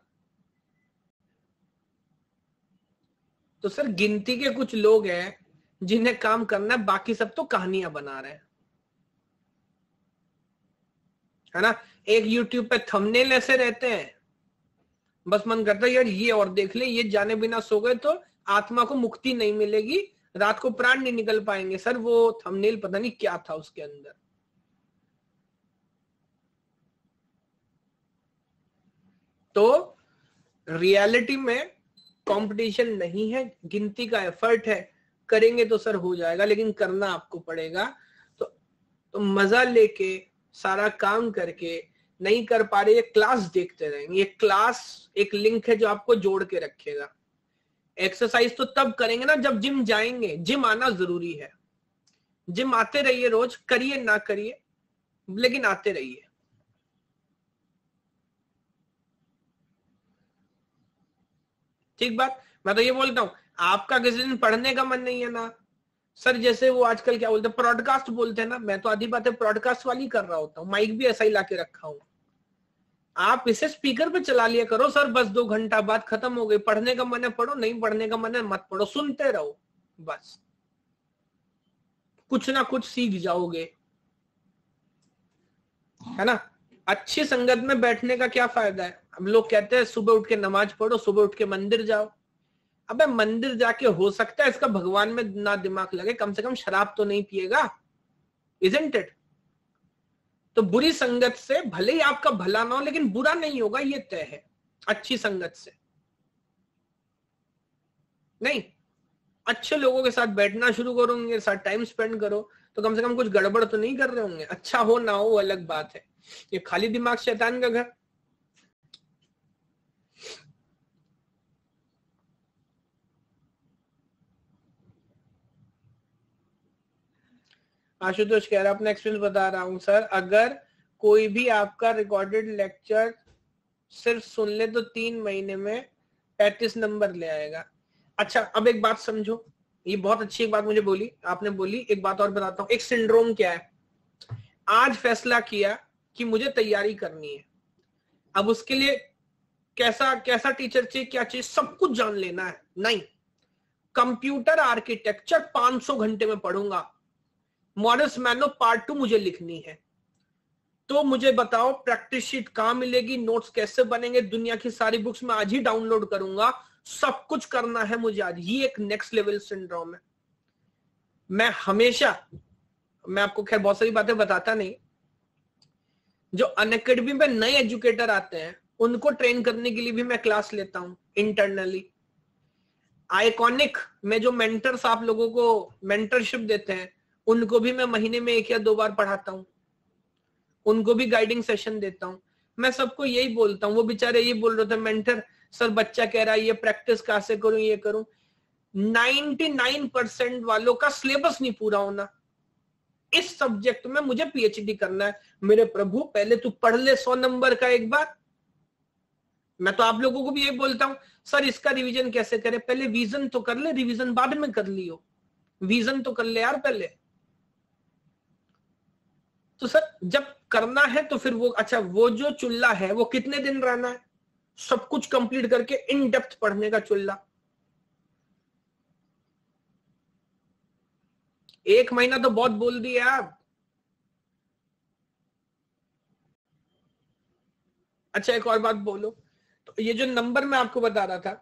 तो सर गिनती के कुछ लोग हैं जिन्हें काम करना है, बाकी सब तो कहानियां बना रहे हैं, है ना। एक यूट्यूब पे थंबनेल ऐसे रहते हैं, बस मन करता है यार ये और देख ले, ये जाने बिना सो गए तो आत्मा को मुक्ति नहीं मिलेगी, रात को प्राण नहीं निकल पाएंगे। सर वो थंबनेल पता नहीं क्या था उसके अंदर। तो रियलिटी में कंपटीशन नहीं है, गिनती का एफर्ट है, करेंगे तो सर हो जाएगा, लेकिन करना आपको पड़ेगा। तो मजा लेके सारा काम करके नहीं कर पा रहे, ये क्लास देखते रहेंगे। ये क्लास एक लिंक है जो आपको जोड़ के रखेगा। एक्सरसाइज तो तब करेंगे ना जब जिम जाएंगे, जिम आना जरूरी है। जिम आते रहिए, रोज करिए ना करिए, लेकिन आते रहिए। ठीक बात। मैं तो ये बोलता हूं, आपका किसी दिन पढ़ने का मन नहीं है ना सर, जैसे वो आजकल क्या बोलते हैं, ब्रॉडकास्ट बोलते हैं ना, मैं तो आधी बातें ब्रॉडकास्ट वाली कर रहा होता हूँ, माइक भी ऐसा ही लाके रखा हूं। आप इसे स्पीकर पे चला लिया करो सर, बस 2 घंटा बाद खत्म हो गई। पढ़ने का मन है पढ़ो, नहीं पढ़ने का मन है मत पढ़ो, सुनते रहो बस, कुछ ना कुछ सीख जाओगे, है ना। अच्छी संगत में बैठने का क्या फायदा है। अब लोग कहते हैं सुबह उठ के नमाज पढ़ो, सुबह उठ के मंदिर जाओ। अबे मंदिर जाके हो सकता है इसका भगवान में ना दिमाग लगे, कम से कम शराब तो नहीं पिएगा, इजंट इट। तो बुरी संगत से भले ही आपका भला ना हो, लेकिन बुरा नहीं होगा ये तय है। अच्छी संगत से नहीं, अच्छे लोगों के साथ बैठना शुरू करो, उनके साथ टाइम स्पेंड करो, तो कम से कम कुछ गड़बड़ तो नहीं कर रहे होंगे। अच्छा हो ना हो अलग बात है, ये खाली दिमाग शैतान का घर। आशुतोष कह रहा अपना एक्सपीरियंस बता रहा हूं सर, अगर कोई भी आपका रिकॉर्डेड लेक्चर सिर्फ सुन ले तो 3 महीने में 35 नंबर ले आएगा। अच्छा अब एक बात समझो, ये बहुत अच्छी एक बात मुझे बोली आपने, बोली एक बात और बताता हूँ। एक सिंड्रोम क्या है, आज फैसला किया कि मुझे तैयारी करनी है, अब उसके लिए कैसा कैसा टीचर चाहिए, क्या चाहिए, सब कुछ जान लेना है। नहीं, कंप्यूटर आर्किटेक्चर 500 घंटे में पढ़ूंगा, मॉडर्स मैनो पार्ट 2 मुझे लिखनी है, तो मुझे बताओ प्रैक्टिस शीट कहां मिलेगी, नोट्स कैसे बनेंगे, दुनिया की सारी बुक्स में आज ही डाउनलोड करूंगा, सब कुछ करना है मुझे आज। ये एक नेक्स्ट लेवल सिंड्रोम है। मैं हमेशा, मैं आपको खैर बहुत सारी बातें बताता नहीं, जो अनअकैडमी में नए एजुकेटर आते हैं उनको ट्रेन करने के लिए भी मैं क्लास लेता हूं इंटरनली। आइकॉनिक में जो मेंटर्स आप लोगों को मेंटरशिप देते हैं, उनको भी मैं महीने में 1 या 2 बार पढ़ाता हूं, उनको भी गाइडिंग सेशन देता हूं। मैं सबको यही बोलता हूं, वो बेचारे ये बोल रहे थे मेंटर सर बच्चा कह रहा है ये प्रैक्टिस कहां से करूं, ये करूं। 99% वालों का सिलेबस नहीं पूरा होना, इस सब्जेक्ट में मुझे पीएचडी करना है। मेरे प्रभु पहले तू पढ़ ले 100 नंबर का एक बार। मैं तो आप लोगों को भी यही बोलता हूं, सर इसका रिवीजन कैसे करें, पहले विजन तो कर ले, रिवीजन बाद में कर लियो, विजन तो कर ले यार पहले। तो सर जब करना है तो फिर वो, अच्छा वो जो चुल्ला है वो कितने दिन रहना है, सब कुछ कंप्लीट करके इन डेप्थ पढ़ने का चुल्ला। 1 महीना तो बहुत बोल दिया आप। अच्छा एक और बात बोलो, तो ये जो नंबर मैं आपको बता रहा था,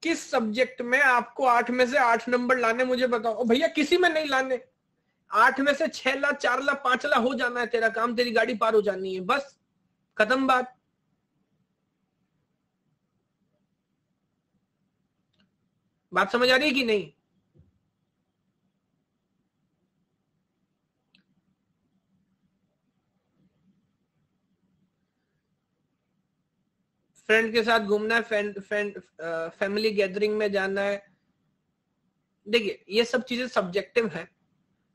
किस सब्जेक्ट में आपको 8 में से 8 नंबर लाने, मुझे बताओ भैया। किसी में नहीं लाने, 8 में से 6 ला, 4 ला, 5 ला, हो जाना है तेरा काम, तेरी गाड़ी पार हो जानी है, बस खत्म बात। बात समझ आ रही है कि नहीं। फ्रेंड के साथ घूमना है, फैमिली गैदरिंग में जाना है। देखिए ये सब चीजें सब्जेक्टिव है,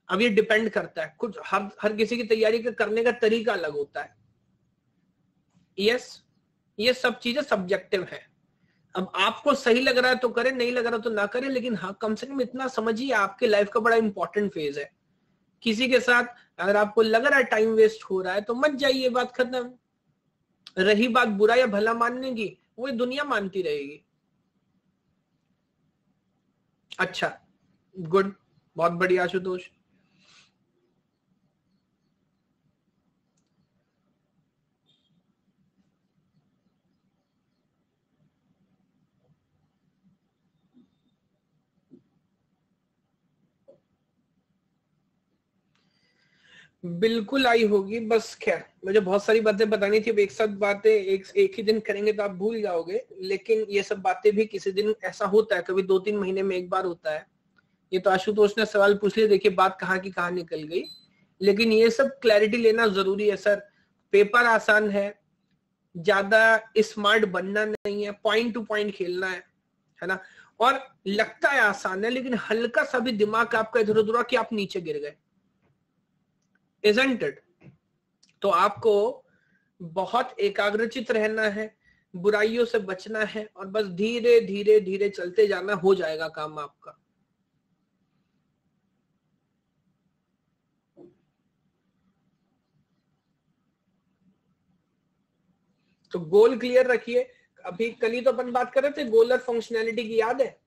अब ये डिपेंड करता है, कुछ हर किसी की तैयारी करने का तरीका अलग होता है। यस, ये सब चीजें सब्जेक्टिव है। अब आपको सही लग रहा है तो करें, नहीं लग रहा तो ना करें, लेकिन हाँ कम से कम इतना समझिए आपके लाइफ का बड़ा इंपॉर्टेंट फेज है। किसी के साथ अगर आपको लग रहा है टाइम वेस्ट हो रहा है तो मत जाइए, बात खत्म। रही बात बुरा या भला मानने की, वो दुनिया मानती रहेगी। अच्छा, गुड, बहुत बढ़िया आशुतोष। बिल्कुल आई होगी, बस खैर मुझे बहुत सारी बातें बतानी थी। अब एक साथ बातें एक ही दिन करेंगे तो आप भूल जाओगे, लेकिन ये सब बातें भी किसी दिन ऐसा होता है, कभी 2-3 महीने में एक बार होता है। ये तो आशुतोष ने सवाल पूछ लिया, देखिए बात कहाँ की कहाँ निकल गई, लेकिन ये सब क्लैरिटी लेना जरूरी है सर। पेपर आसान है, ज्यादा स्मार्ट बनना नहीं है, पॉइंट टू पॉइंट खेलना है ना। और लगता है आसान है, लेकिन हल्का सा भी दिमाग आपका इधर उधर कि आप नीचे गिर गए, isn't it? तो आपको बहुत एकाग्रचित रहना है, बुराइयों से बचना है, और बस धीरे धीरे धीरे चलते जाना, हो जाएगा काम आपका। तो गोल क्लियर रखिए। अभी कल ही तो अपन बात कर रहे थे गोल और फंक्शनैलिटी की, याद है?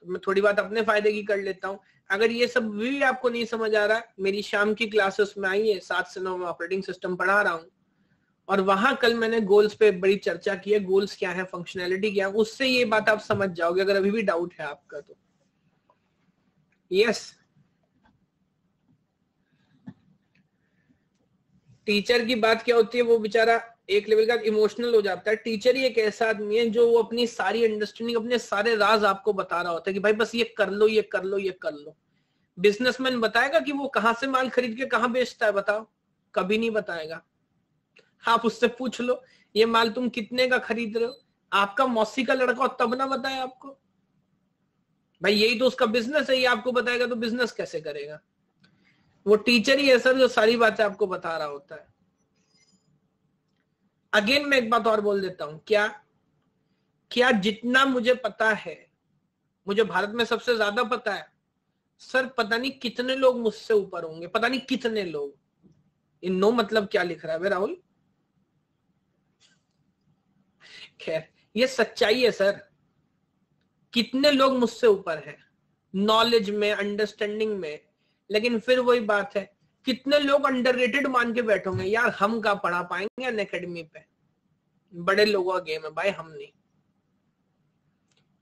तो मैं थोड़ी बात अपने फायदे की कर लेता हूं। अगर ये सब भी आपको नहीं समझ आ रहा, मेरी शाम की क्लासेस में आइए, 7 से 9 में ऑपरेटिंग सिस्टम पढ़ा रहा हूं, और वहां कल मैंने गोल्स पे बड़ी चर्चा की है। गोल्स क्या है, फंक्शनैलिटी क्या है, उससे ये बात आप समझ जाओगे, अगर अभी भी डाउट है आपका तो। यस, टीचर की बात क्या होती है, वो बेचारा एक लेवल का इमोशनल हो जाता है। टीचर ही एक ऐसा आदमी है जो वो अपनी सारी अंडरस्टैंडिंग, अपने सारे राज आपको बता रहा होता है कि भाई बस ये कर लो, ये कर लो, ये कर लो। बिजनेसमैन बताएगा कि वो कहां से माल खरीद के कहां बेचता है? बताओ, कभी नहीं बताएगा। आप उससे पूछ लो ये माल तुम कितने का खरीद रहे हो, आपका मौसी का लड़का हो तब ना बताए आपको। भाई यही तो उसका बिजनेस है, ये आपको बताएगा तो बिजनेस कैसे करेगा? वो टीचर ही है सर जो सारी बातें आपको बता रहा होता है। अगेन मैं एक बात और बोल देता हूं, क्या जितना मुझे पता है, मुझे भारत में सबसे ज्यादा पता है सर। पता नहीं कितने लोग मुझसे ऊपर होंगे, पता नहीं कितने लोग। इन नो मतलब क्या लिख रहा है राहुल? खैर ये सच्चाई है सर, कितने लोग मुझसे ऊपर हैं नॉलेज में, अंडरस्टैंडिंग में। लेकिन फिर वही बात है, कितने लोग अंडररेटेड मान के बैठोगे यार, हम का पढ़ा पाएंगे अन अकेडमी पे, बड़े लोगों का गेम है भाई, हम नहीं।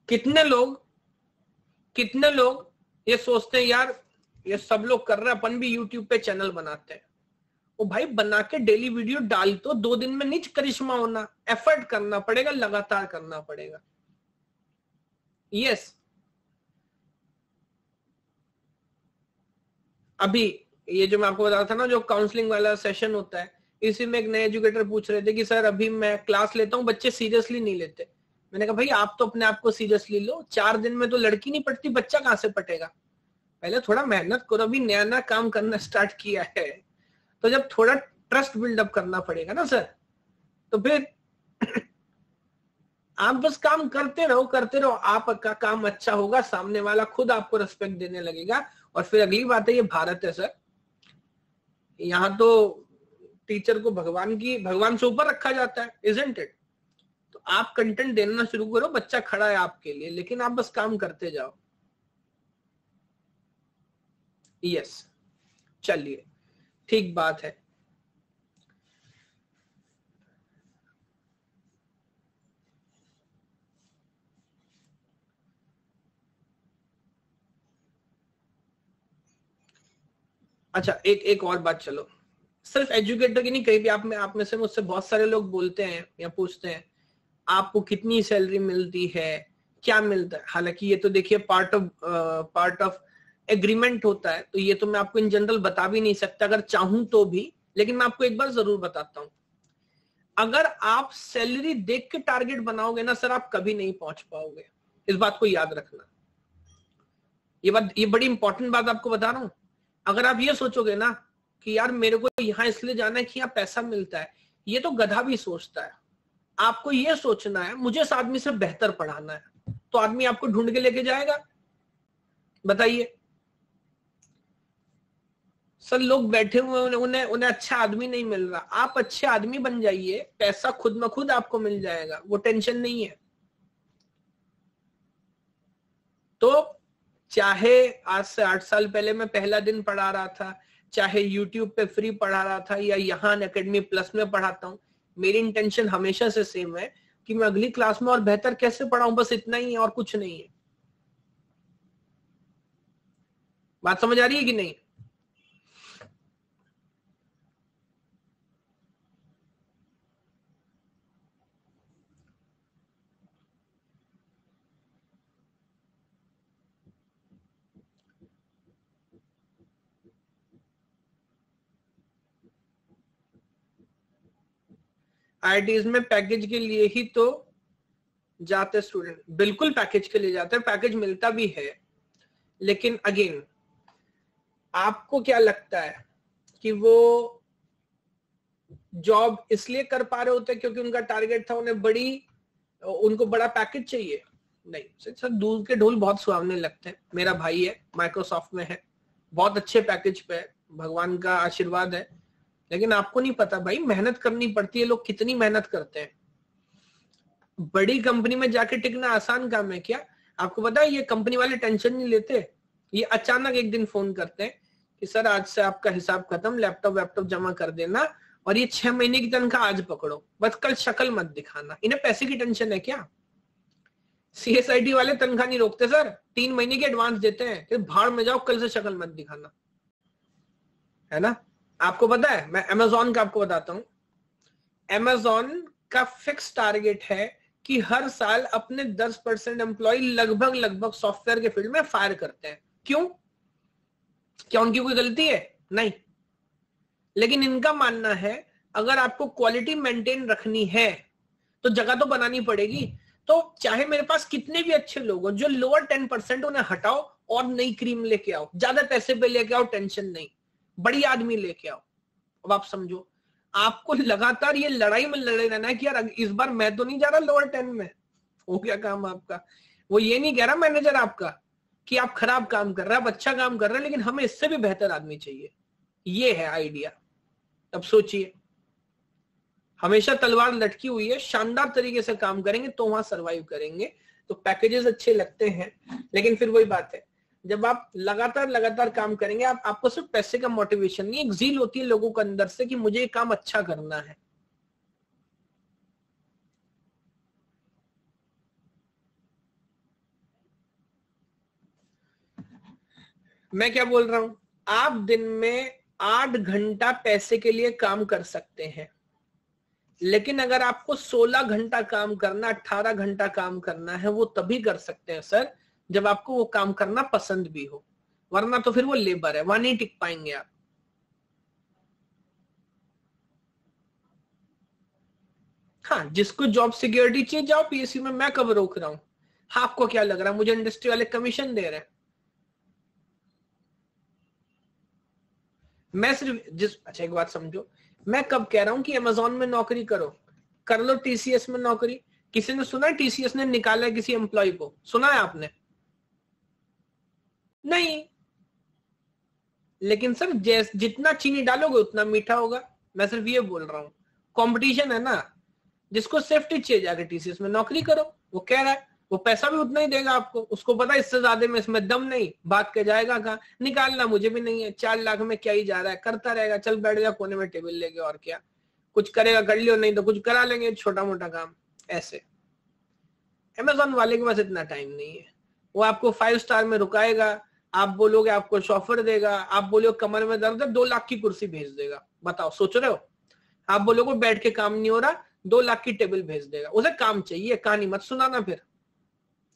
कितने लोग ये सोचते हैं यार ये सब लोग कर रहे हैं, अपन भी यूट्यूब पे चैनल बनाते हैं। ओ भाई बना के डेली वीडियो डाल, तो 2 दिन में नहीं करिश्मा होना, एफर्ट करना पड़ेगा, लगातार करना पड़ेगा। यस, अभी ये जो मैं आपको बता रहा था ना, जो काउंसलिंग वाला सेशन होता है, इसी में एक नए एजुकेटर पूछ रहे थे कि सर अभी मैं क्लास लेता हूँ, बच्चे सीरियसली नहीं लेते। मैंने कहा भाई आप तो अपने आप को सीरियसली लो, 4 दिन में तो लड़की नहीं पटती, बच्चा कहां से पटेगा? पहले थोड़ा मेहनत करो, अभी नया नया काम करना स्टार्ट किया है, तो जब थोड़ा ट्रस्ट बिल्डअप करना पड़ेगा ना सर, तो फिर आप बस काम करते रहो, आपका काम अच्छा होगा, सामने वाला खुद आपको रिस्पेक्ट देने लगेगा। और फिर अगली बात है, ये भारत है सर, यहाँ तो टीचर को भगवान से ऊपर रखा जाता है, इजंट इट? तो आप कंटेंट देना शुरू करो, बच्चा खड़ा है आपके लिए, लेकिन आप बस काम करते जाओ। यस, चलिए ठीक बात है। अच्छा एक और बात, चलो सिर्फ एजुकेटर की नहीं, कहीं भी आप में से मुझसे बहुत सारे लोग बोलते हैं या पूछते हैं आपको कितनी सैलरी मिलती है, क्या मिलता है। हालांकि ये तो देखिए पार्ट ऑफ एग्रीमेंट होता है, तो ये तो मैं आपको इन जनरल बता भी नहीं सकता अगर चाहूं तो भी, लेकिन मैं आपको एक बार जरूर बताता हूं। अगर आप सैलरी देख के टारगेट बनाओगे ना सर, आप कभी नहीं पहुंच पाओगे। इस बात को याद रखना। ये बड़ी इंपॉर्टेंट बात आपको बता रहा हूं। अगर आप ये सोचोगे ना कि यार मेरे को यहां इसलिए जाना है कि यहाँ पैसा मिलता है, ये तो गधा भी सोचता है। आपको ये सोचना है मुझे इस आदमी से बेहतर पढ़ाना है, तो आदमी आपको ढूंढ के लेके जाएगा। बताइए सर, लोग बैठे हुए उन्हें अच्छा आदमी नहीं मिल रहा, आप अच्छे आदमी बन जाइए, पैसा खुद में खुद आपको मिल जाएगा, वो टेंशन नहीं है। तो चाहे आज से 8 साल पहले मैं पहला दिन पढ़ा रहा था, चाहे YouTube पे फ्री पढ़ा रहा था, या यहाँ अकेडमी प्लस में पढ़ाता हूँ, मेरी इंटेंशन हमेशा से सेम है कि मैं अगली क्लास में और बेहतर कैसे पढ़ाऊं, बस इतना ही है और कुछ नहीं है। बात समझ आ रही है कि नहीं? IITs में पैकेज के लिए ही तो जाते स्टूडेंट, बिल्कुल पैकेज के लिए जाते हैं, पैकेज मिलता भी है। लेकिन अगेन आपको क्या लगता है कि वो जॉब इसलिए कर पा रहे होते क्योंकि उनका टारगेट था, उनको बड़ा पैकेज चाहिए? नहीं सर, दूर के ढोल बहुत सुहावने लगते हैं। मेरा भाई है, माइक्रोसॉफ्ट में है, बहुत अच्छे पैकेज पे है, भगवान का आशीर्वाद है। लेकिन आपको नहीं पता भाई, मेहनत करनी पड़ती है। लोग कितनी मेहनत करते हैं। बड़ी कंपनी में जाके टिकना आसान काम है क्या? आपको पता है ये कंपनी वाले टेंशन नहीं लेते। ये अचानक एक दिन फोन करते हैं कि सर आज से आपका हिसाब खत्म, लैपटॉप जमा कर देना, और ये 6 महीने की तनख्वाह आज पकड़ो, बस कल शक्ल मत दिखाना। इन्हें पैसे की टेंशन है क्या? CSIT वाले तनख्वाह नहीं रोकते सर, 3 महीने की एडवांस देते हैं कि भाड़ में जाओ, कल से शक्ल मत दिखाना, है ना? आपको पता है, मैं अमेजोन का आपको बताता हूं। अमेजोन का फिक्स टारगेट है कि हर साल अपने 10% एम्प्लॉय लगभग सॉफ्टवेयर के फील्ड में फायर करते हैं। क्यों? क्या उनकी कोई गलती है? नहीं। लेकिन इनका मानना है अगर आपको क्वालिटी मेंटेन रखनी है तो जगह तो बनानी पड़ेगी। तो चाहे मेरे पास कितने भी अच्छे लोग हो, जो लोअर 10% उन्हें हटाओ और नई क्रीम लेके आओ, ज्यादा पैसे पे लेके आओ, टेंशन नहीं, बड़ी आदमी लेके आओ। अब आप समझो, आपको लगातार ये लड़ाई में लड़े रहना है कि यार इस बार मैं तो नहीं जा रहा लोअर 10 में। हो गया काम आपका। वो ये नहीं कह रहा मैनेजर आपका कि आप खराब काम कर रहे हैं, आप अच्छा काम कर रहे हैं, लेकिन हमें इससे भी बेहतर आदमी चाहिए। ये है आइडिया। अब सोचिए, हमेशा तलवार लटकी हुई है, शानदार तरीके से काम करेंगे तो वहां सरवाइव करेंगे। तो पैकेजेस अच्छे लगते हैं, लेकिन फिर वही बात है, जब आप लगातार काम करेंगे, आपको सिर्फ पैसे का मोटिवेशन नहीं, एक ज़ील होती है लोगों के अंदर से कि मुझे ये काम अच्छा करना है। मैं क्या बोल रहा हूं, आप दिन में 8 घंटा पैसे के लिए काम कर सकते हैं, लेकिन अगर आपको 16 घंटा काम करना, 18 घंटा काम करना है, वो तभी कर सकते हैं सर जब आपको वो काम करना पसंद भी हो, वरना तो फिर वो लेबर है, वहां नहीं टिक पाएंगे आप। हाँ, जिसको जॉब सिक्योरिटी चाहिए जाओ PSU में, मैं कब रोक रहा हूं? आपको क्या लग रहा है मुझे इंडस्ट्री वाले कमीशन दे रहे हैं? मैं सिर्फ अच्छा एक बात समझो, मैं कब कह रहा हूं कि अमेजोन में नौकरी करो? कर लो TCS में नौकरी। किसी ने सुना है TCS ने निकाला है किसी एम्प्लॉय को? सुना है आपने? नहीं। लेकिन सर जितना चीनी डालोगे उतना मीठा होगा। मैं सिर्फ ये बोल रहा हूं, कंपटीशन है ना। जिसको सेफ्टी चाहिए जाके TCS में नौकरी करो, वो कह रहा है, वो पैसा भी उतना ही देगा आपको, उसको पता है इससे ज्यादा में इसमें दम नहीं, भाग के जाएगा कहाँ? निकालना मुझे भी नहीं है, 4 लाख में क्या ही जा रहा है, करता रहेगा, चल बैठ जा कोने में टेबल लेके, और क्या कुछ करेगा कर लियो, नहीं तो कुछ करा लेंगे छोटा मोटा काम। ऐसे अमेजोन वाले के पास इतना टाइम नहीं है, वो आपको 5 स्टार में रुकाएगा, आप बोलोगे आपको शॉफर देगा, आप बोलोगे कमर में दर्द है 2 लाख की कुर्सी भेज देगा। बताओ, सोच रहे हो? आप बोलोगे बैठ के काम नहीं हो रहा, 2 लाख की टेबल भेज देगा। उसे काम चाहिए, कहानी मत सुनाना। फिर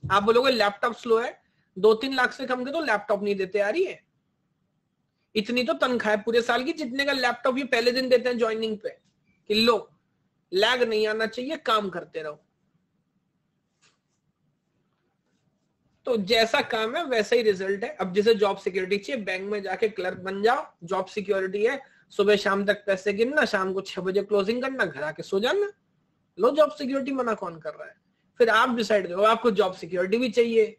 आप बोलोगे लैपटॉप स्लो है, 2-3 लाख से कम के तो लैपटॉप नहीं देते यार, ये इतनी तो तनख्वाह है पूरे साल की जितने का लैपटॉप ये पहले दिन देते हैं ज्वाइनिंग पे, कि लो लैग नहीं आना चाहिए, काम करते रहो। तो जैसा काम है वैसा ही रिजल्ट है। अब जैसे जॉब सिक्योरिटी चाहिए, बैंक में जाके क्लर्क बन जाओ, जॉब सिक्योरिटी है, सुबह शाम तक पैसे गिनना, शाम को 6 बजे क्लोजिंग करना, घर आके सो जाना, लो जॉब सिक्योरिटी। मना कौन कर रहा है? फिर आप डिसाइड करो, आपको जॉब सिक्योरिटी भी चाहिए,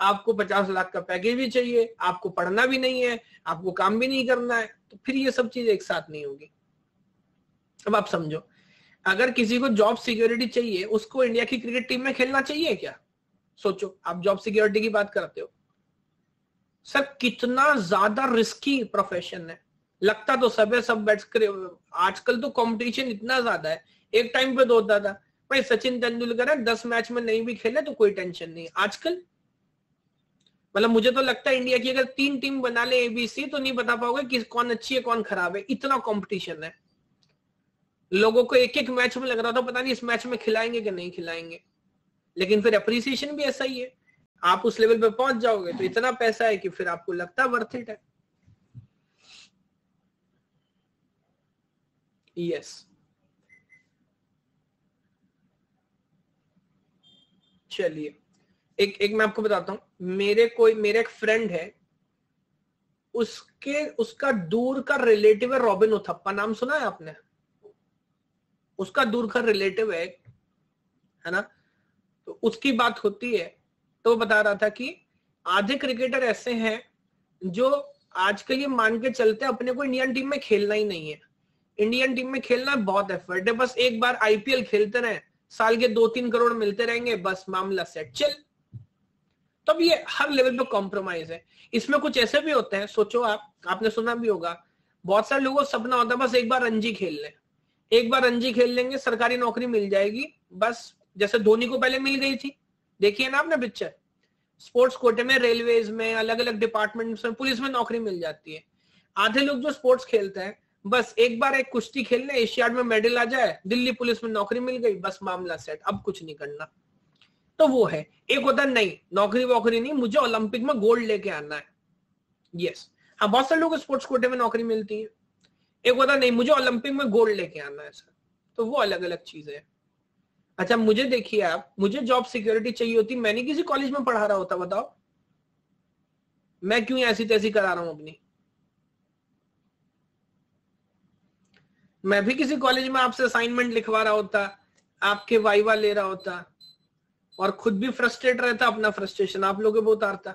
आपको 50 लाख का पैकेज भी चाहिए, आपको पढ़ना भी नहीं है, आपको काम भी नहीं करना है, तो फिर ये सब चीज एक साथ नहीं होगी। अब आप समझो, अगर किसी को जॉब सिक्योरिटी चाहिए, उसको इंडिया की क्रिकेट टीम में खेलना चाहिए क्या? सोचो, आप जॉब सिक्योरिटी की बात करते हो, सर कितना ज्यादा रिस्की प्रोफेशन है। लगता तो सब है, सब बैट्स कर, आजकल तो कंपटीशन इतना ज्यादा है। एक टाइम पे तो होता था भाई सचिन तेंदुलकर है, 10 मैच में नहीं भी खेले तो कोई टेंशन नहीं। आजकल मतलब मुझे तो लगता है इंडिया की अगर 3 टीम बना ले एबीसी, तो नहीं बता पाओगे कि कौन अच्छी है कौन खराब है, इतना कंपटीशन है। लोगों को एक एक मैच में लग रहा था पता नहीं इस मैच में खिलाएंगे कि नहीं खिलाएंगे, लेकिन फिर अप्रिसिएशन भी ऐसा ही है। आप उस लेवल पे पहुंच जाओगे तो इतना पैसा है कि फिर आपको लगता है वर्थ इट है। यस, चलिए एक एक मैं आपको बताता हूं। मेरे एक फ्रेंड है, उसका दूर का रिलेटिव है रॉबिन उथप्पा, नाम सुना है आपने? उसका दूर का रिलेटिव है ना? तो उसकी बात होती है तो वो बता रहा था कि आधे क्रिकेटर ऐसे हैं जो आजकल ये मान के चलते हैं अपने को इंडियन टीम में खेलना ही नहीं है। इंडियन टीम में खेलना बहुत एफर्ट है, बस एक बार आईपीएल खेलते रहे, साल के 2-3 करोड़ मिलते रहेंगे, बस मामला सेट चल। तब ये हर लेवल पे कॉम्प्रोमाइज है। इसमें कुछ ऐसे भी होते हैं, सोचो आपने सुना भी होगा, बहुत सारे लोगों का सपना होता है बस एक बार रणजी खेल लें, एक बार रणजी खेल लेंगे सरकारी नौकरी मिल जाएगी बस। जैसे धोनी को पहले मिल गई थी, देखिए ना आपने पिक्चर, स्पोर्ट्स कोटे में, रेलवेज में, अलग अलग डिपार्टमेंट्स में, पुलिस में नौकरी मिल जाती है। आधे लोग जो स्पोर्ट्स खेलते हैं बस एक बार एक कुश्ती खेलने, एशियाड में मेडल आ जाए, दिल्ली पुलिस में नौकरी मिल गई, बस मामला सेट, अब कुछ नहीं करना। तो वो है। एक होता है नहीं नौकरी वोकरी नहीं, मुझे ओलंपिक में गोल्ड लेके आना है। यस, हाँ बहुत सारे लोग स्पोर्ट्स कोटे में नौकरी मिलती है। एक होता नहीं मुझे ओलंपिक में गोल्ड लेके आना है सर, तो वो अलग अलग चीजें है। अच्छा मुझे देखिए, आप मुझे जॉब सिक्योरिटी चाहिए होती, मैं नहीं किसी कॉलेज में पढ़ा रहा होता, बताओ मैं क्यों ऐसी तैसी करा रहा हूं अपनी। मैं भी किसी कॉलेज में आपसे असाइनमेंट लिखवा रहा होता, आपके वाइवा ले रहा होता, और खुद भी फ्रस्ट्रेट रहता, अपना फ्रस्ट्रेशन आप लोगों को उतारता।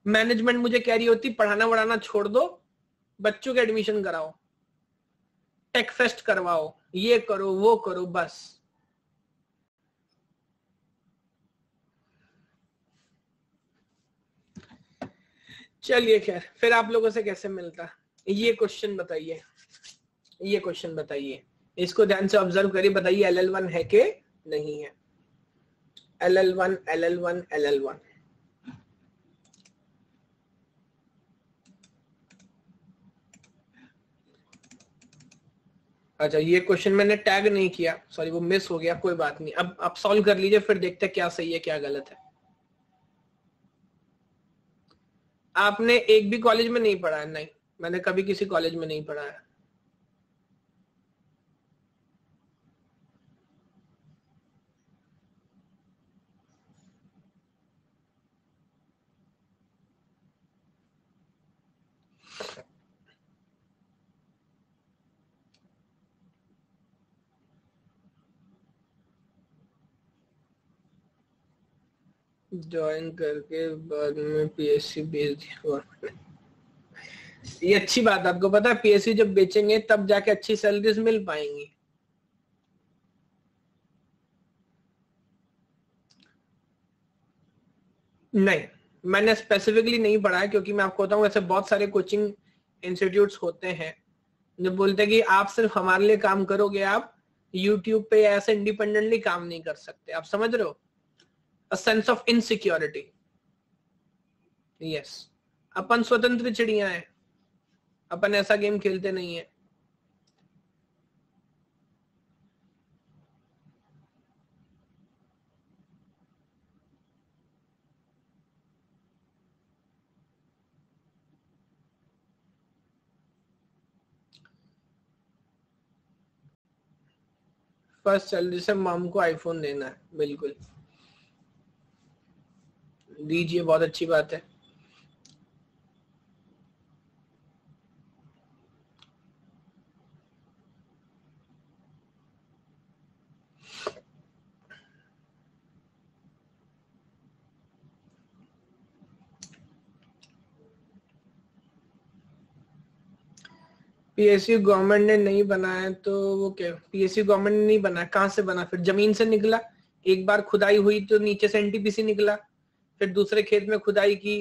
मैनेजमेंट मुझे कह रही होती पढ़ाना वढ़ाना छोड़ दो, बच्चों के एडमिशन कराओ, टेक फेस्ट करवाओ, ये करो वो करो, बस। चलिए खैर, फिर आप लोगों से कैसे मिलता, ये क्वेश्चन बताइए, ये क्वेश्चन बताइए, इसको ध्यान से ऑब्जर्व करिए, बताइए LL1 है कि नहीं है। LL1 LL1 LL1। अच्छा ये क्वेश्चन मैंने टैग नहीं किया, सॉरी वो मिस हो गया, कोई बात नहीं। अब आप सॉल्व कर लीजिए, फिर देखते हैं क्या सही है क्या गलत है। आपने एक भी कॉलेज में नहीं पढ़ा है? नहीं, मैंने कभी किसी कॉलेज में नहीं पढ़ा है। ज्वाइन करके बाद में पीएससी बेच दिया, ये अच्छी बात है। आपको पता है पीएससी जब बेचेंगे तब जाके अच्छी सैलरीज मिल पाएंगी। नहीं, मैंने स्पेसिफिकली नहीं पढ़ा है, क्योंकि मैं आपको बताऊं ऐसे बहुत सारे कोचिंग इंस्टीट्यूट्स होते हैं जो बोलते हैं कि आप सिर्फ हमारे लिए काम करोगे, आप यूट्यूब पे ऐसे इंडिपेंडेंटली काम नहीं कर सकते। आप समझ रहे हो? A sense of insecurity. Yes, अपन स्वतंत्र चिड़िया हैं, अपन ऐसा गेम खेलते नहीं है। फर्स्ट सैलरी से मॉम को आईफोन देना है, बिल्कुल दीजिए, बहुत अच्छी बात है। पीएसयू गवर्नमेंट ने नहीं बनाया तो वो क्या, पीएसयू गवर्नमेंट ने नहीं बनाया, कहां से बना फिर? जमीन से निकला। एक बार खुदाई हुई तो नीचे से एनटीपीसी निकला, फिर दूसरे खेत में खुदाई की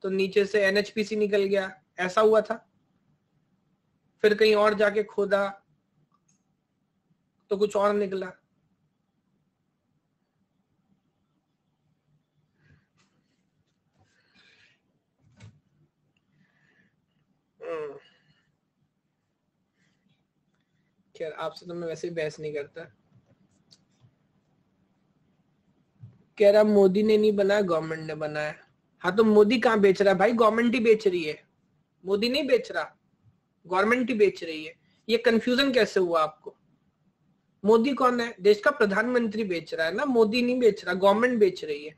तो नीचे से एनएचपीसी निकल गया, ऐसा हुआ था। फिर कहीं और जाके खोदा तो कुछ और निकला। खैर आपसे तो मैं वैसे ही बहस नहीं करता। कह रहा मोदी ने नहीं बनाया, गवर्नमेंट ने बनाया। हाँ तो मोदी कहाँ बेच रहा है भाई? गवर्नमेंट ही बेच रही है, मोदी नहीं बेच रहा, गवर्नमेंट ही बेच रही है। ये कंफ्यूजन कैसे हुआ आपको? मोदी कौन है? देश का प्रधानमंत्री बेच रहा है ना, मोदी नहीं बेच रहा, गवर्नमेंट बेच रही है।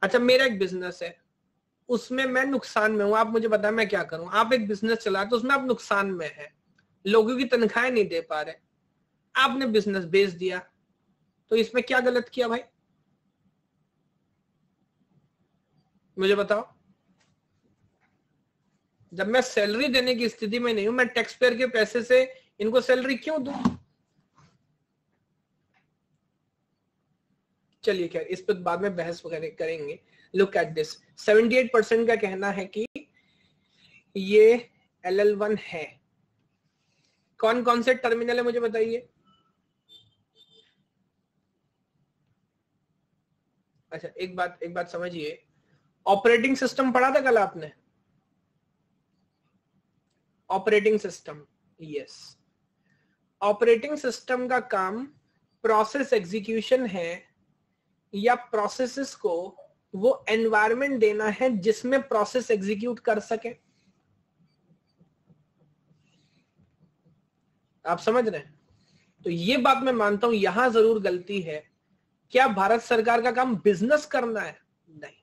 अच्छा मेरा एक बिजनेस है, उसमें मैं नुकसान में हूं, आप मुझे बताएं मैं क्या करूं? आप एक बिजनेस चलाते तो उसमें आप नुकसान में है, लोगों की तनख्वाहें नहीं दे पा रहे, आपने बिजनेस बेच दिया, तो इसमें क्या गलत किया भाई? मुझे बताओ। जब मैं सैलरी देने की स्थिति में नहीं हूं, मैं टैक्स पेयर के पैसे से इनको सैलरी क्यों दूं? चलिए खैर इस पर बाद में बहस करेंगे। लुक एट दिस, 78% का कहना है कि ये LL1 है। कौन कौन से टर्मिनल है मुझे बताइए। अच्छा एक बात समझिए, ऑपरेटिंग सिस्टम पढ़ा था कल आपने? Operating system, yes. Operating system का काम प्रोसेस एग्जीक्यूशन है या प्रोसेसेस को वो एनवायरनमेंट देना है जिसमें प्रोसेस एग्जीक्यूट कर सके। आप समझ रहे हैं? तो ये बात मैं मानता हूं यहां जरूर गलती है। क्या भारत सरकार का काम बिजनेस करना है? नहीं,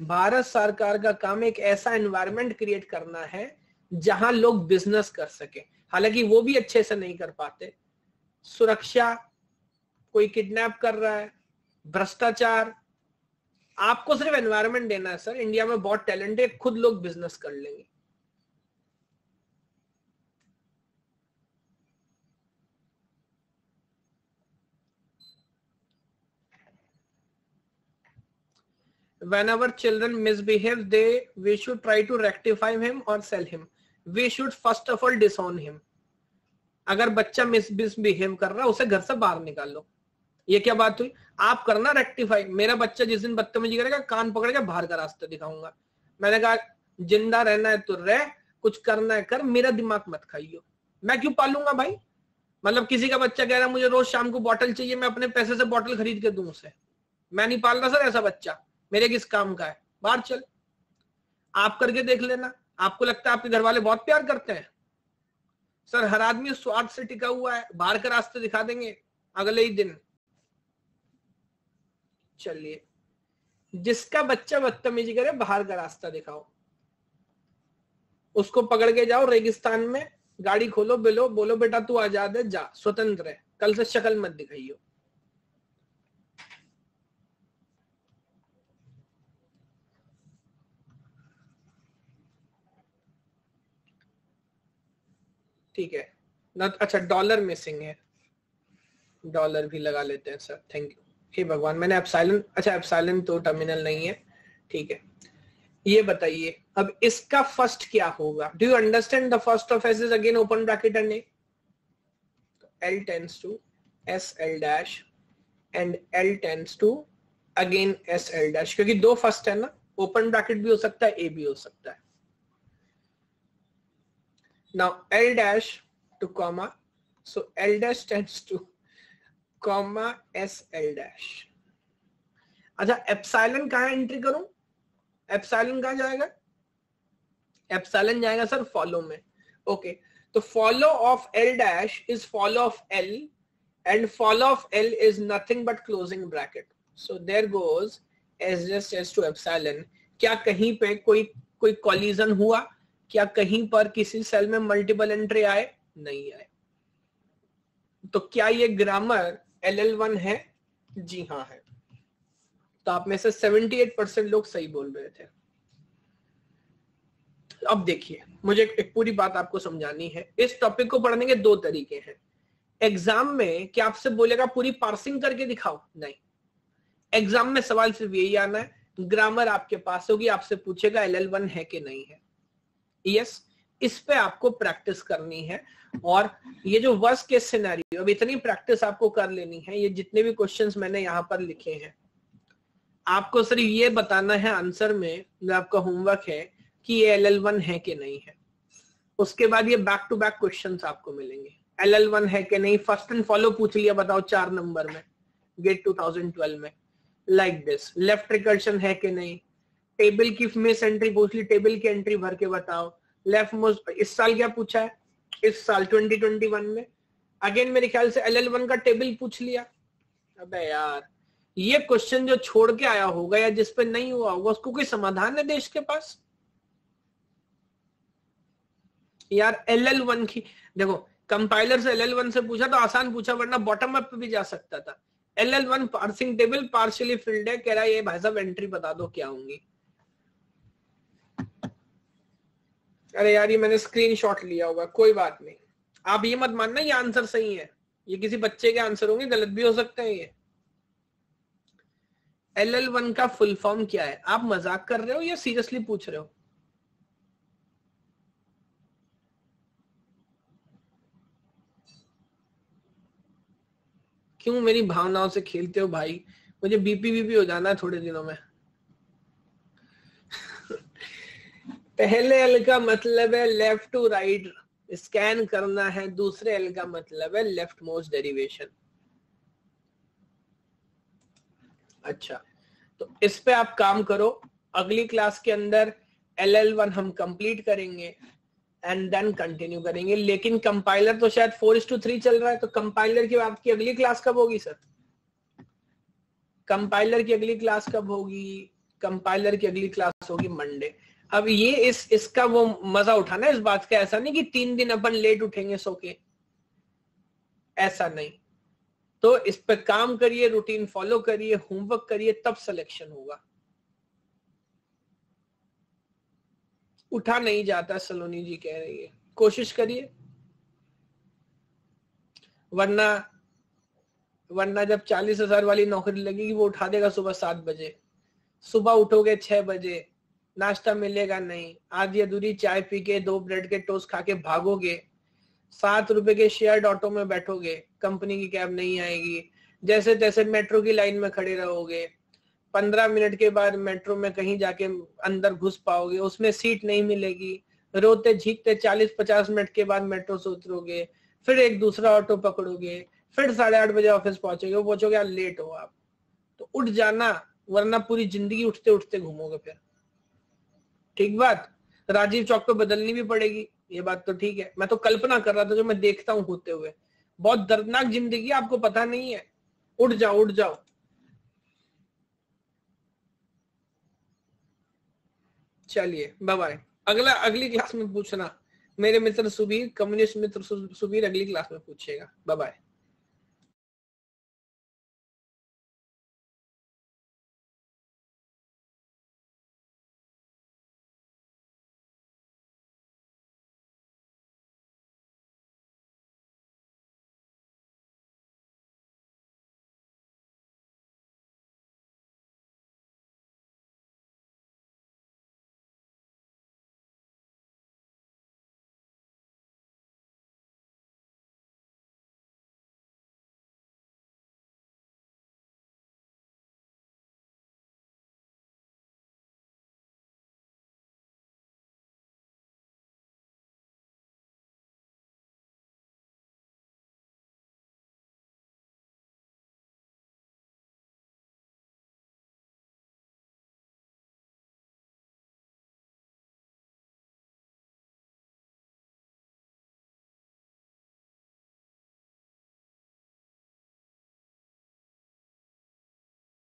भारत सरकार का काम एक ऐसा एनवायरनमेंट क्रिएट करना है जहां लोग बिजनेस कर सके। हालांकि वो भी अच्छे से नहीं कर पाते। सुरक्षा, कोई किडनैप कर रहा है, भ्रष्टाचार, आपको सिर्फ एनवायरनमेंट देना है सर। इंडिया में बहुत टैलेंट है, खुद लोग बिजनेस कर लेंगे। Whenever children misbehave, we should try to rectify him or sell him. We should first of all disown him. अगर बच्चा मिसबिहेव कर रहा है उसे घर से बाहर निकाल लो। ये क्या बात हुई? आप करना रेक्टिफाई। मेरा बच्चा जिस दिन बदतमीजी करेगा कान पकड़ के बाहर का रास्ता दिखाऊंगा। मैंने कहा जिंदा रहना है तो रह, कुछ करना है कर, मेरा दिमाग मत खाइयो। मैं क्यों पालूंगा भाई? मतलब किसी का बच्चा कह रहा है मुझे रोज शाम को बॉटल चाहिए, मैं अपने पैसे से बॉटल खरीद के दूं उसे? मैं नहीं पाल रहा सर ऐसा बच्चा, मेरे किस काम का है? बाहर चल, आप करके देख लेना। आपको लगता है आपके घर वाले बहुत प्यार करते हैं? सर हर आदमी स्वार्थ से टिका हुआ है, बाहर का रास्ते दिखा देंगे अगले ही दिन। चलिए, जिसका बच्चा बदतमीजी करे बाहर का रास्ता दिखाओ, उसको पकड़ के जाओ रेगिस्तान में, गाड़ी खोलो, बोलो बेटा तू आजाद है, जा, स्वतंत्र है, कल से शक्ल मत दिखाइयो। ठीक है ना? अच्छा डॉलर मिसिंग है, डॉलर भी लगा लेते हैं सर, थैंक यू। हे भगवान, मैंने एप्सिलॉन, अच्छा एप्सिलॉन तो टर्मिनल नहीं है, ठीक है। ये बताइए अब इसका फर्स्ट क्या होगा? Do you understand? The first of S is again open bracket and A, L tends to SL dash and L tends to again SL dash, क्योंकि दो फर्स्ट है ना, ओपन ब्रैकेट भी हो सकता है, ए भी हो सकता है। Now L dash to comma, so L dash tends to comma SL dash। अच्छा एप्सिलॉन कहाँ एंट्री करूं? एप्सिलॉन कहाँ जाएगा? एप्सिलॉन जाएगा सर फॉलो में। ओके, तो follow of L dash is follow of L and fall of L is nothing but closing bracket. So there goes S just S to epsilon. क्या कहीं पे कोई collision हुआ? क्या कहीं पर किसी सेल में मल्टीपल एंट्री आए? नहीं आए. तो क्या ये ग्रामर LL1 है? जी हाँ है. तो आप में से 78% लोग सही बोल रहे थे. अब देखिए, मुझे एक पूरी बात आपको समझानी है. इस टॉपिक को पढ़ने के दो तरीके हैं. एग्जाम में क्या आपसे बोलेगा पूरी पार्सिंग करके दिखाओ? नहीं. एग्जाम में सवाल सिर्फ यही आना है, ग्रामर आपके पास होगी, आपसे पूछेगा LL1 है कि नहीं है. यस, इस पे आपको प्रैक्टिस करनी है. और ये जो वर्स्ट केस सिनेरियो, अब इतनी प्रैक्टिस आपको कर लेनी है. ये जितने भी क्वेश्चंस मैंने यहाँ पर लिखे हैं, आपको सिर्फ ये बताना है आंसर में, जो आपका होमवर्क है, कि ये LL1 है कि नहीं है. उसके बाद ये बैक टू बैक क्वेश्चंस आपको मिलेंगे. LL1 है कि नहीं, फर्स्ट एंड फॉलो पूछ लिया, बताओ 4 नंबर में, गेट 2012 में, लाइक दिस. लेफ्ट रिकर्शन है कि नहीं, टेबल की मिस एंट्री पूछ ली, टेबल की एंट्री भर के बताओ. लेफ्ट मोस्ट, इस साल क्या पूछा है? इस साल 2021 में अगेन मेरे ख्याल से LL1 का टेबल पूछ लिया. अबे यार, ये क्वेश्चन जो छोड़ के आया होगा या जिस पे नहीं हुआ होगा, उसको कोई समाधान है देश के पास? यार LL1 की देखो, कंपाइलर से LL1 से पूछा तो आसान पूछा, वरना बॉटम अप पे भी जा सकता था. LL1 parsing table partially field है, कह रहा है ये भाई साहब एंट्री बता दो क्या होंगी. अरे यार, ये मैंने स्क्रीनशॉट लिया होगा, कोई बात नहीं. आप ये मत मानना ये आंसर सही है, ये किसी बच्चे के आंसर होंगे, गलत भी हो सकते हैं. ये LL1 का फुल फॉर्म क्या है? आप मजाक कर रहे हो या सीरियसली पूछ रहे हो? क्यों मेरी भावनाओं से खेलते हो भाई? मुझे बीपी हो जाना है थोड़े दिनों में. पहले L का मतलब है लेफ्ट टू राइट स्कैन करना है, दूसरे L का मतलब है लेफ्ट मोस्ट डेरिवेशन. अच्छा, तो इस पे आप काम करो. अगली क्लास के अंदर LL1 हम कंप्लीट करेंगे एंड देन कंटिन्यू करेंगे. लेकिन कंपाइलर तो शायद 4:3 चल रहा है, तो कंपाइलर की आपकी अगली क्लास कब होगी सर? कंपाइलर की अगली क्लास कब होगी? कंपाइलर की अगली क्लास होगी मंडे. अब ये इसका वो मजा उठाना इस बात का, ऐसा नहीं कि 3 दिन अपन लेट उठेंगे सो के, ऐसा नहीं. तो इस पे काम करिए, रूटीन फॉलो करिए, होमवर्क करिए, तब सिलेक्शन होगा. उठा नहीं जाता, सलोनी जी कह रही है. कोशिश करिए, वरना जब 40,000 वाली नौकरी लगेगी वो उठा देगा सुबह 7 बजे. सुबह उठोगे 6 बजे, नाश्ता मिलेगा नहीं, आधी अधूरी चाय पी के 2 ब्रेड के टोस्ट खा के भागोगे. 7 रुपए के शेयर्ड ऑटो में बैठोगे, कंपनी की कैब नहीं आएगी, जैसे तैसे मेट्रो की लाइन में खड़े रहोगे. 15 मिनट के बाद मेट्रो में कहीं जाके अंदर घुस पाओगे, उसमें सीट नहीं मिलेगी. रोते झीकते 40-50 मिनट के बाद मेट्रो से उतरोगे, फिर एक दूसरा ऑटो पकड़ोगे, फिर 8:30 बजे ऑफिस पहुंचोगे यार लेट हो आप. तो उठ जाना, वरना पूरी जिंदगी उठते उठते घूमोगे फिर. ठीक बात. राजीव चौक पे बदलनी भी पड़ेगी, ये बात तो ठीक है. मैं तो कल्पना कर रहा था जो मैं देखता हूँ होते हुए. बहुत दर्दनाक जिंदगी, आपको पता नहीं है. उठ जाओ. चलिए बाय बाय. अगली क्लास में पूछना. मेरे मित्र सुबीर, कम्युनिस्ट मित्र सुबीर अगली क्लास में पूछिएगा. Bye bye.